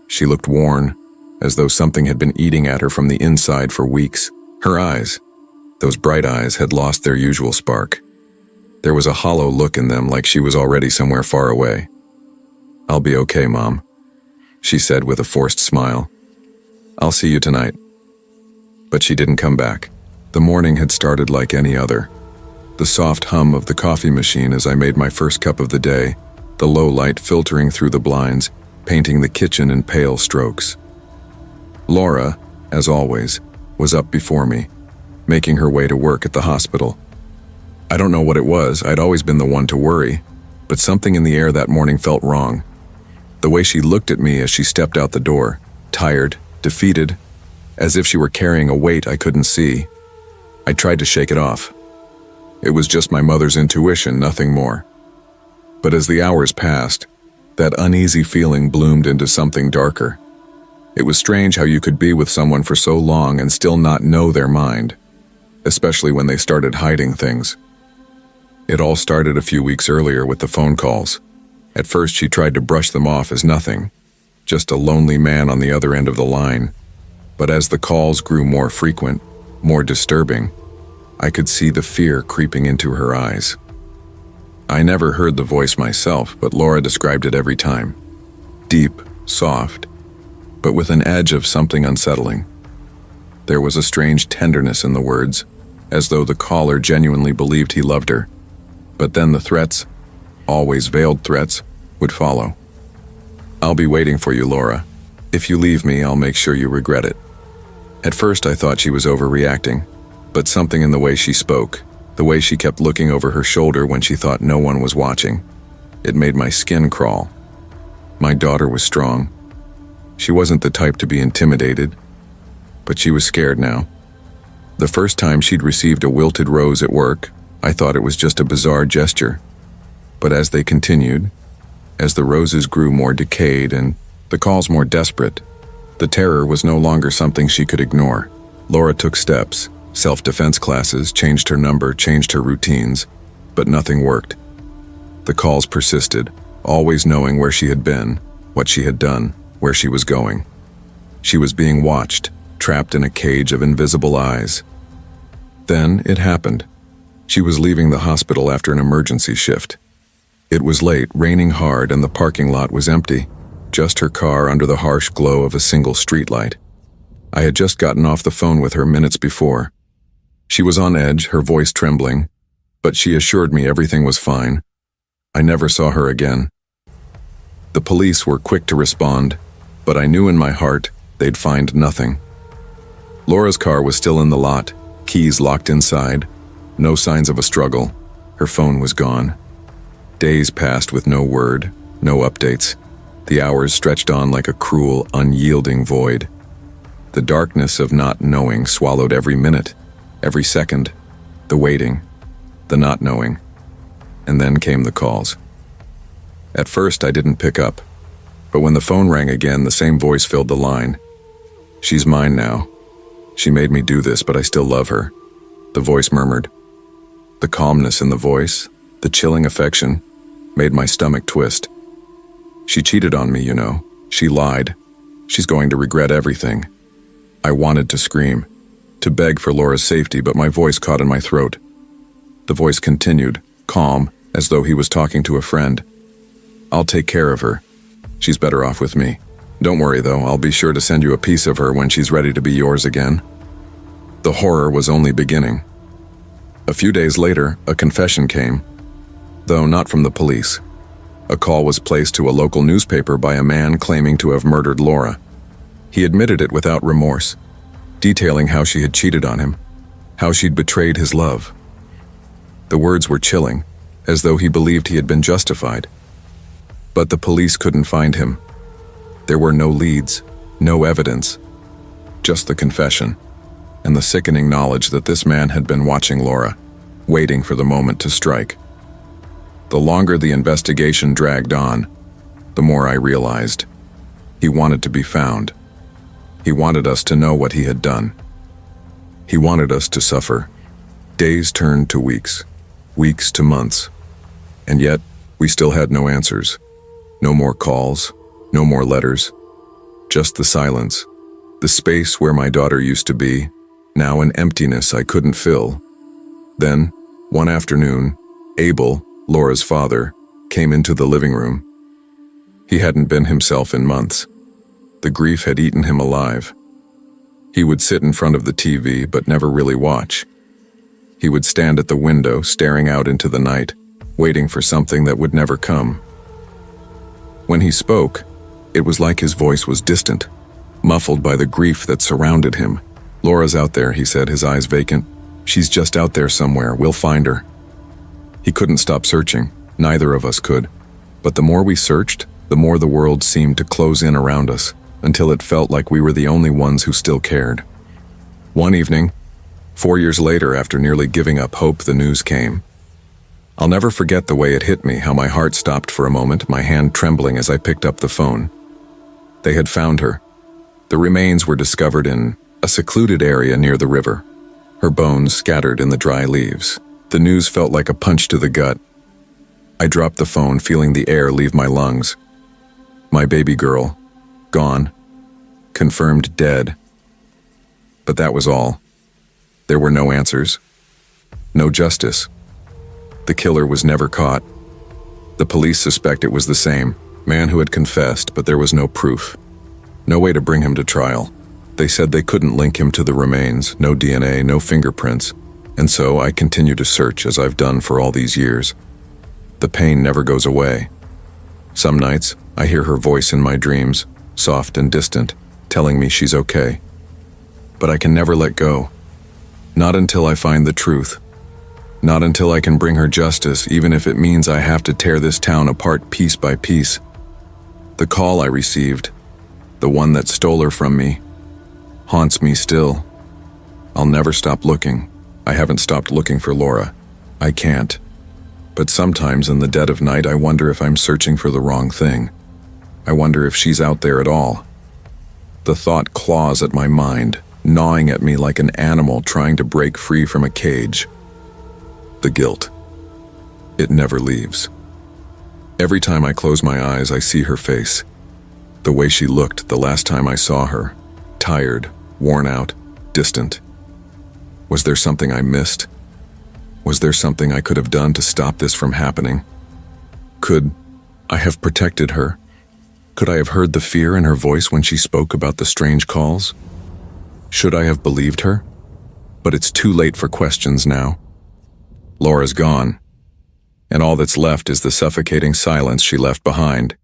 She looked worn, as though something had been eating at her from the inside for weeks. Her eyes, those bright eyes, had lost their usual spark. There was a hollow look in them, like she was already somewhere far away. "I'll be okay, Mom," she said with a forced smile. "I'll see you tonight." But she didn't come back. The morning had started like any other. The soft hum of the coffee machine as I made my first cup of the day, the low light filtering through the blinds, painting the kitchen in pale strokes. Laura, as always, was up before me, making her way to work at the hospital. I don't know what it was, I'd always been the one to worry, but something in the air that morning felt wrong. The way she looked at me as she stepped out the door, tired, defeated, as if she were carrying a weight I couldn't see. I tried to shake it off. It was just my mother's intuition, nothing more. But as the hours passed, that uneasy feeling bloomed into something darker. It was strange how you could be with someone for so long and still not know their mind, especially when they started hiding things. It all started a few weeks earlier with the phone calls. At first she tried to brush them off as nothing, just a lonely man on the other end of the line. But as the calls grew more frequent, more disturbing, I could see the fear creeping into her eyes. I never heard the voice myself, but Laura described it every time. Deep, soft, but with an edge of something unsettling. There was a strange tenderness in the words, as though the caller genuinely believed he loved her. But then the threats, always veiled threats, would follow. "I'll be waiting for you, Laura. If you leave me, I'll make sure you regret it." At first I thought she was overreacting, but something in the way she spoke, the way she kept looking over her shoulder when she thought no one was watching, it made my skin crawl. My daughter was strong. She wasn't the type to be intimidated, but she was scared now. The first time she'd received a wilted rose at work, I thought it was just a bizarre gesture. But as they continued, as the roses grew more decayed and the calls more desperate, the terror was no longer something she could ignore. Laura took steps, self-defense classes, changed her number, changed her routines, but nothing worked. The calls persisted, always knowing where she had been, what she had done, where she was going. She was being watched, trapped in a cage of invisible eyes. Then it happened. She was leaving the hospital after an emergency shift. It was late, raining hard, and the parking lot was empty, just her car under the harsh glow of a single streetlight. I had just gotten off the phone with her minutes before. She was on edge, her voice trembling, but she assured me everything was fine. I never saw her again. The police were quick to respond, but I knew in my heart they'd find nothing. Laura's car was still in the lot, keys locked inside, no signs of a struggle. Her phone was gone. Days passed with no word, no updates. The hours stretched on like a cruel, unyielding void. The darkness of not knowing swallowed every minute, every second, the waiting, the not knowing. And then came the calls. At first, I didn't pick up, but when the phone rang again, the same voice filled the line. "She's mine now. She made me do this, but I still love her," the voice murmured. The calmness in the voice, the chilling affection, made my stomach twist. "She cheated on me, you know. She lied. She's going to regret everything." I wanted to scream, to beg for Laura's safety, but my voice caught in my throat. The voice continued, calm, as though he was talking to a friend. "I'll take care of her. She's better off with me. Don't worry, though, I'll be sure to send you a piece of her when she's ready to be yours again." The horror was only beginning. A few days later, a confession came, though not from the police. A call was placed to a local newspaper by a man claiming to have murdered Laura. He admitted it without remorse, detailing how she had cheated on him, how she'd betrayed his love. The words were chilling, as though he believed he had been justified. But the police couldn't find him. There were no leads, no evidence, just the confession, and the sickening knowledge that this man had been watching Laura, waiting for the moment to strike. The longer the investigation dragged on, the more I realized he wanted to be found. He wanted us to know what he had done. He wanted us to suffer. Days turned to weeks, weeks to months, and yet we still had no answers. No more calls, no more letters, just the silence, the space where my daughter used to be, now an emptiness I couldn't fill. Then, one afternoon, Abel, Laura's father, came into the living room. He hadn't been himself in months. The grief had eaten him alive. He would sit in front of the TV but never really watch. He would stand at the window, staring out into the night, waiting for something that would never come. When he spoke, it was like his voice was distant, muffled by the grief that surrounded him. "Laura's out there," he said, his eyes vacant. "She's just out there somewhere. We'll find her." He couldn't stop searching. Neither of us could. But the more we searched, the more the world seemed to close in around us, until it felt like we were the only ones who still cared. One evening, 4 years later, after nearly giving up hope, the news came. I'll never forget the way it hit me, how my heart stopped for a moment, my hand trembling as I picked up the phone. They had found her. The remains were discovered in a secluded area near the river, her bones scattered in the dry leaves. The news felt like a punch to the gut. I dropped the phone, feeling the air leave my lungs. My baby girl, gone, confirmed dead. But that was all. There were no answers, no justice. The killer was never caught. The police suspect it was the same man who had confessed, but there was no proof. No way to bring him to trial. They said they couldn't link him to the remains, no DNA, no fingerprints. And so I continue to search, as I've done for all these years. The pain never goes away. Some nights, I hear her voice in my dreams, soft and distant, telling me she's okay. But I can never let go. Not until I find the truth. Not until I can bring her justice, even if it means I have to tear this town apart piece by piece. The call I received, the one that stole her from me, haunts me still. I'll never stop looking. I haven't stopped looking for Laura. I can't. But sometimes in the dead of night, I wonder if I'm searching for the wrong thing. I wonder if she's out there at all. The thought claws at my mind, gnawing at me like an animal trying to break free from a cage. The guilt. It never leaves. Every time I close my eyes, I see her face. The way she looked the last time I saw her. Tired, worn out, distant. Was there something I missed? Was there something I could have done to stop this from happening? Could I have protected her? Could I have heard the fear in her voice when she spoke about the strange calls? Should I have believed her? But it's too late for questions now. Laura's gone, and all that's left is the suffocating silence she left behind.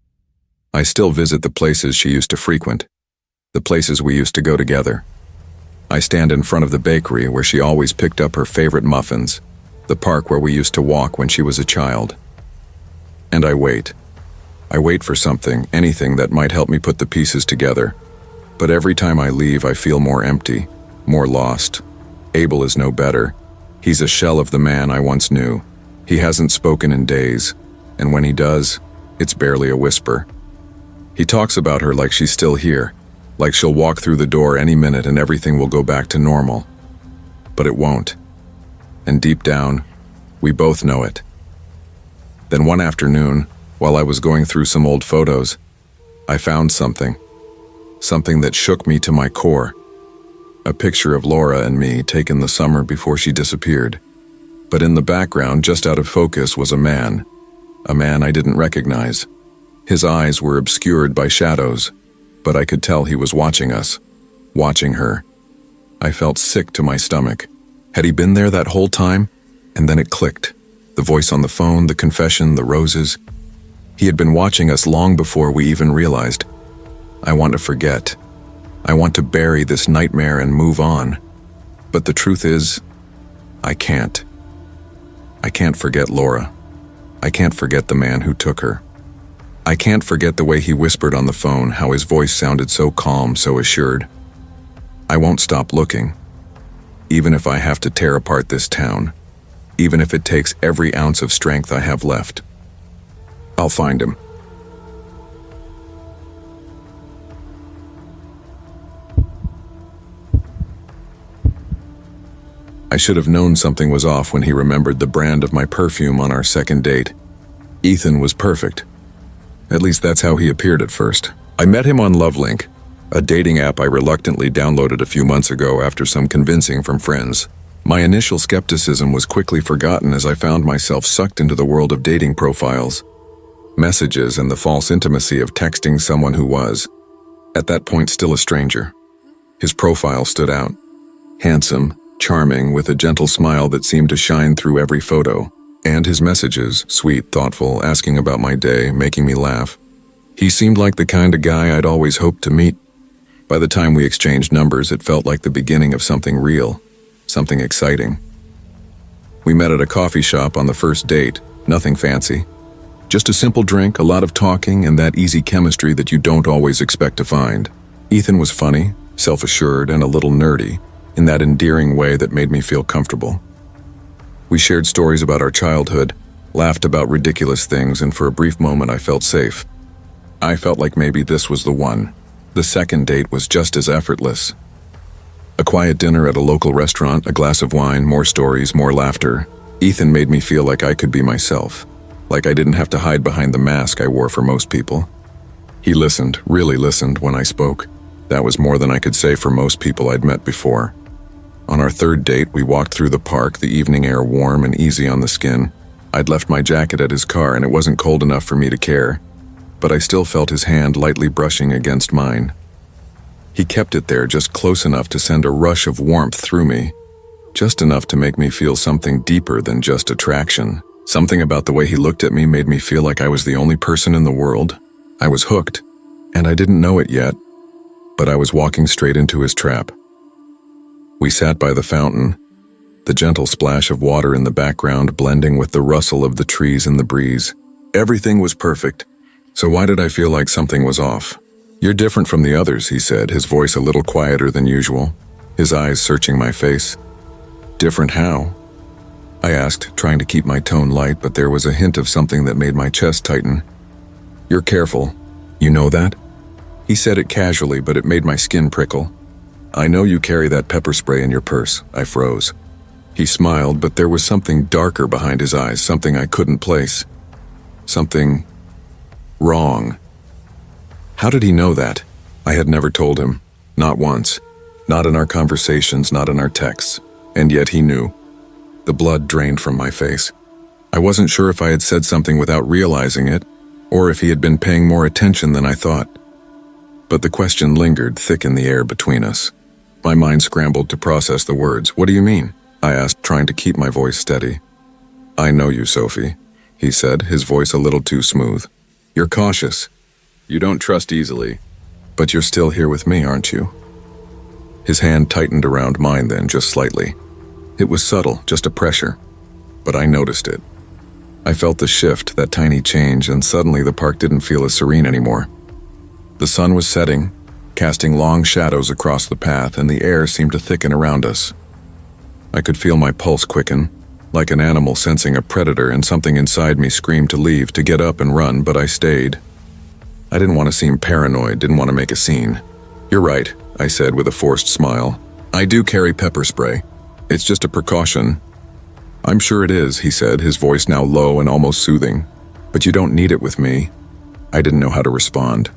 I still visit the places she used to frequent, the places we used to go together. I stand in front of the bakery where she always picked up her favorite muffins, the park where we used to walk when she was a child. And I wait. I wait for something, anything that might help me put the pieces together. But every time I leave, I feel more empty, more lost. Abel is no better. He's a shell of the man I once knew. He hasn't spoken in days, and when he does, it's barely a whisper. He talks about her like she's still here, like she'll walk through the door any minute and everything will go back to normal. But it won't. And deep down, we both know it. Then one afternoon, while I was going through some old photos, I found something that shook me to my core. A picture of Laura and me taken the summer before she disappeared. But in the background, just out of focus, was a man I didn't recognize. His eyes were obscured by shadows, but I could tell he was watching us, watching her. I felt sick to my stomach. Had he been there that whole time? And then it clicked. The voice on the phone, the confession, the roses. He had been watching us long before we even realized. I want to forget. I want to bury this nightmare and move on. But the truth is, I can't. I can't forget Laura. I can't forget the man who took her. I can't forget the way he whispered on the phone, how his voice sounded so calm, so assured. I won't stop looking. Even if I have to tear apart this town. Even if it takes every ounce of strength I have left. I'll find him. I should have known something was off when he remembered the brand of my perfume on our second date. Ethan was perfect. At least that's how he appeared at first. I met him on LoveLink, a dating app I reluctantly downloaded a few months ago after some convincing from friends. My initial skepticism was quickly forgotten as I found myself sucked into the world of dating profiles, messages, and the false intimacy of texting someone who was, at that point, still a stranger. His profile stood out. Handsome, charming, with a gentle smile that seemed to shine through every photo. And his messages, sweet, thoughtful, asking about my day, making me laugh. He seemed like the kind of guy I'd always hoped to meet. By the time we exchanged numbers, it felt like the beginning of something real, something exciting. We met at a coffee shop on the first date, nothing fancy. Just a simple drink, a lot of talking, and that easy chemistry that you don't always expect to find. Ethan was funny, self-assured, and a little nerdy, in that endearing way that made me feel comfortable. We shared stories about our childhood, laughed about ridiculous things, and for a brief moment I felt safe. I felt like maybe this was the one. The second date was just as effortless. A quiet dinner at a local restaurant, a glass of wine, more stories, more laughter. Ethan made me feel like I could be myself, like I didn't have to hide behind the mask I wore for most people. He listened, really listened when I spoke. That was more than I could say for most people I'd met before. On our third date, we walked through the park, the evening air warm and easy on the skin. I'd left my jacket at his car and it wasn't cold enough for me to care, but I still felt his hand lightly brushing against mine. He kept it there just close enough to send a rush of warmth through me, just enough to make me feel something deeper than just attraction. Something about the way he looked at me made me feel like I was the only person in the world. I was hooked, and I didn't know it yet, but I was walking straight into his trap. We sat by the fountain, the gentle splash of water in the background blending with the rustle of the trees in the breeze. Everything was perfect, so why did I feel like something was off? "You're different from the others," he said, his voice a little quieter than usual, his eyes searching my face. "Different how?" I asked, trying to keep my tone light, but there was a hint of something that made my chest tighten. "You're careful. You know that?" He said it casually, but it made my skin prickle. "I know you carry that pepper spray in your purse." I froze. He smiled, but there was something darker behind his eyes, something I couldn't place. Something wrong. How did he know that? I had never told him. Not once. Not in our conversations, not in our texts. And yet he knew. The blood drained from my face. I wasn't sure if I had said something without realizing it, or if he had been paying more attention than I thought. But the question lingered thick in the air between us. My mind scrambled to process the words. "What do you mean?" I asked, trying to keep my voice steady. "I know you, Sophie," he said, his voice a little too smooth. "You're cautious. You don't trust easily. But you're still here with me, aren't you?" His hand tightened around mine then, just slightly. It was subtle, just a pressure. But I noticed it. I felt the shift, that tiny change, and suddenly the park didn't feel as serene anymore. The sun was setting, casting long shadows across the path, and the air seemed to thicken around us. I could feel my pulse quicken, like an animal sensing a predator, and something inside me screamed to leave, to get up and run, but I stayed. I didn't want to seem paranoid, didn't want to make a scene. "You're right," I said with a forced smile. "I do carry pepper spray. It's just a precaution." "I'm sure it is," he said, his voice now low and almost soothing. "But you don't need it with me." I didn't know how to respond.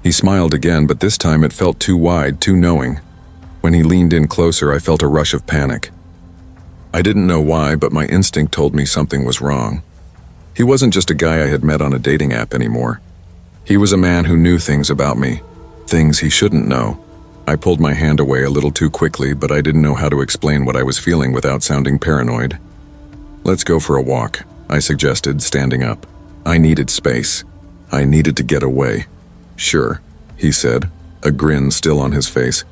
He smiled again, but this time it felt too wide, too knowing. When he leaned in closer, I felt a rush of panic. I didn't know why, but my instinct told me something was wrong. He wasn't just a guy I had met on a dating app anymore. He was a man who knew things about me, things he shouldn't know. I pulled my hand away a little too quickly, but I didn't know how to explain what I was feeling without sounding paranoid. "Let's go for a walk," I suggested, standing up. I needed space. I needed to get away. "Sure," he said, a grin still on his face.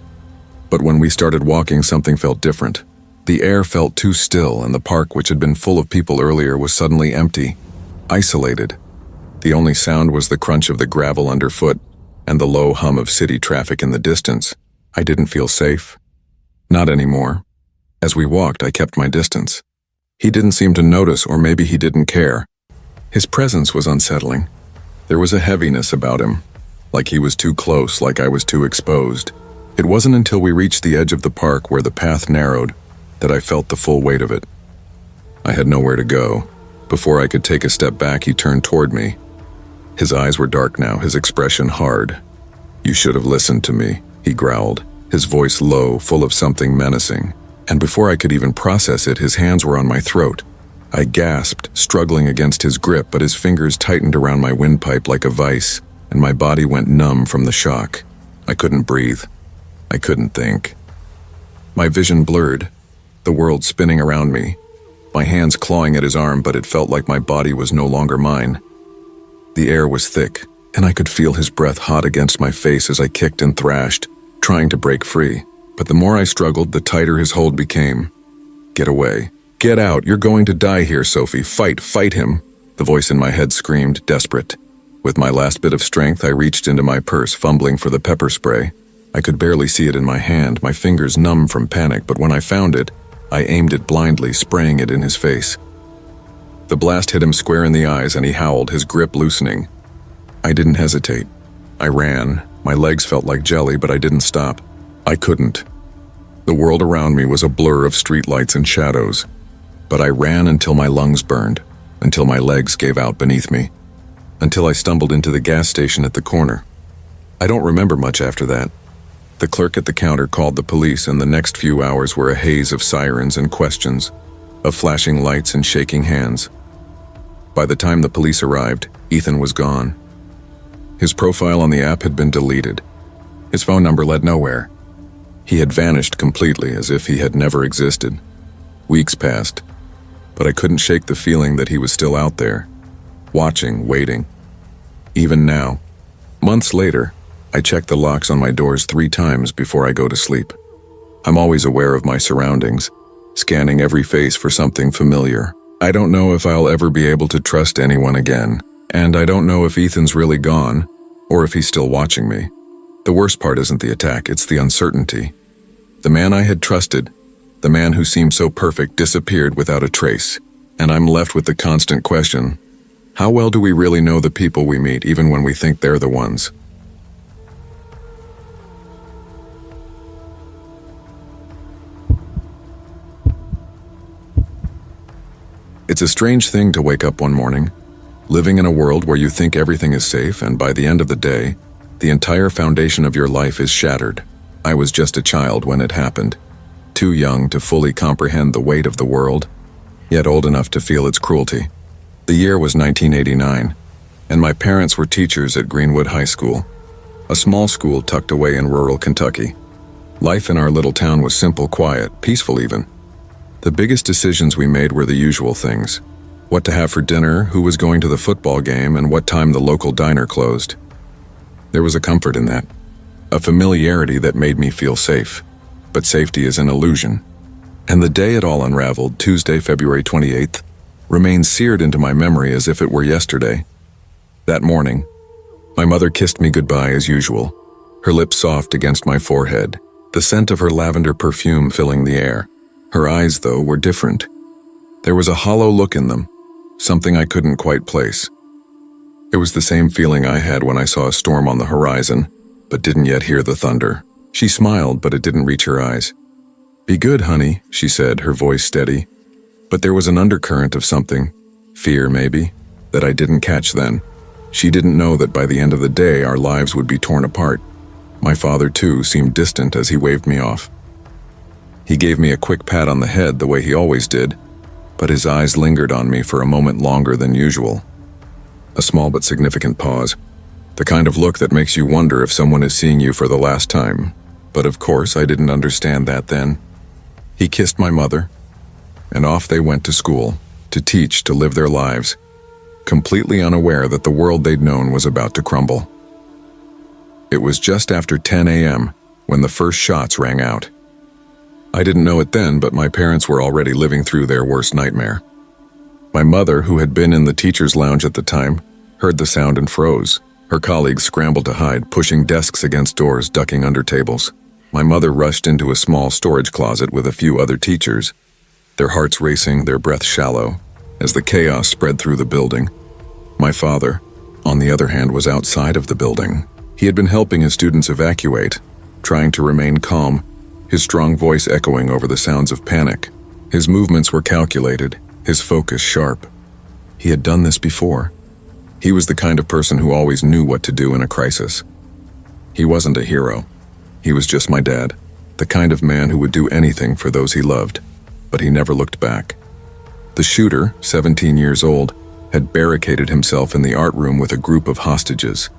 But when we started walking, something felt different. The air felt too still, and the park, which had been full of people earlier, was suddenly empty, isolated. The only sound was the crunch of the gravel underfoot and the low hum of city traffic in the distance. I didn't feel safe. Not anymore. As we walked, I kept my distance. He didn't seem to notice, or maybe he didn't care. His presence was unsettling. There was a heaviness about him, like he was too close, like I was too exposed. It wasn't until we reached the edge of the park, where the path narrowed, that I felt the full weight of it. I had nowhere to go. Before I could take a step back, he turned toward me. His eyes were dark now, his expression hard. "You should have listened to me," he growled, his voice low, full of something menacing. And before I could even process it, his hands were on my throat. I gasped, struggling against his grip, but his fingers tightened around my windpipe like a vice, and my body went numb from the shock. I couldn't breathe. I couldn't think. My vision blurred, the world spinning around me, my hands clawing at his arm, but it felt like my body was no longer mine. The air was thick, and I could feel his breath hot against my face as I kicked and thrashed, trying to break free. But the more I struggled, the tighter his hold became. "Get away. Get out. You're going to die here, Sophie. Fight him," the voice in my head screamed, desperate. With my last bit of strength, I reached into my purse, fumbling for the pepper spray. I could barely see it in my hand, my fingers numb from panic, but when I found it, I aimed it blindly, spraying it in his face. The blast hit him square in the eyes, and he howled, his grip loosening. I didn't hesitate. I ran. My legs felt like jelly, but I didn't stop. I couldn't. The world around me was a blur of streetlights and shadows, but I ran until my lungs burned, until my legs gave out beneath me, until I stumbled into the gas station at the corner. I don't remember much after that. The clerk at the counter called the police, and the next few hours were a haze of sirens and questions, of flashing lights and shaking hands. By the time the police arrived, Ethan was gone. His profile on the app had been deleted. His phone number led nowhere. He had vanished completely, as if he had never existed. Weeks passed, but I couldn't shake the feeling that he was still out there, watching, waiting. Even now, months later, I check the locks on my doors 3 times before I go to sleep. I'm always aware of my surroundings, scanning every face for something familiar. I don't know if I'll ever be able to trust anyone again, and I don't know if Ethan's really gone, or if he's still watching me. The worst part isn't the attack, it's the uncertainty. The man I had trusted, the man who seemed so perfect, disappeared without a trace, and I'm left with the constant question, how well do we really know the people we meet, even when we think they're the ones? It's a strange thing to wake up one morning, living in a world where you think everything is safe, and by the end of the day, the entire foundation of your life is shattered. I was just a child when it happened, too young to fully comprehend the weight of the world, yet old enough to feel its cruelty. The year was 1989, and my parents were teachers at Greenwood High School, a small school tucked away in rural Kentucky. Life in our little town was simple, quiet, peaceful even. The biggest decisions we made were the usual things: what to have for dinner, who was going to the football game, and what time the local diner closed. There was a comfort in that, a familiarity that made me feel safe. But safety is an illusion. And the day it all unraveled, Tuesday, February 28th, remains seared into my memory as if it were yesterday. That morning, my mother kissed me goodbye as usual. her lips soft against my forehead, the scent of her lavender perfume filling the air. Her eyes, though, were different. There was a hollow look in them, something I couldn't quite place. It was the same feeling I had when I saw a storm on the horizon, but didn't yet hear the thunder. She smiled, but it didn't reach her eyes. "Be good, honey," she said, her voice steady. But there was an undercurrent of something, fear maybe, that I didn't catch then. She didn't know that by the end of the day our lives would be torn apart. My father, too, seemed distant as he waved me off. He gave me a quick pat on the head the way he always did, but his eyes lingered on me for a moment longer than usual. A small but significant pause, the kind of look that makes you wonder if someone is seeing you for the last time. But of course, I didn't understand that then. He kissed my mother, and off they went to school, to teach, to live their lives, completely unaware that the world they'd known was about to crumble. It was just after 10 a.m. when the first shots rang out. I didn't know it then, but my parents were already living through their worst nightmare. My mother, who had been in the teacher's lounge at the time, heard the sound and froze. Her colleagues scrambled to hide, pushing desks against doors, ducking under tables. My mother rushed into a small storage closet with a few other teachers, their hearts racing, their breaths shallow, as the chaos spread through the building. My father, on the other hand, was outside of the building. He had been helping his students evacuate, trying to remain calm, his strong voice echoing over the sounds of panic. His movements were calculated, his focus sharp. He had done this before. He was the kind of person who always knew what to do in a crisis. He wasn't a hero. He was just my dad, the kind of man who would do anything for those he loved, but he never looked back. The shooter, 17 years old, had barricaded himself in the art room with a group of hostages.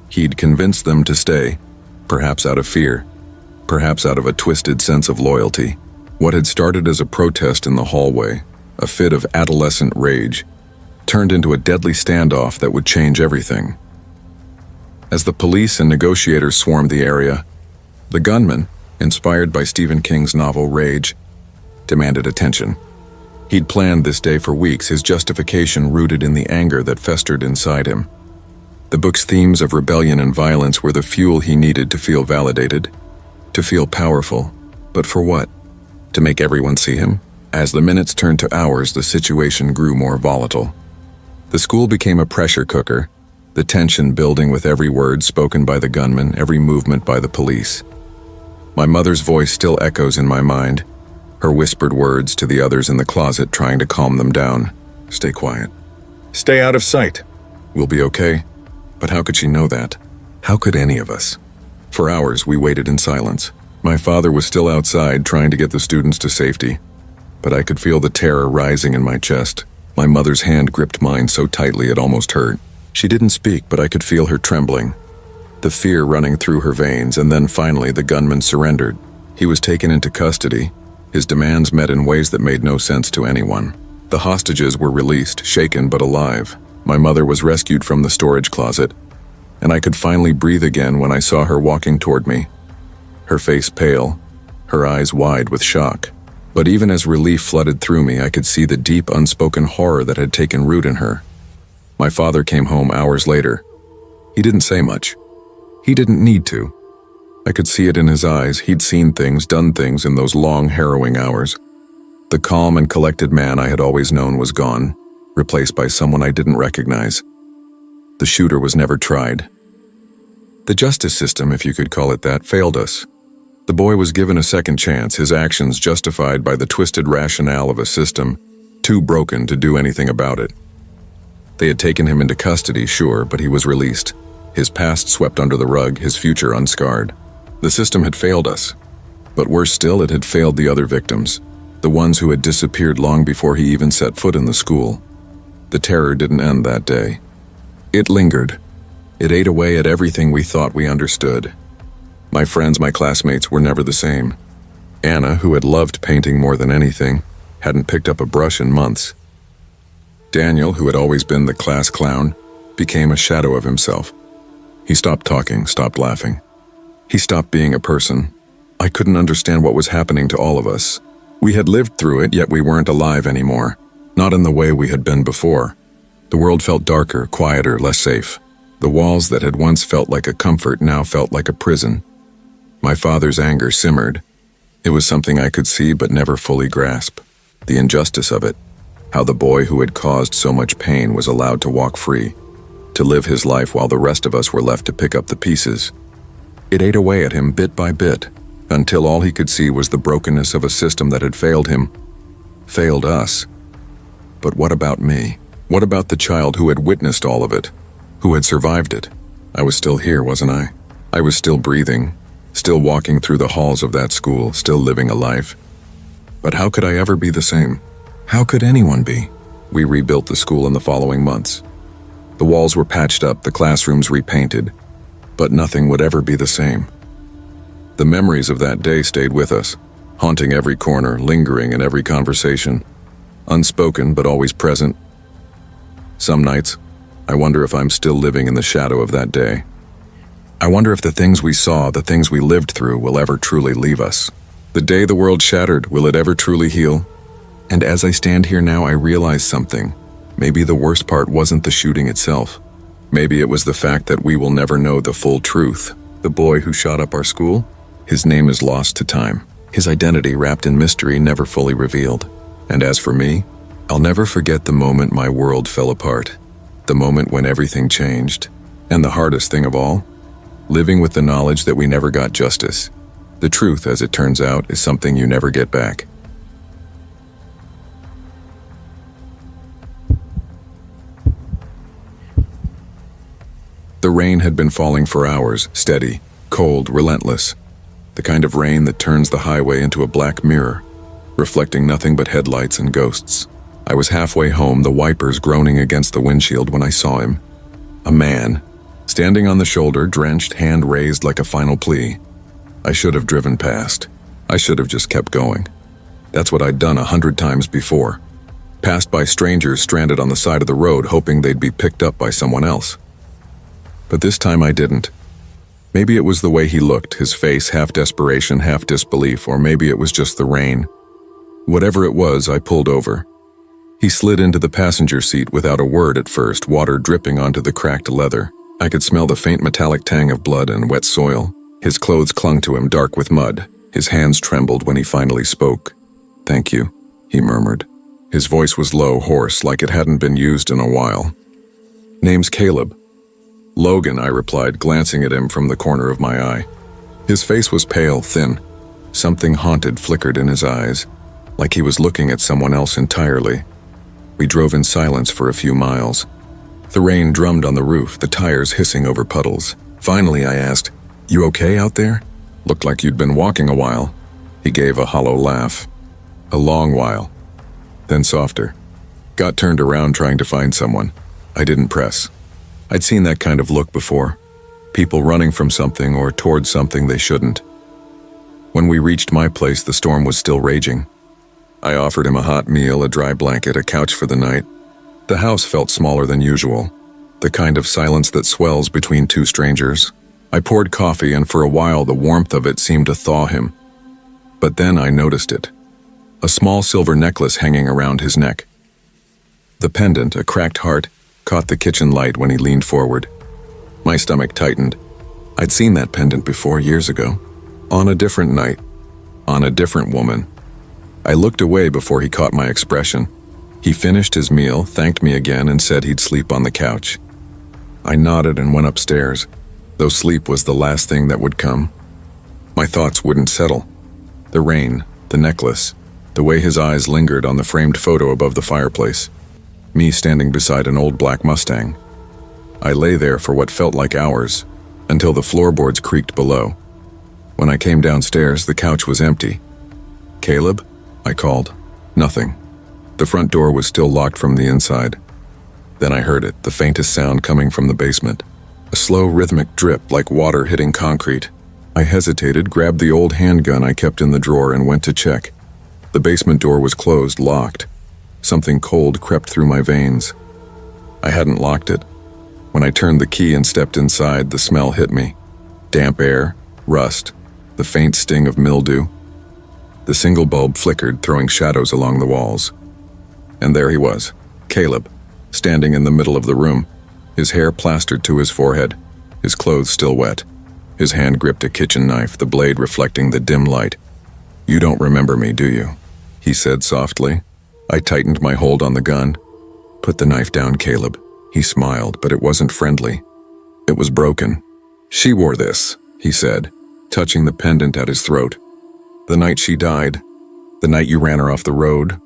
He'd convinced them to stay, perhaps out of fear, perhaps out of a twisted sense of loyalty. What had started as a protest in the hallway, a fit of adolescent rage, turned into a deadly standoff that would change everything. As the police and negotiators swarmed the area, the gunman, inspired by Stephen King's novel Rage, demanded attention. He'd planned this day for weeks, his justification rooted in the anger that festered inside him. The book's themes of rebellion and violence were the fuel he needed to feel validated, to feel powerful. But for what? To make everyone see him? As the minutes turned to hours, the situation grew more volatile. The school became a pressure cooker, the tension building with every word spoken by the gunman, every movement by the police. My mother's voice still echoes in my mind, her whispered words to the others in the closet trying to calm them down. "Stay quiet. Stay out of sight. We'll be okay." But how could she know that? How could any of us? For hours, we waited in silence. My father was still outside trying to get the students to safety, but I could feel the terror rising in my chest. My mother's hand gripped mine so tightly it almost hurt. She didn't speak, but I could feel her trembling, the fear running through her veins, and then finally the gunman surrendered. He was taken into custody, his demands met in ways that made no sense to anyone. The hostages were released, shaken but alive. My mother was rescued from the storage closet, and I could finally breathe again when I saw her walking toward me, her face pale, her eyes wide with shock. But even as relief flooded through me, I could see the deep, unspoken horror that had taken root in her. My father came home hours later. He didn't say much. He didn't need to. I could see it in his eyes. He'd seen things, done things in those long, harrowing hours. The calm and collected man I had always known was gone, replaced by someone I didn't recognize. The shooter was never tried. The justice system, if you could call it that, failed us. The boy was given a second chance, his actions justified by the twisted rationale of a system too broken to do anything about it. They had taken him into custody, sure, but he was released, his past swept under the rug, his future unscarred. The system had failed us, but worse still, it had failed the other victims, the ones who had disappeared long before he even set foot in the school. The terror didn't end that day. It lingered. It ate away at everything we thought we understood. My friends, my classmates were never the same. Anna, who had loved painting more than anything, hadn't picked up a brush in months. Daniel, who had always been the class clown, became a shadow of himself. He stopped talking, stopped laughing. He stopped being a person. I couldn't understand what was happening to all of us. We had lived through it, yet we weren't alive anymore. Not in the way we had been before. The world felt darker, quieter, less safe. The walls that had once felt like a comfort now felt like a prison. My father's anger simmered. It was something I could see but never fully grasp. The injustice of it, how the boy who had caused so much pain was allowed to walk free, to live his life while the rest of us were left to pick up the pieces. It ate away at him bit by bit, until all he could see was the brokenness of a system that had failed him, failed us. But what about me? What about the child who had witnessed all of it, who had survived it? I was still here, wasn't I? I was still breathing, still walking through the halls of that school, still living a life. But how could I ever be the same? How could anyone be? We rebuilt the school in the following months. The walls were patched up, the classrooms repainted, but nothing would ever be the same. The memories of that day stayed with us, haunting every corner, lingering in every conversation, unspoken but always present. Some nights, I wonder if I'm still living in the shadow of that day. I wonder if the things we saw, the things we lived through, will ever truly leave us. The day the world shattered, will it ever truly heal? And as I stand here now, I realize something. Maybe the worst part wasn't the shooting itself. Maybe it was the fact that we will never know the full truth. The boy who shot up our school, his name is lost to time. His identity, wrapped in mystery, never fully revealed. And as for me, I'll never forget the moment my world fell apart. The moment when everything changed. And the hardest thing of all, living with the knowledge that we never got justice. The truth, as it turns out, is something you never get back. The rain had been falling for hours, steady, cold, relentless. The kind of rain that turns the highway into a black mirror, reflecting nothing but headlights and ghosts. I was halfway home, the wipers groaning against the windshield, when I saw him. A man, standing on the shoulder, drenched, hand raised like a final plea. I should have driven past. I should have just kept going. That's what I'd done 100 times before. Passed by strangers stranded on the side of the road, hoping they'd be picked up by someone else. But this time I didn't. Maybe it was the way he looked, his face half desperation, half disbelief, or maybe it was just the rain. Whatever it was, I pulled over. He slid into the passenger seat without a word at first, water dripping onto the cracked leather. I could smell the faint metallic tang of blood and wet soil. His clothes clung to him, dark with mud. His hands trembled when he finally spoke. "Thank you," he murmured. His voice was low, hoarse, like it hadn't been used in a while. "Name's Caleb." "Logan," I replied, glancing at him from the corner of my eye. His face was pale, thin. Something haunted flickered in his eyes, like he was looking at someone else entirely. We drove in silence for a few miles. The rain drummed on the roof, the tires hissing over puddles. Finally, I asked, "You okay out there? Looked like you'd been walking a while." He gave a hollow laugh. "A long while." Then softer. Got turned around trying to find someone. I didn't press. I'd seen that kind of look before. People running from something or towards something they shouldn't. When we reached my place, the storm was still raging. I offered him a hot meal, a dry blanket, a couch for the night. The house felt smaller than usual, the kind of silence that swells between two strangers. I poured coffee, and for a while the warmth of it seemed to thaw him. But then I noticed it. A small silver necklace hanging around his neck. The pendant, a cracked heart, caught the kitchen light when he leaned forward. My stomach tightened. I'd seen that pendant before, years ago. On a different night. On a different woman. I looked away before he caught my expression. He finished his meal, thanked me again, and said he'd sleep on the couch. I nodded and went upstairs, though sleep was the last thing that would come. My thoughts wouldn't settle. The rain, the necklace, the way his eyes lingered on the framed photo above the fireplace. Me standing beside an old black Mustang. I lay there for what felt like hours, until the floorboards creaked below. When I came downstairs, the couch was empty. "Caleb?" I called. Nothing. The front door was still locked from the inside. Then I heard it, the faintest sound coming from the basement. A slow, rhythmic drip like water hitting concrete. I hesitated, grabbed the old handgun I kept in the drawer, and went to check. The basement door was closed, locked. Something cold crept through my veins. I hadn't locked it. When I turned the key and stepped inside, the smell hit me. Damp air, rust, the faint sting of mildew. The single bulb flickered, throwing shadows along the walls. And there he was, Caleb, standing in the middle of the room, his hair plastered to his forehead, his clothes still wet. His hand gripped a kitchen knife, the blade reflecting the dim light. "You don't remember me, do you?" he said softly. I tightened my hold on the gun. "Put the knife down, Caleb." He smiled, but it wasn't friendly. It was broken. "She wore this," he said, touching the pendant at his throat. "The night she died, the night you ran her off the road."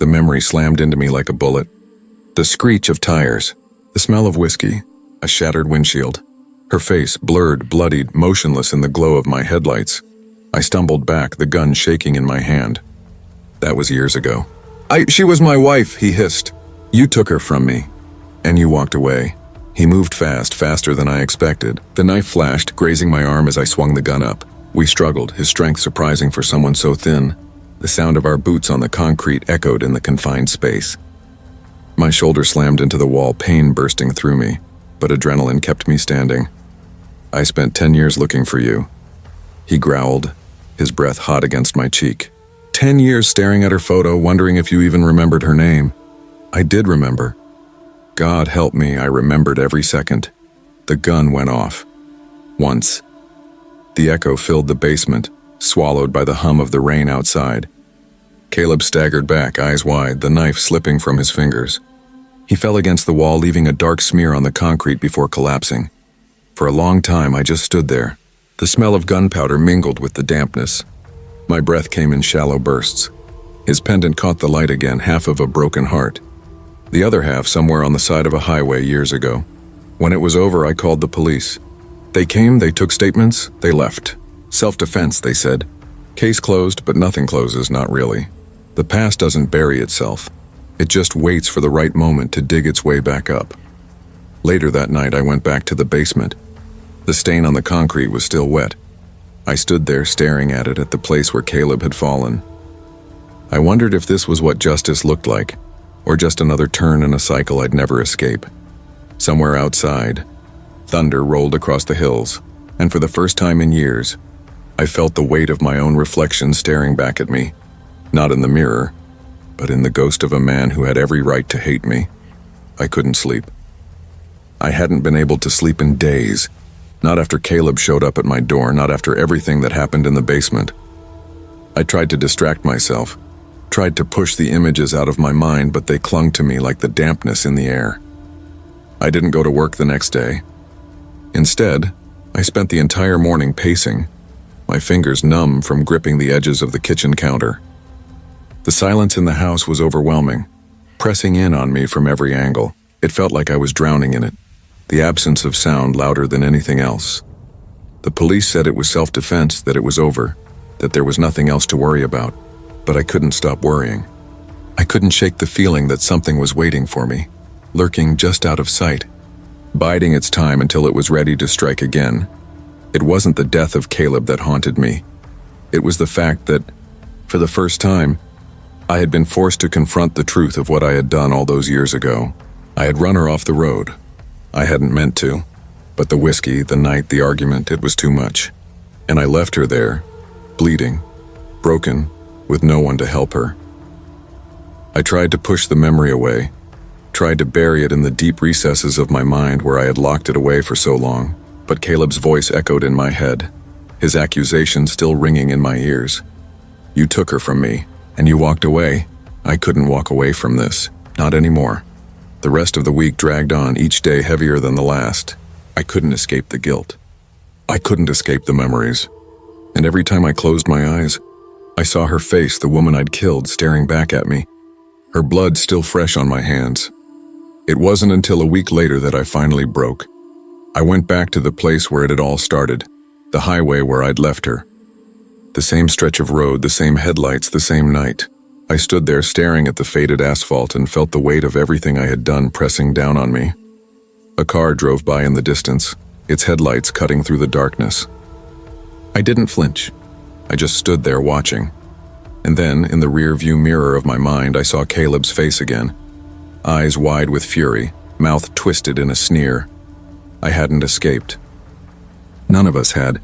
The memory slammed into me like a bullet. The screech of tires, the smell of whiskey, a shattered windshield. Her face, blurred, bloodied, motionless in the glow of my headlights. I stumbled back, the gun shaking in my hand. That was years ago. She was my wife," he hissed. "You took her from me, and you walked away." He moved fast, faster than I expected. The knife flashed, grazing my arm as I swung the gun up. We struggled, his strength surprising for someone so thin. The sound of our boots on the concrete echoed in the confined space. My shoulder slammed into the wall, pain bursting through me, but adrenaline kept me standing. "I spent 10 years looking for you," he growled, his breath hot against my cheek. 10 years staring at her photo, wondering if you even remembered her name. I did remember. God help me, I remembered every second. The gun went off. Once. The echo filled the basement, swallowed by the hum of the rain outside. Caleb staggered back, eyes wide, the knife slipping from his fingers. He fell against the wall, leaving a dark smear on the concrete before collapsing. For a long time, I just stood there. The smell of gunpowder mingled with the dampness. My breath came in shallow bursts. His pendant caught the light again, half of a broken heart. The other half somewhere on the side of a highway years ago. When it was over, I called the police. They came, they took statements, they left. Self-defense, they said. Case closed, but nothing closes, not really. The past doesn't bury itself. It just waits for the right moment to dig its way back up. Later that night, I went back to the basement. The stain on the concrete was still wet. I stood there staring at it at the place where Caleb had fallen. I wondered if this was what justice looked like, or just another turn in a cycle I'd never escape. Somewhere outside, thunder rolled across the hills, and for the first time in years, I felt the weight of my own reflection staring back at me, not in the mirror, but in the ghost of a man who had every right to hate me. I couldn't sleep. I hadn't been able to sleep in days, not after Caleb showed up at my door, not after everything that happened in the basement. I tried to distract myself, tried to push the images out of my mind, but they clung to me like the dampness in the air. I didn't go to work the next day. Instead, I spent the entire morning pacing, my fingers numb from gripping the edges of the kitchen counter. The silence in the house was overwhelming, pressing in on me from every angle. It felt like I was drowning in it, the absence of sound louder than anything else. The police said it was self-defense, that it was over, that there was nothing else to worry about, but I couldn't stop worrying. I couldn't shake the feeling that something was waiting for me, lurking just out of sight, biding its time until it was ready to strike again. It wasn't the death of Caleb that haunted me. It was the fact that, for the first time, I had been forced to confront the truth of what I had done all those years ago. I had run her off the road. I hadn't meant to, but the whiskey, the night, the argument, it was too much. And I left her there, bleeding, broken, with no one to help her. I tried to push the memory away, tried to bury it in the deep recesses of my mind where I had locked it away for so long, but Caleb's voice echoed in my head, his accusation still ringing in my ears. "You took her from me, and you walked away." I couldn't walk away from this, not anymore. The rest of the week dragged on, each day heavier than the last. I couldn't escape the guilt. I couldn't escape the memories. And every time I closed my eyes, I saw her face, the woman I'd killed, staring back at me, her blood still fresh on my hands. It wasn't until a week later that I finally broke. I went back to the place where it had all started, the highway where I'd left her. The same stretch of road, the same headlights, the same night. I stood there staring at the faded asphalt and felt the weight of everything I had done pressing down on me. A car drove by in the distance, its headlights cutting through the darkness. I didn't flinch. I just stood there watching. And then, in the rear-view mirror of my mind, I saw Caleb's face again. Eyes wide with fury, mouth twisted in a sneer. I hadn't escaped. None of us had.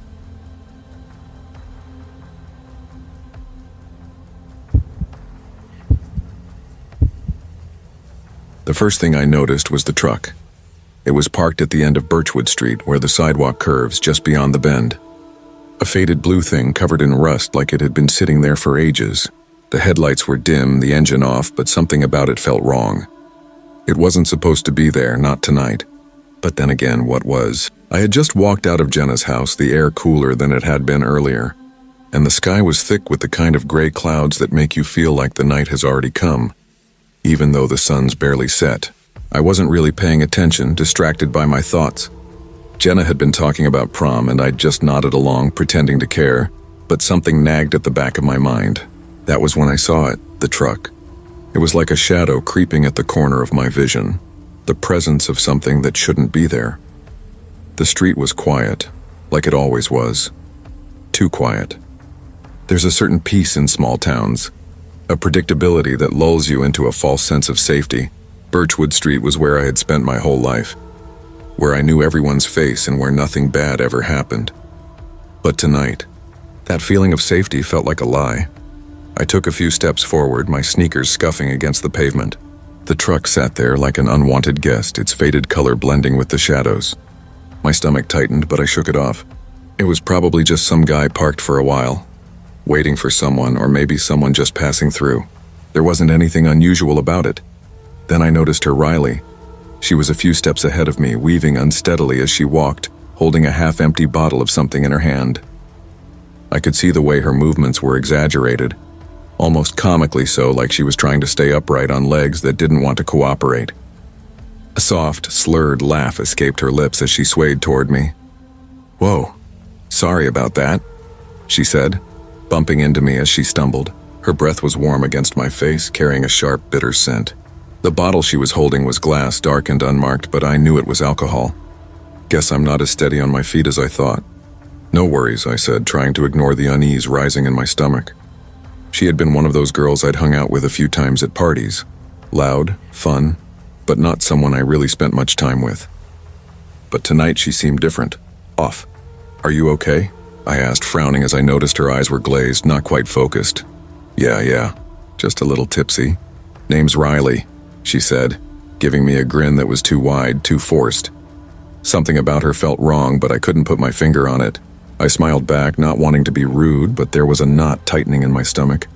The first thing I noticed was the truck. It was parked at the end of Birchwood Street, where the sidewalk curves just beyond the bend. A faded blue thing covered in rust like it had been sitting there for ages. The headlights were dim, the engine off, but something about it felt wrong. It wasn't supposed to be there, not tonight. But then again, what was? I had just walked out of Jenna's house, the air cooler than it had been earlier, and the sky was thick with the kind of gray clouds that make you feel like the night has already come, even though the sun's barely set. I wasn't really paying attention, distracted by my thoughts. Jenna had been talking about prom, and I'd just nodded along, pretending to care, but something nagged at the back of my mind. That was when I saw it, the truck. It was like a shadow creeping at the corner of my vision, the presence of something that shouldn't be there. The street was quiet, like it always was. Too quiet. There's a certain peace in small towns, a predictability that lulls you into a false sense of safety. Birchwood Street was where I had spent my whole life, where I knew everyone's face and where nothing bad ever happened. But tonight, that feeling of safety felt like a lie. I took a few steps forward, my sneakers scuffing against the pavement. The truck sat there like an unwanted guest, its faded color blending with the shadows. My stomach tightened, but I shook it off. It was probably just some guy parked for a while, waiting for someone, or maybe someone just passing through. There wasn't anything unusual about it. Then I noticed her, Riley. She was a few steps ahead of me, weaving unsteadily as she walked, holding a half-empty bottle of something in her hand. I could see the way her movements were exaggerated, almost comically so, like she was trying to stay upright on legs that didn't want to cooperate. A soft, slurred laugh escaped her lips as she swayed toward me. "Whoa, sorry about that," she said, bumping into me as she stumbled. Her breath was warm against my face, carrying a sharp, bitter scent. The bottle she was holding was glass, dark and unmarked, but I knew it was alcohol. Guess I'm not as steady on my feet as I thought. "No worries," I said, trying to ignore the unease rising in my stomach. She had been one of those girls I'd hung out with a few times at parties. Loud, fun, but not someone I really spent much time with. But tonight she seemed different. Off. "Are you okay?" I asked, frowning as I noticed her eyes were glazed, not quite focused. Yeah, just a little tipsy. "Name's Riley," she said, giving me a grin that was too wide, too forced. Something about her felt wrong, but I couldn't put my finger on it. I smiled back, not wanting to be rude, but there was a knot tightening in my stomach.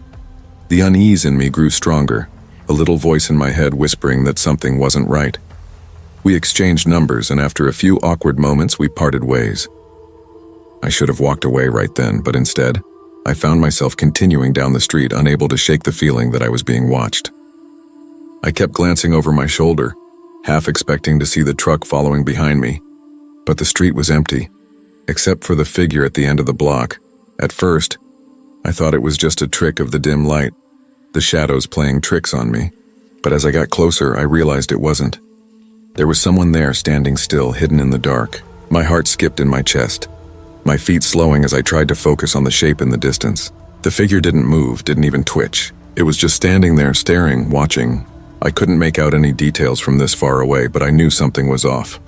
The unease in me grew stronger, a little voice in my head whispering that something wasn't right. We exchanged numbers, and after a few awkward moments, we parted ways. I should have walked away right then, but instead, I found myself continuing down the street, unable to shake the feeling that I was being watched. I kept glancing over my shoulder, half expecting to see the truck following behind me, but the street was empty, except for the figure at the end of the block. At first, I thought it was just a trick of the dim light, the shadows playing tricks on me, but as I got closer, I realized it wasn't. There was someone there standing still, hidden in the dark. My heart skipped in my chest, my feet slowing as I tried to focus on the shape in the distance. The figure didn't move, didn't even twitch. It was just standing there, staring, watching. I couldn't make out any details from this far away, but I knew something was off.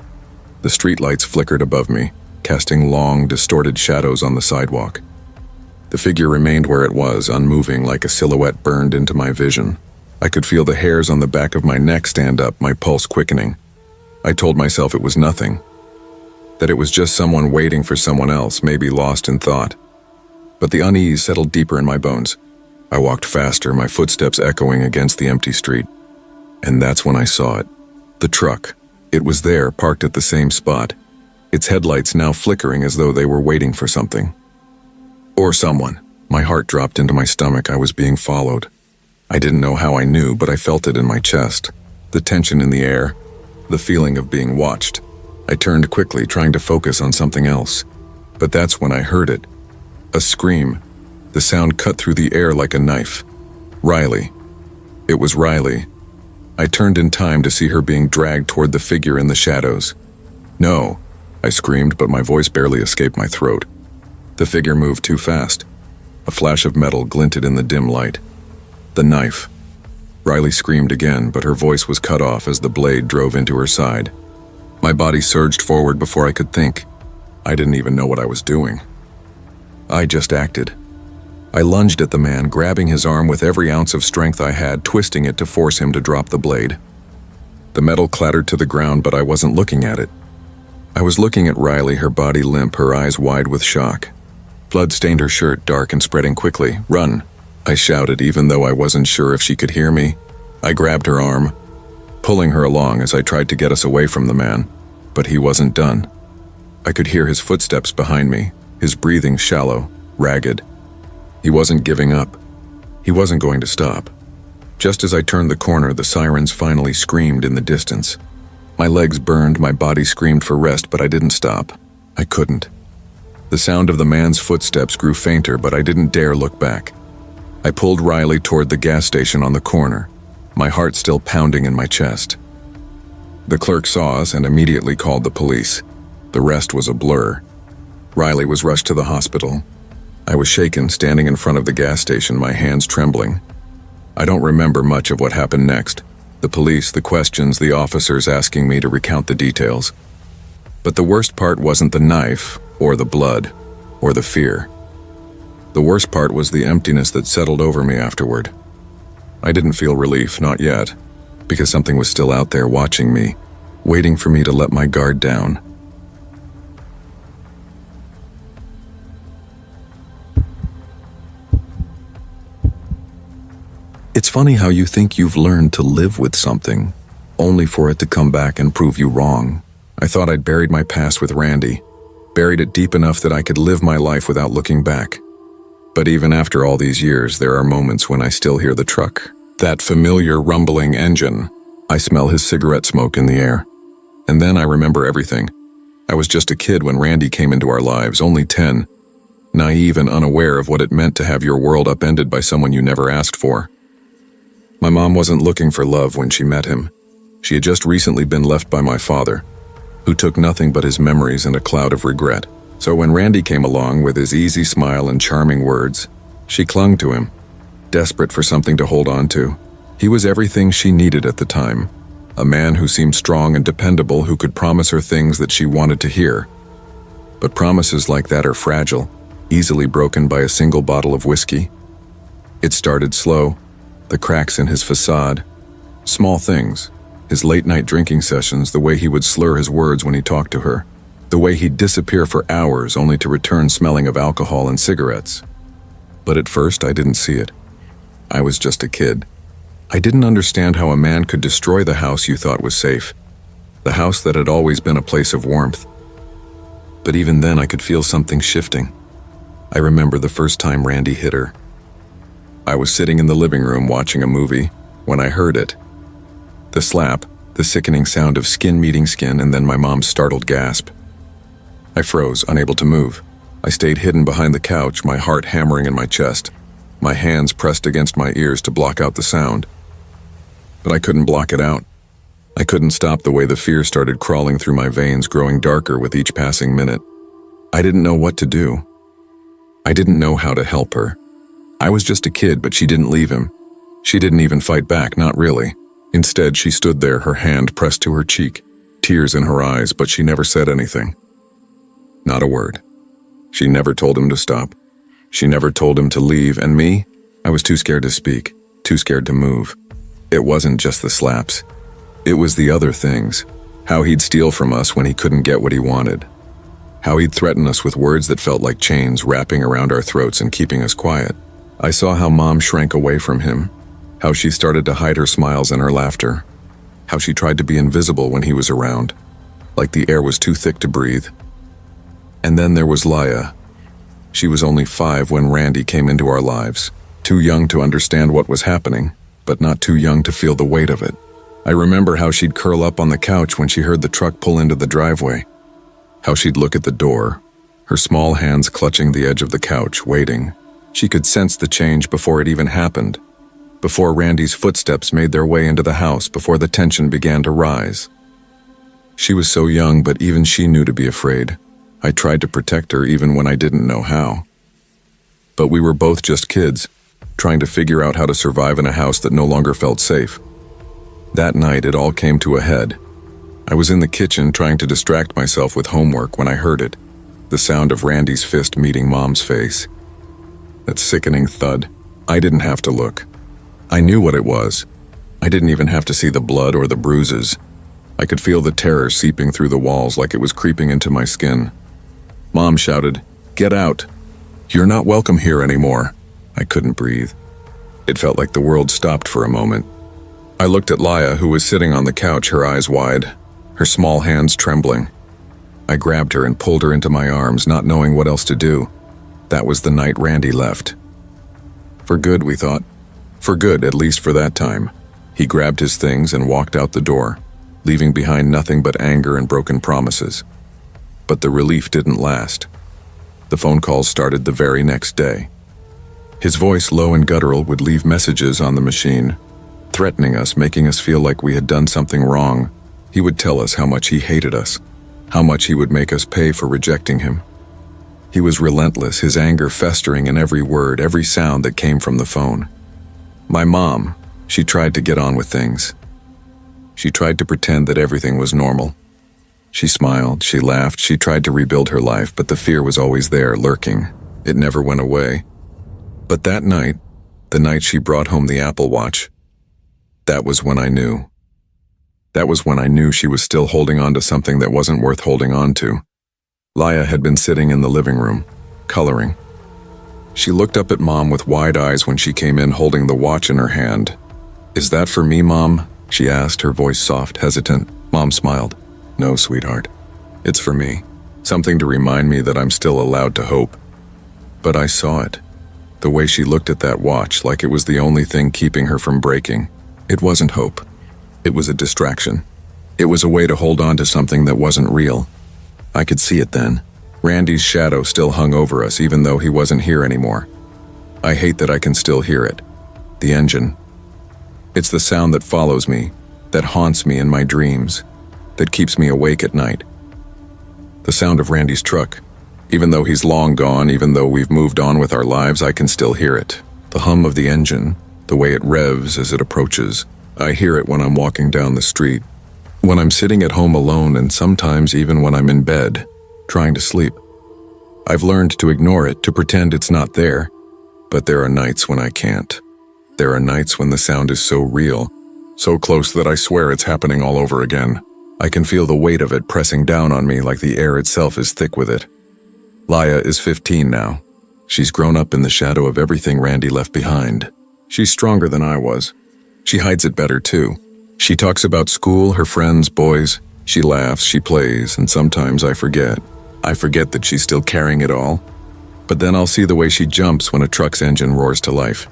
The streetlights flickered above me, casting long, distorted shadows on the sidewalk. The figure remained where it was, unmoving, like a silhouette burned into my vision. I could feel the hairs on the back of my neck stand up, my pulse quickening. I told myself it was nothing, that it was just someone waiting for someone else, maybe lost in thought. But the unease settled deeper in my bones. I walked faster, my footsteps echoing against the empty street. And that's when I saw it. The truck. It was there, parked at the same spot, its headlights now flickering as though they were waiting for something. Or someone. My heart dropped into my stomach. I was being followed. I didn't know how I knew, but I felt it in my chest. The tension in the air, the feeling of being watched. I turned quickly, trying to focus on something else. But that's when I heard it. A scream. The sound cut through the air like a knife. Riley. It was Riley. I turned in time to see her being dragged toward the figure in the shadows. "No," I screamed, but my voice barely escaped my throat. The figure moved too fast. A flash of metal glinted in the dim light. The knife. Riley screamed again, but her voice was cut off as the blade drove into her side. My body surged forward before I could think. I didn't even know what I was doing. I just acted. I lunged at the man, grabbing his arm with every ounce of strength I had, twisting it to force him to drop the blade. The metal clattered to the ground, but I wasn't looking at it. I was looking at Riley, her body limp, her eyes wide with shock. Blood stained her shirt, dark and spreading quickly. "Run!" I shouted, even though I wasn't sure if she could hear me. I grabbed her arm, pulling her along as I tried to get us away from the man, but he wasn't done. I could hear his footsteps behind me, his breathing shallow, ragged. He wasn't giving up. He wasn't going to stop. Just as I turned the corner, the sirens finally screamed in the distance. My legs burned, my body screamed for rest, but I didn't stop. I couldn't. The sound of the man's footsteps grew fainter, but I didn't dare look back. I pulled Riley toward the gas station on the corner, my heart still pounding in my chest. The clerk saw us and immediately called the police. The rest was a blur. Riley was rushed to the hospital. I was shaken, standing in front of the gas station, my hands trembling. I don't remember much of what happened next. The police, the questions, the officers asking me to recount the details. But the worst part wasn't the knife, or the blood, or the fear. The worst part was the emptiness that settled over me afterward. I didn't feel relief, not yet, because something was still out there watching me, waiting for me to let my guard down. It's funny how you think you've learned to live with something, only for it to come back and prove you wrong. I thought I'd buried my past with Randy, buried it deep enough that I could live my life without looking back. But even after all these years, there are moments when I still hear the truck, that familiar rumbling engine. I smell his cigarette smoke in the air. And then I remember everything. I was just a kid when Randy came into our lives, only 10, naive and unaware of what it meant to have your world upended by someone you never asked for. My mom wasn't looking for love when she met him. She had just recently been left by my father, who took nothing but his memories and a cloud of regret. So when Randy came along with his easy smile and charming words, she clung to him, desperate for something to hold on to. He was everything she needed at the time, a man who seemed strong and dependable, who could promise her things that she wanted to hear. But promises like that are fragile, easily broken by a single bottle of whiskey. It started slow, the cracks in his facade, small things, his late-night drinking sessions, the way he would slur his words when he talked to her, the way he'd disappear for hours only to return smelling of alcohol and cigarettes. But at first, I didn't see it. I was just a kid. I didn't understand how a man could destroy the house you thought was safe, the house that had always been a place of warmth. But even then, I could feel something shifting. I remember the first time Randy hit her. I was sitting in the living room watching a movie when I heard it. The slap, the sickening sound of skin meeting skin, and then my mom's startled gasp. I froze, unable to move. I stayed hidden behind the couch, my heart hammering in my chest, my hands pressed against my ears to block out the sound. But I couldn't block it out. I couldn't stop the way the fear started crawling through my veins, growing darker with each passing minute. I didn't know what to do. I didn't know how to help her. I was just a kid, but she didn't leave him. She didn't even fight back, not really. Instead, she stood there, her hand pressed to her cheek, tears in her eyes, but she never said anything. Not a word. She never told him to stop. She never told him to leave, and me? I was too scared to speak, too scared to move. It wasn't just the slaps. It was the other things. How he'd steal from us when he couldn't get what he wanted. How he'd threaten us with words that felt like chains wrapping around our throats and keeping us quiet. I saw how Mom shrank away from him, how she started to hide her smiles and her laughter, how she tried to be invisible when he was around, like the air was too thick to breathe. And then there was Laya. She was only 5 when Randy came into our lives, too young to understand what was happening, but not too young to feel the weight of it. I remember how she'd curl up on the couch when she heard the truck pull into the driveway, how she'd look at the door, her small hands clutching the edge of the couch, waiting. She could sense the change before it even happened, before Randy's footsteps made their way into the house, before the tension began to rise. She was so young, but even she knew to be afraid. I tried to protect her even when I didn't know how. But we were both just kids, trying to figure out how to survive in a house that no longer felt safe. That night, it all came to a head. I was in the kitchen trying to distract myself with homework when I heard it, the sound of Randy's fist meeting Mom's face. That sickening thud. I didn't have to look. I knew what it was. I didn't even have to see the blood or the bruises. I could feel the terror seeping through the walls like it was creeping into my skin. Mom shouted, "Get out! You're not welcome here anymore." I couldn't breathe. It felt like the world stopped for a moment. I looked at Laya, who was sitting on the couch, her eyes wide, her small hands trembling. I grabbed her and pulled her into my arms, not knowing what else to do. That was the night Randy left. For good, we thought. For good, at least for that time. He grabbed his things and walked out the door, leaving behind nothing but anger and broken promises. But the relief didn't last. The phone calls started the very next day. His voice, low and guttural, would leave messages on the machine, threatening us, making us feel like we had done something wrong. He would tell us how much he hated us, how much he would make us pay for rejecting him. He was relentless, his anger festering in every word, every sound that came from the phone. My mom, she tried to get on with things. She tried to pretend that everything was normal. She smiled, she laughed, she tried to rebuild her life, but the fear was always there, lurking. It never went away. But that night, the night she brought home the Apple Watch, that was when I knew. That was when I knew she was still holding on to something that wasn't worth holding on to. Laya had been sitting in the living room, coloring. She looked up at Mom with wide eyes when she came in holding the watch in her hand. "Is that for me, Mom?" she asked, her voice soft, hesitant. Mom smiled. "No, sweetheart. It's for me. Something to remind me that I'm still allowed to hope." But I saw it. The way she looked at that watch, like it was the only thing keeping her from breaking. It wasn't hope. It was a distraction. It was a way to hold on to something that wasn't real. I could see it then. Randy's shadow still hung over us, even though he wasn't here anymore. I hate that I can still hear it. The engine. It's the sound that follows me, that haunts me in my dreams, that keeps me awake at night. The sound of Randy's truck. Even though he's long gone, even though we've moved on with our lives, I can still hear it. The hum of the engine, the way it revs as it approaches. I hear it when I'm walking down the street, when I'm sitting at home alone, and sometimes even when I'm in bed, trying to sleep. I've learned to ignore it, to pretend it's not there, but there are nights when I can't. There are nights when the sound is so real, so close that I swear it's happening all over again. I can feel the weight of it pressing down on me like the air itself is thick with it. Laya is 15 now. She's grown up in the shadow of everything Randy left behind. She's stronger than I was. She hides it better too. She talks about school, her friends, boys. She laughs, she plays, and sometimes I forget. I forget that she's still carrying it all. But then I'll see the way she jumps when a truck's engine roars to life.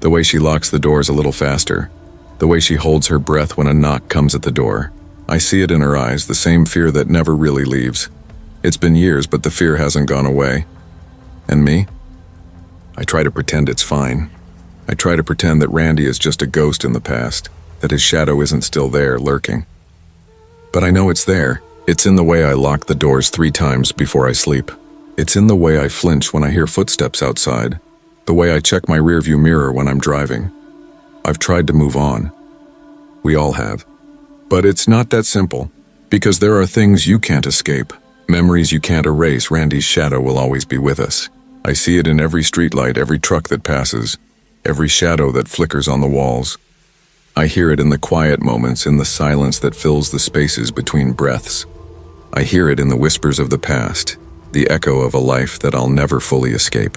The way she locks the doors a little faster. The way she holds her breath when a knock comes at the door. I see it in her eyes, the same fear that never really leaves. It's been years, but the fear hasn't gone away. And me? I try to pretend it's fine. I try to pretend that Randy is just a ghost in the past, that his shadow isn't still there, lurking. But I know it's there. It's in the way I lock the doors 3 times before I sleep. It's in the way I flinch when I hear footsteps outside, the way I check my rearview mirror when I'm driving. I've tried to move on. We all have. But it's not that simple, because there are things you can't escape. Memories you can't erase. Randy's shadow will always be with us. I see it in every streetlight, every truck that passes, every shadow that flickers on the walls. I hear it in the quiet moments, in the silence that fills the spaces between breaths. I hear it in the whispers of the past, the echo of a life that I'll never fully escape.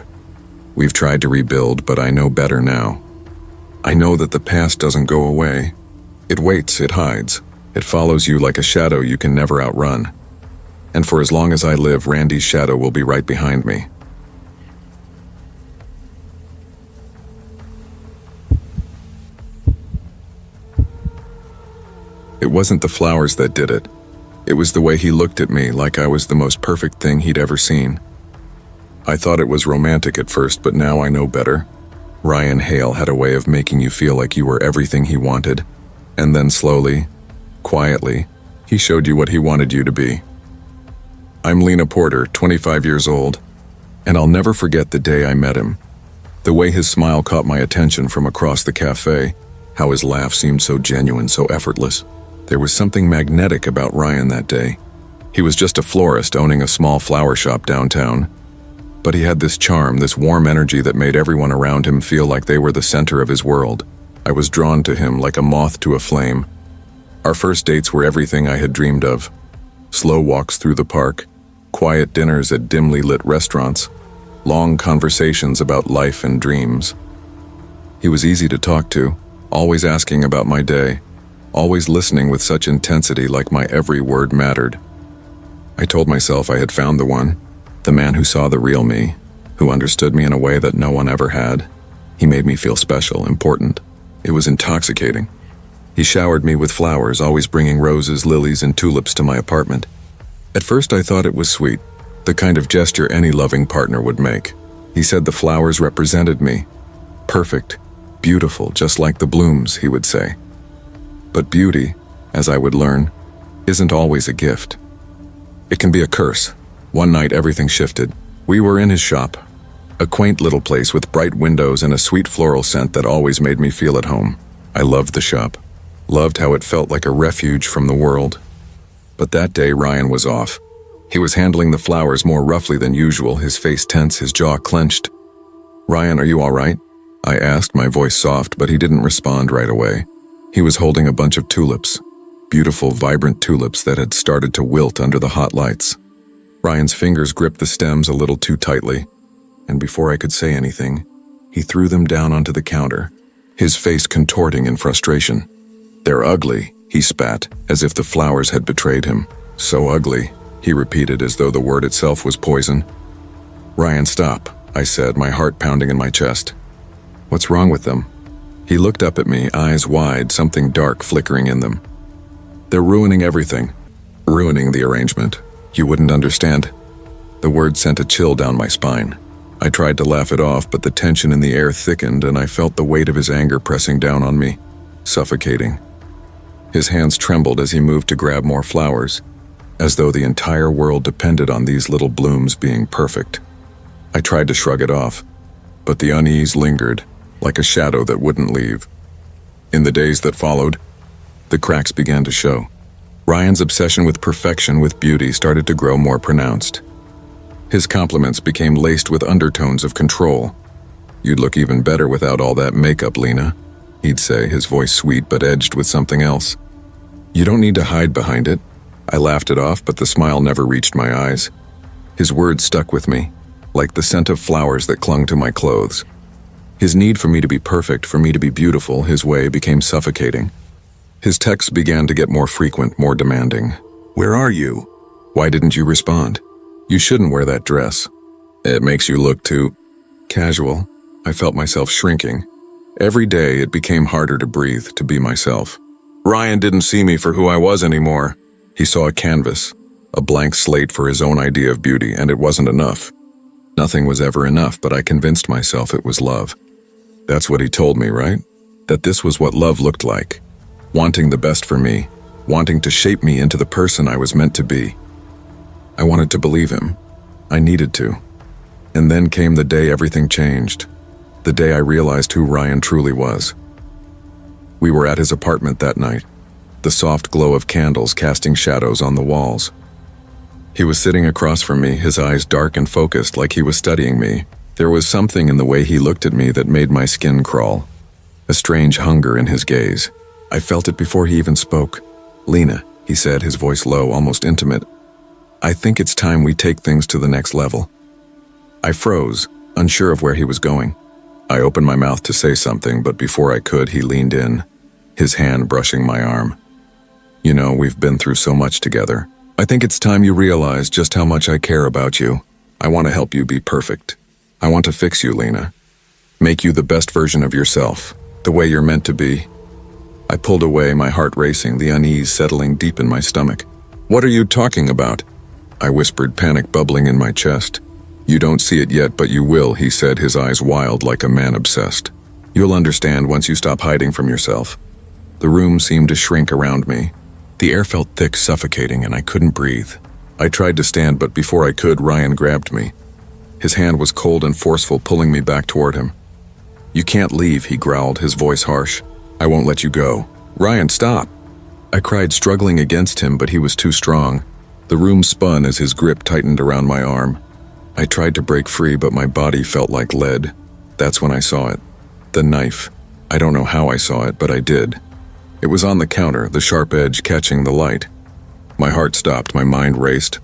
We've tried to rebuild, but I know better now. I know that the past doesn't go away. It waits, it hides. It follows you like a shadow you can never outrun. And for as long as I live, Randy's shadow will be right behind me. It wasn't the flowers that did it. It was the way he looked at me, like I was the most perfect thing he'd ever seen. I thought it was romantic at first, but now I know better. Ryan Hale had a way of making you feel like you were everything he wanted. And then slowly, quietly, he showed you what he wanted you to be. I'm Lena Porter, 25 years old, and I'll never forget the day I met him. The way his smile caught my attention from across the cafe, how his laugh seemed so genuine, so effortless. There was something magnetic about Ryan that day. He was just a florist owning a small flower shop downtown. But he had this charm, this warm energy that made everyone around him feel like they were the center of his world. I was drawn to him like a moth to a flame. Our first dates were everything I had dreamed of. Slow walks through the park, quiet dinners at dimly lit restaurants, long conversations about life and dreams. He was easy to talk to, always asking about my day, always listening with such intensity like my every word mattered. I told myself I had found the one, the man who saw the real me, who understood me in a way that no one ever had. He made me feel special, important. It was intoxicating. He showered me with flowers, always bringing roses, lilies, and tulips to my apartment. At first I thought it was sweet, the kind of gesture any loving partner would make. He said the flowers represented me. Perfect, beautiful, just like the blooms, he would say. But beauty, as I would learn, isn't always a gift. It can be a curse. One night everything shifted. We were in his shop, a quaint little place with bright windows and a sweet floral scent that always made me feel at home. I loved the shop, loved how it felt like a refuge from the world. But that day Ryan was off. He was handling the flowers more roughly than usual, his face tense, his jaw clenched. "Ryan, are you all right?" I asked, my voice soft, but he didn't respond right away. He was holding a bunch of tulips, beautiful, vibrant tulips that had started to wilt under the hot lights. Ryan's fingers gripped the stems a little too tightly, and before I could say anything, he threw them down onto the counter, his face contorting in frustration. "They're ugly," he spat, as if the flowers had betrayed him. "So ugly," he repeated as though the word itself was poison. "Ryan, stop," I said, my heart pounding in my chest. "What's wrong with them?" He looked up at me, eyes wide, something dark flickering in them. "They're ruining everything. Ruining the arrangement. You wouldn't understand." The word sent a chill down my spine. I tried to laugh it off, but the tension in the air thickened and I felt the weight of his anger pressing down on me, suffocating. His hands trembled as he moved to grab more flowers, as though the entire world depended on these little blooms being perfect. I tried to shrug it off, but the unease lingered, like a shadow that wouldn't leave. In the days that followed, the cracks began to show. Ryan's obsession with perfection, with beauty, started to grow more pronounced. His compliments became laced with undertones of control. "You'd look even better without all that makeup, Lena," he'd say, his voice sweet but edged with something else. "You don't need to hide behind it." I laughed it off, but the smile never reached my eyes. His words stuck with me, like the scent of flowers that clung to my clothes. His need for me to be perfect, for me to be beautiful, his way became suffocating. His texts began to get more frequent, more demanding. "Where are you? Why didn't you respond? You shouldn't wear that dress. It makes you look too casual." I felt myself shrinking. Every day it became harder to breathe, to be myself. Ryan didn't see me for who I was anymore. He saw a canvas, a blank slate for his own idea of beauty, and it wasn't enough. Nothing was ever enough, but I convinced myself it was love. That's what he told me, right? That this was what love looked like. Wanting the best for me, wanting to shape me into the person I was meant to be. I wanted to believe him. I needed to. And then came the day everything changed. The day I realized who Ryan truly was. We were at his apartment that night, the soft glow of candles casting shadows on the walls. He was sitting across from me, his eyes dark and focused like he was studying me. There was something in the way he looked at me that made my skin crawl. A strange hunger in his gaze. I felt it before he even spoke. "Lena," he said, his voice low, almost intimate. "I think it's time we take things to the next level." I froze, unsure of where he was going. I opened my mouth to say something, but before I could, he leaned in, his hand brushing my arm. "You know, we've been through so much together. I think it's time you realize just how much I care about you. I want to help you be perfect. I want to fix you, Lena. Make you the best version of yourself, the way you're meant to be." I pulled away, my heart racing, the unease settling deep in my stomach. "What are you talking about?" I whispered, panic bubbling in my chest. "You don't see it yet, but you will," he said, his eyes wild like a man obsessed. "You'll understand once you stop hiding from yourself." The room seemed to shrink around me. The air felt thick, suffocating, and I couldn't breathe. I tried to stand, but before I could, Ryan grabbed me. His hand was cold and forceful, pulling me back toward him. "You can't leave," he growled, his voice harsh. "I won't let you go." "Ryan, stop!" I cried, struggling against him, but he was too strong. The room spun as his grip tightened around my arm. I tried to break free, but my body felt like lead. That's when I saw it. The knife. I don't know how I saw it, but I did. It was on the counter, the sharp edge catching the light. My heart stopped, my mind raced.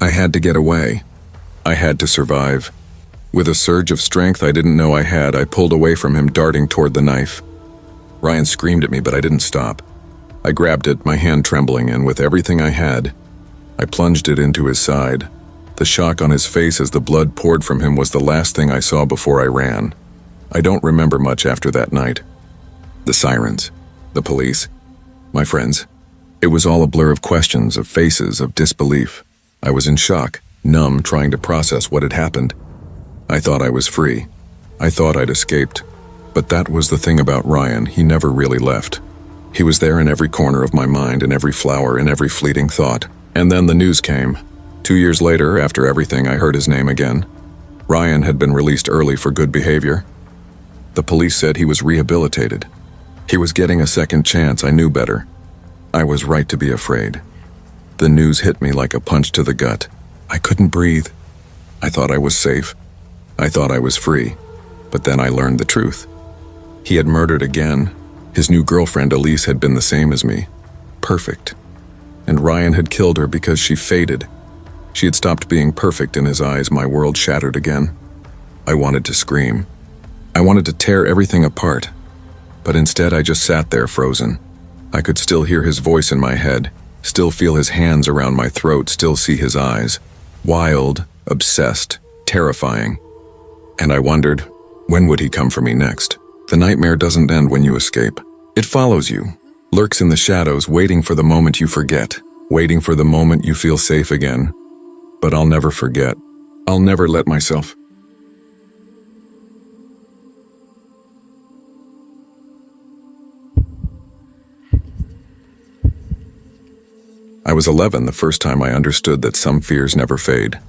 I had to get away. I had to survive. With a surge of strength I didn't know I had, I pulled away from him, darting toward the knife. Ryan screamed at me, but I didn't stop. I grabbed it, my hand trembling, and with everything I had, I plunged it into his side. The shock on his face as the blood poured from him was the last thing I saw before I ran. I don't remember much after that night. The sirens, the police, my friends. It was all a blur of questions, of faces, of disbelief. I was in shock, numb, trying to process what had happened. I thought I was free. I thought I'd escaped. But that was the thing about Ryan, he never really left. He was there in every corner of my mind, in every flower, in every fleeting thought. And then the news came. 2 years later, after everything, I heard his name again. Ryan had been released early for good behavior. The police said he was rehabilitated. He was getting a second chance. I knew better. I was right to be afraid. The news hit me like a punch to the gut. I couldn't breathe. I thought I was safe. I thought I was free. But then I learned the truth. He had murdered again. His new girlfriend, Elise, had been the same as me. Perfect. And Ryan had killed her because she faded. She had stopped being perfect in his eyes. My world shattered again. I wanted to scream. I wanted to tear everything apart. But instead I just sat there frozen. I could still hear his voice in my head, still feel his hands around my throat, still see his eyes. Wild, obsessed, terrifying. And I wondered, when would he come for me next? The nightmare doesn't end when you escape. It follows you, lurks in the shadows, waiting for the moment you forget, waiting for the moment you feel safe again. But I'll never forget. I'll never let myself. I was 11 the first time I understood that some fears never fade.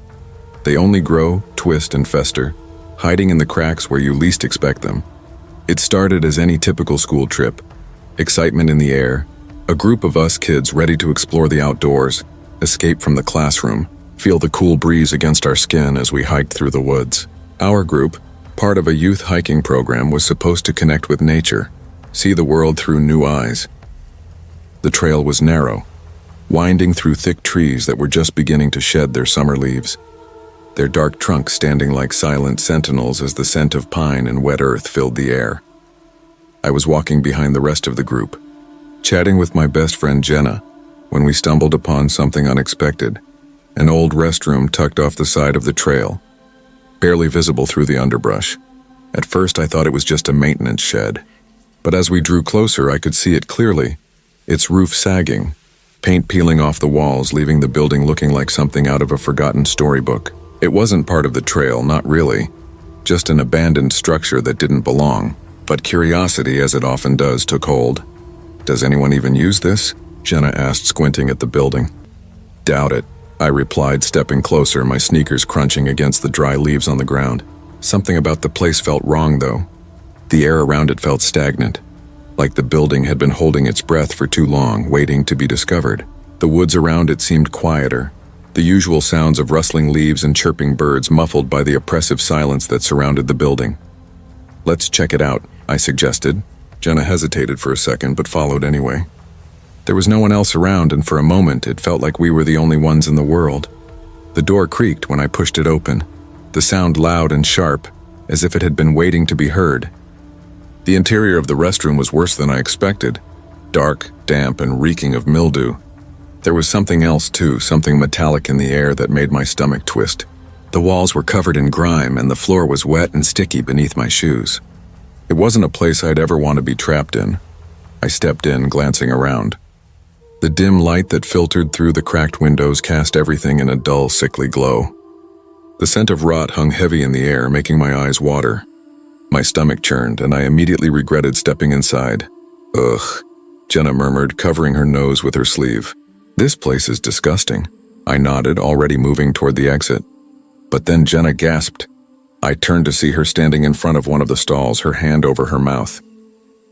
They only grow, twist, and fester, hiding in the cracks where you least expect them. It started as any typical school trip. Excitement in the air, a group of us kids ready to explore the outdoors, escape from the classroom, feel the cool breeze against our skin as we hiked through the woods. Our group, part of a youth hiking program, was supposed to connect with nature, see the world through new eyes. The trail was narrow, winding through thick trees that were just beginning to shed their summer leaves, their dark trunks standing like silent sentinels as the scent of pine and wet earth filled the air. I was walking behind the rest of the group, chatting with my best friend Jenna, when we stumbled upon something unexpected, an old restroom tucked off the side of the trail, barely visible through the underbrush. At first I thought it was just a maintenance shed, but as we drew closer I could see it clearly, its roof sagging, paint peeling off the walls, leaving the building looking like something out of a forgotten storybook. It wasn't part of the trail, not really, just an abandoned structure that didn't belong. But curiosity, as it often does, took hold. "Does anyone even use this?" Jenna asked, squinting at the building. "Doubt it," I replied, stepping closer, my sneakers crunching against the dry leaves on the ground. Something about the place felt wrong, though. The air around it felt stagnant, like the building had been holding its breath for too long, waiting to be discovered. The woods around it seemed quieter, the usual sounds of rustling leaves and chirping birds muffled by the oppressive silence that surrounded the building. "Let's check it out," I suggested. Jenna hesitated for a second, but followed anyway. There was no one else around, and for a moment it felt like we were the only ones in the world. The door creaked when I pushed it open, the sound loud and sharp, as if it had been waiting to be heard. The interior of the restroom was worse than I expected, dark, damp, and reeking of mildew. There was something else too, something metallic in the air that made my stomach twist. The walls were covered in grime, and the floor was wet and sticky beneath my shoes. It wasn't a place I'd ever want to be trapped in. I stepped in, glancing around. The dim light that filtered through the cracked windows cast everything in a dull, sickly glow. The scent of rot hung heavy in the air, making my eyes water. My stomach churned, and I immediately regretted stepping inside. "Ugh," Jenna murmured, covering her nose with her sleeve. "This place is disgusting." I nodded, already moving toward the exit. But then Jenna gasped. I turned to see her standing in front of one of the stalls, her hand over her mouth.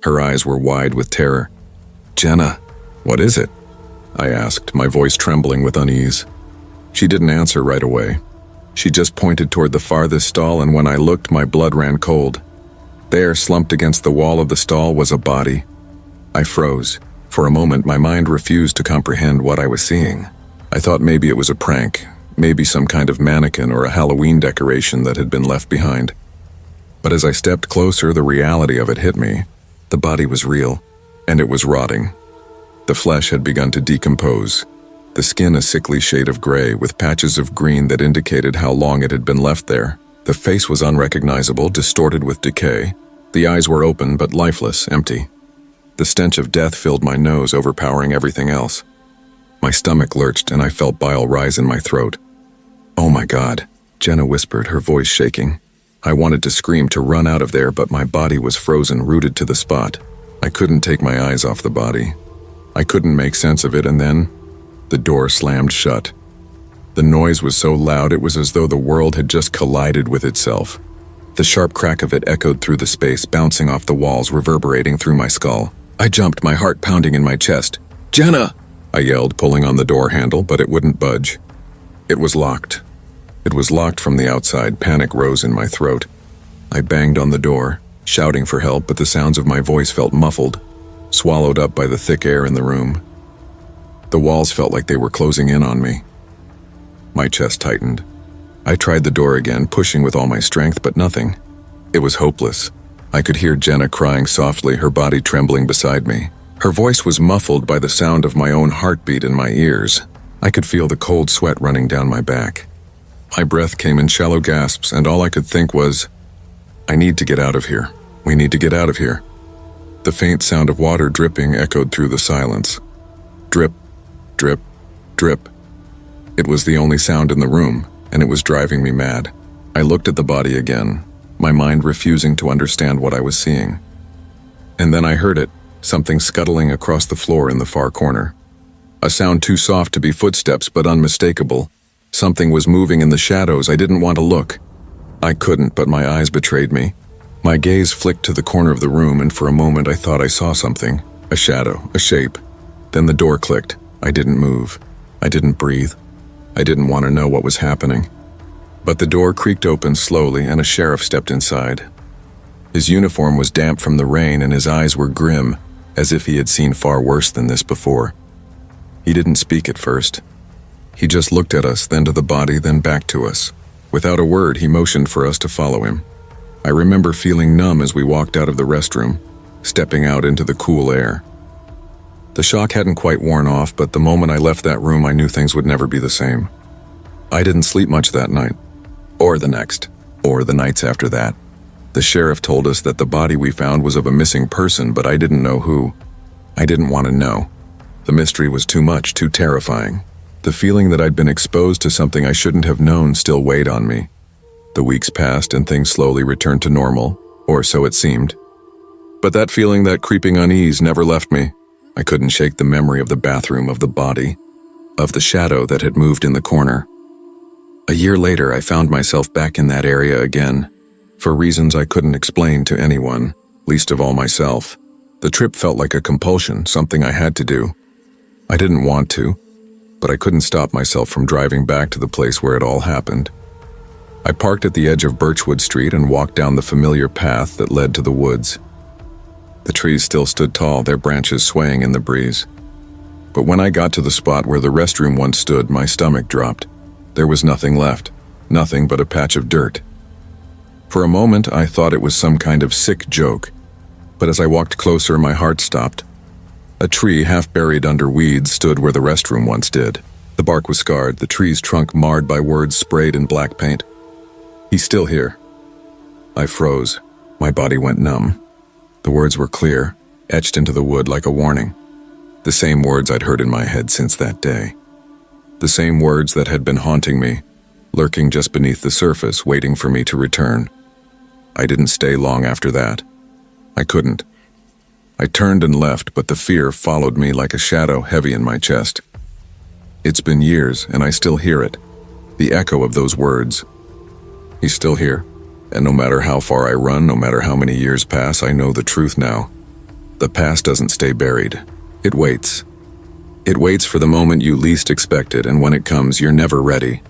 Her eyes were wide with terror. "Jenna, what is it?" I asked, my voice trembling with unease. She didn't answer right away. She just pointed toward the farthest stall, and when I looked, my blood ran cold. There, slumped against the wall of the stall, was a body. I froze. For a moment, my mind refused to comprehend what I was seeing. I thought maybe it was a prank, maybe some kind of mannequin or a Halloween decoration that had been left behind. But as I stepped closer, the reality of it hit me. The body was real, and it was rotting. The flesh had begun to decompose. The skin a sickly shade of gray with patches of green that indicated how long it had been left there. The face was unrecognizable, distorted with decay. The eyes were open but lifeless, empty. The stench of death filled my nose, overpowering everything else. My stomach lurched and I felt bile rise in my throat. "Oh my God," Jenna whispered, her voice shaking. I wanted to scream, to run out of there, but my body was frozen, rooted to the spot. I couldn't take my eyes off the body. I couldn't make sense of it, and then the door slammed shut. The noise was so loud it was as though the world had just collided with itself. The sharp crack of it echoed through the space, bouncing off the walls, reverberating through my skull. I jumped, my heart pounding in my chest. "Jenna!" I yelled, pulling on the door handle, but it wouldn't budge. It was locked. It was locked from the outside. Panic rose in my throat. I banged on the door, shouting for help, but the sounds of my voice felt muffled, swallowed up by the thick air in the room. The walls felt like they were closing in on me. My chest tightened. I tried the door again, pushing with all my strength, but nothing. It was hopeless. I could hear Jenna crying softly, her body trembling beside me. Her voice was muffled by the sound of my own heartbeat in my ears. I could feel the cold sweat running down my back. My breath came in shallow gasps, and all I could think was, "I need to get out of here. We need to get out of here." The faint sound of water dripping echoed through the silence. Drip, drip, drip. It was the only sound in the room, and it was driving me mad. I looked at the body again, my mind refusing to understand what I was seeing. And then I heard it, something scuttling across the floor in the far corner. A sound too soft to be footsteps, but unmistakable. Something was moving in the shadows. I didn't want to look. I couldn't, but my eyes betrayed me. My gaze flicked to the corner of the room, and for a moment I thought I saw something. A shadow, a shape. Then the door clicked. I didn't move. I didn't breathe. I didn't want to know what was happening. But the door creaked open slowly, and a sheriff stepped inside. His uniform was damp from the rain, and his eyes were grim, as if he had seen far worse than this before. He didn't speak at first. He just looked at us, then to the body, then back to us. Without a word, he motioned for us to follow him. I remember feeling numb as we walked out of the restroom, stepping out into the cool air. The shock hadn't quite worn off, but the moment I left that room, I knew things would never be the same. I didn't sleep much that night, or the next, or the nights after that. The sheriff told us that the body we found was of a missing person, but I didn't know who. I didn't want to know. The mystery was too much, too terrifying. The feeling that I'd been exposed to something I shouldn't have known still weighed on me. The weeks passed and things slowly returned to normal, or so it seemed. But that feeling, that creeping unease, never left me. I couldn't shake the memory of the bathroom, of the body, of the shadow that had moved in the corner. A year later, I found myself back in that area again, for reasons I couldn't explain to anyone, least of all myself. The trip felt like a compulsion, something I had to do. I didn't want to, but I couldn't stop myself from driving back to the place where it all happened. I parked at the edge of Birchwood Street and walked down the familiar path that led to the woods. The trees still stood tall, their branches swaying in the breeze. But when I got to the spot where the restroom once stood, my stomach dropped. There was nothing left, nothing but a patch of dirt. For a moment, I thought it was some kind of sick joke, but as I walked closer, my heart stopped. A tree, half buried under weeds, stood where the restroom once did. The bark was scarred, the tree's trunk marred by words sprayed in black paint. "He's still here." I froze. My body went numb. The words were clear, etched into the wood like a warning. The same words I'd heard in my head since that day. The same words that had been haunting me, lurking just beneath the surface, waiting for me to return. I didn't stay long after that. I couldn't. I turned and left, but the fear followed me like a shadow heavy in my chest. It's been years, and I still hear it, the echo of those words. He's still here, and no matter how far I run, no matter how many years pass, I know the truth now. The past doesn't stay buried. It waits. It waits for the moment you least expect it, and when it comes, you're never ready.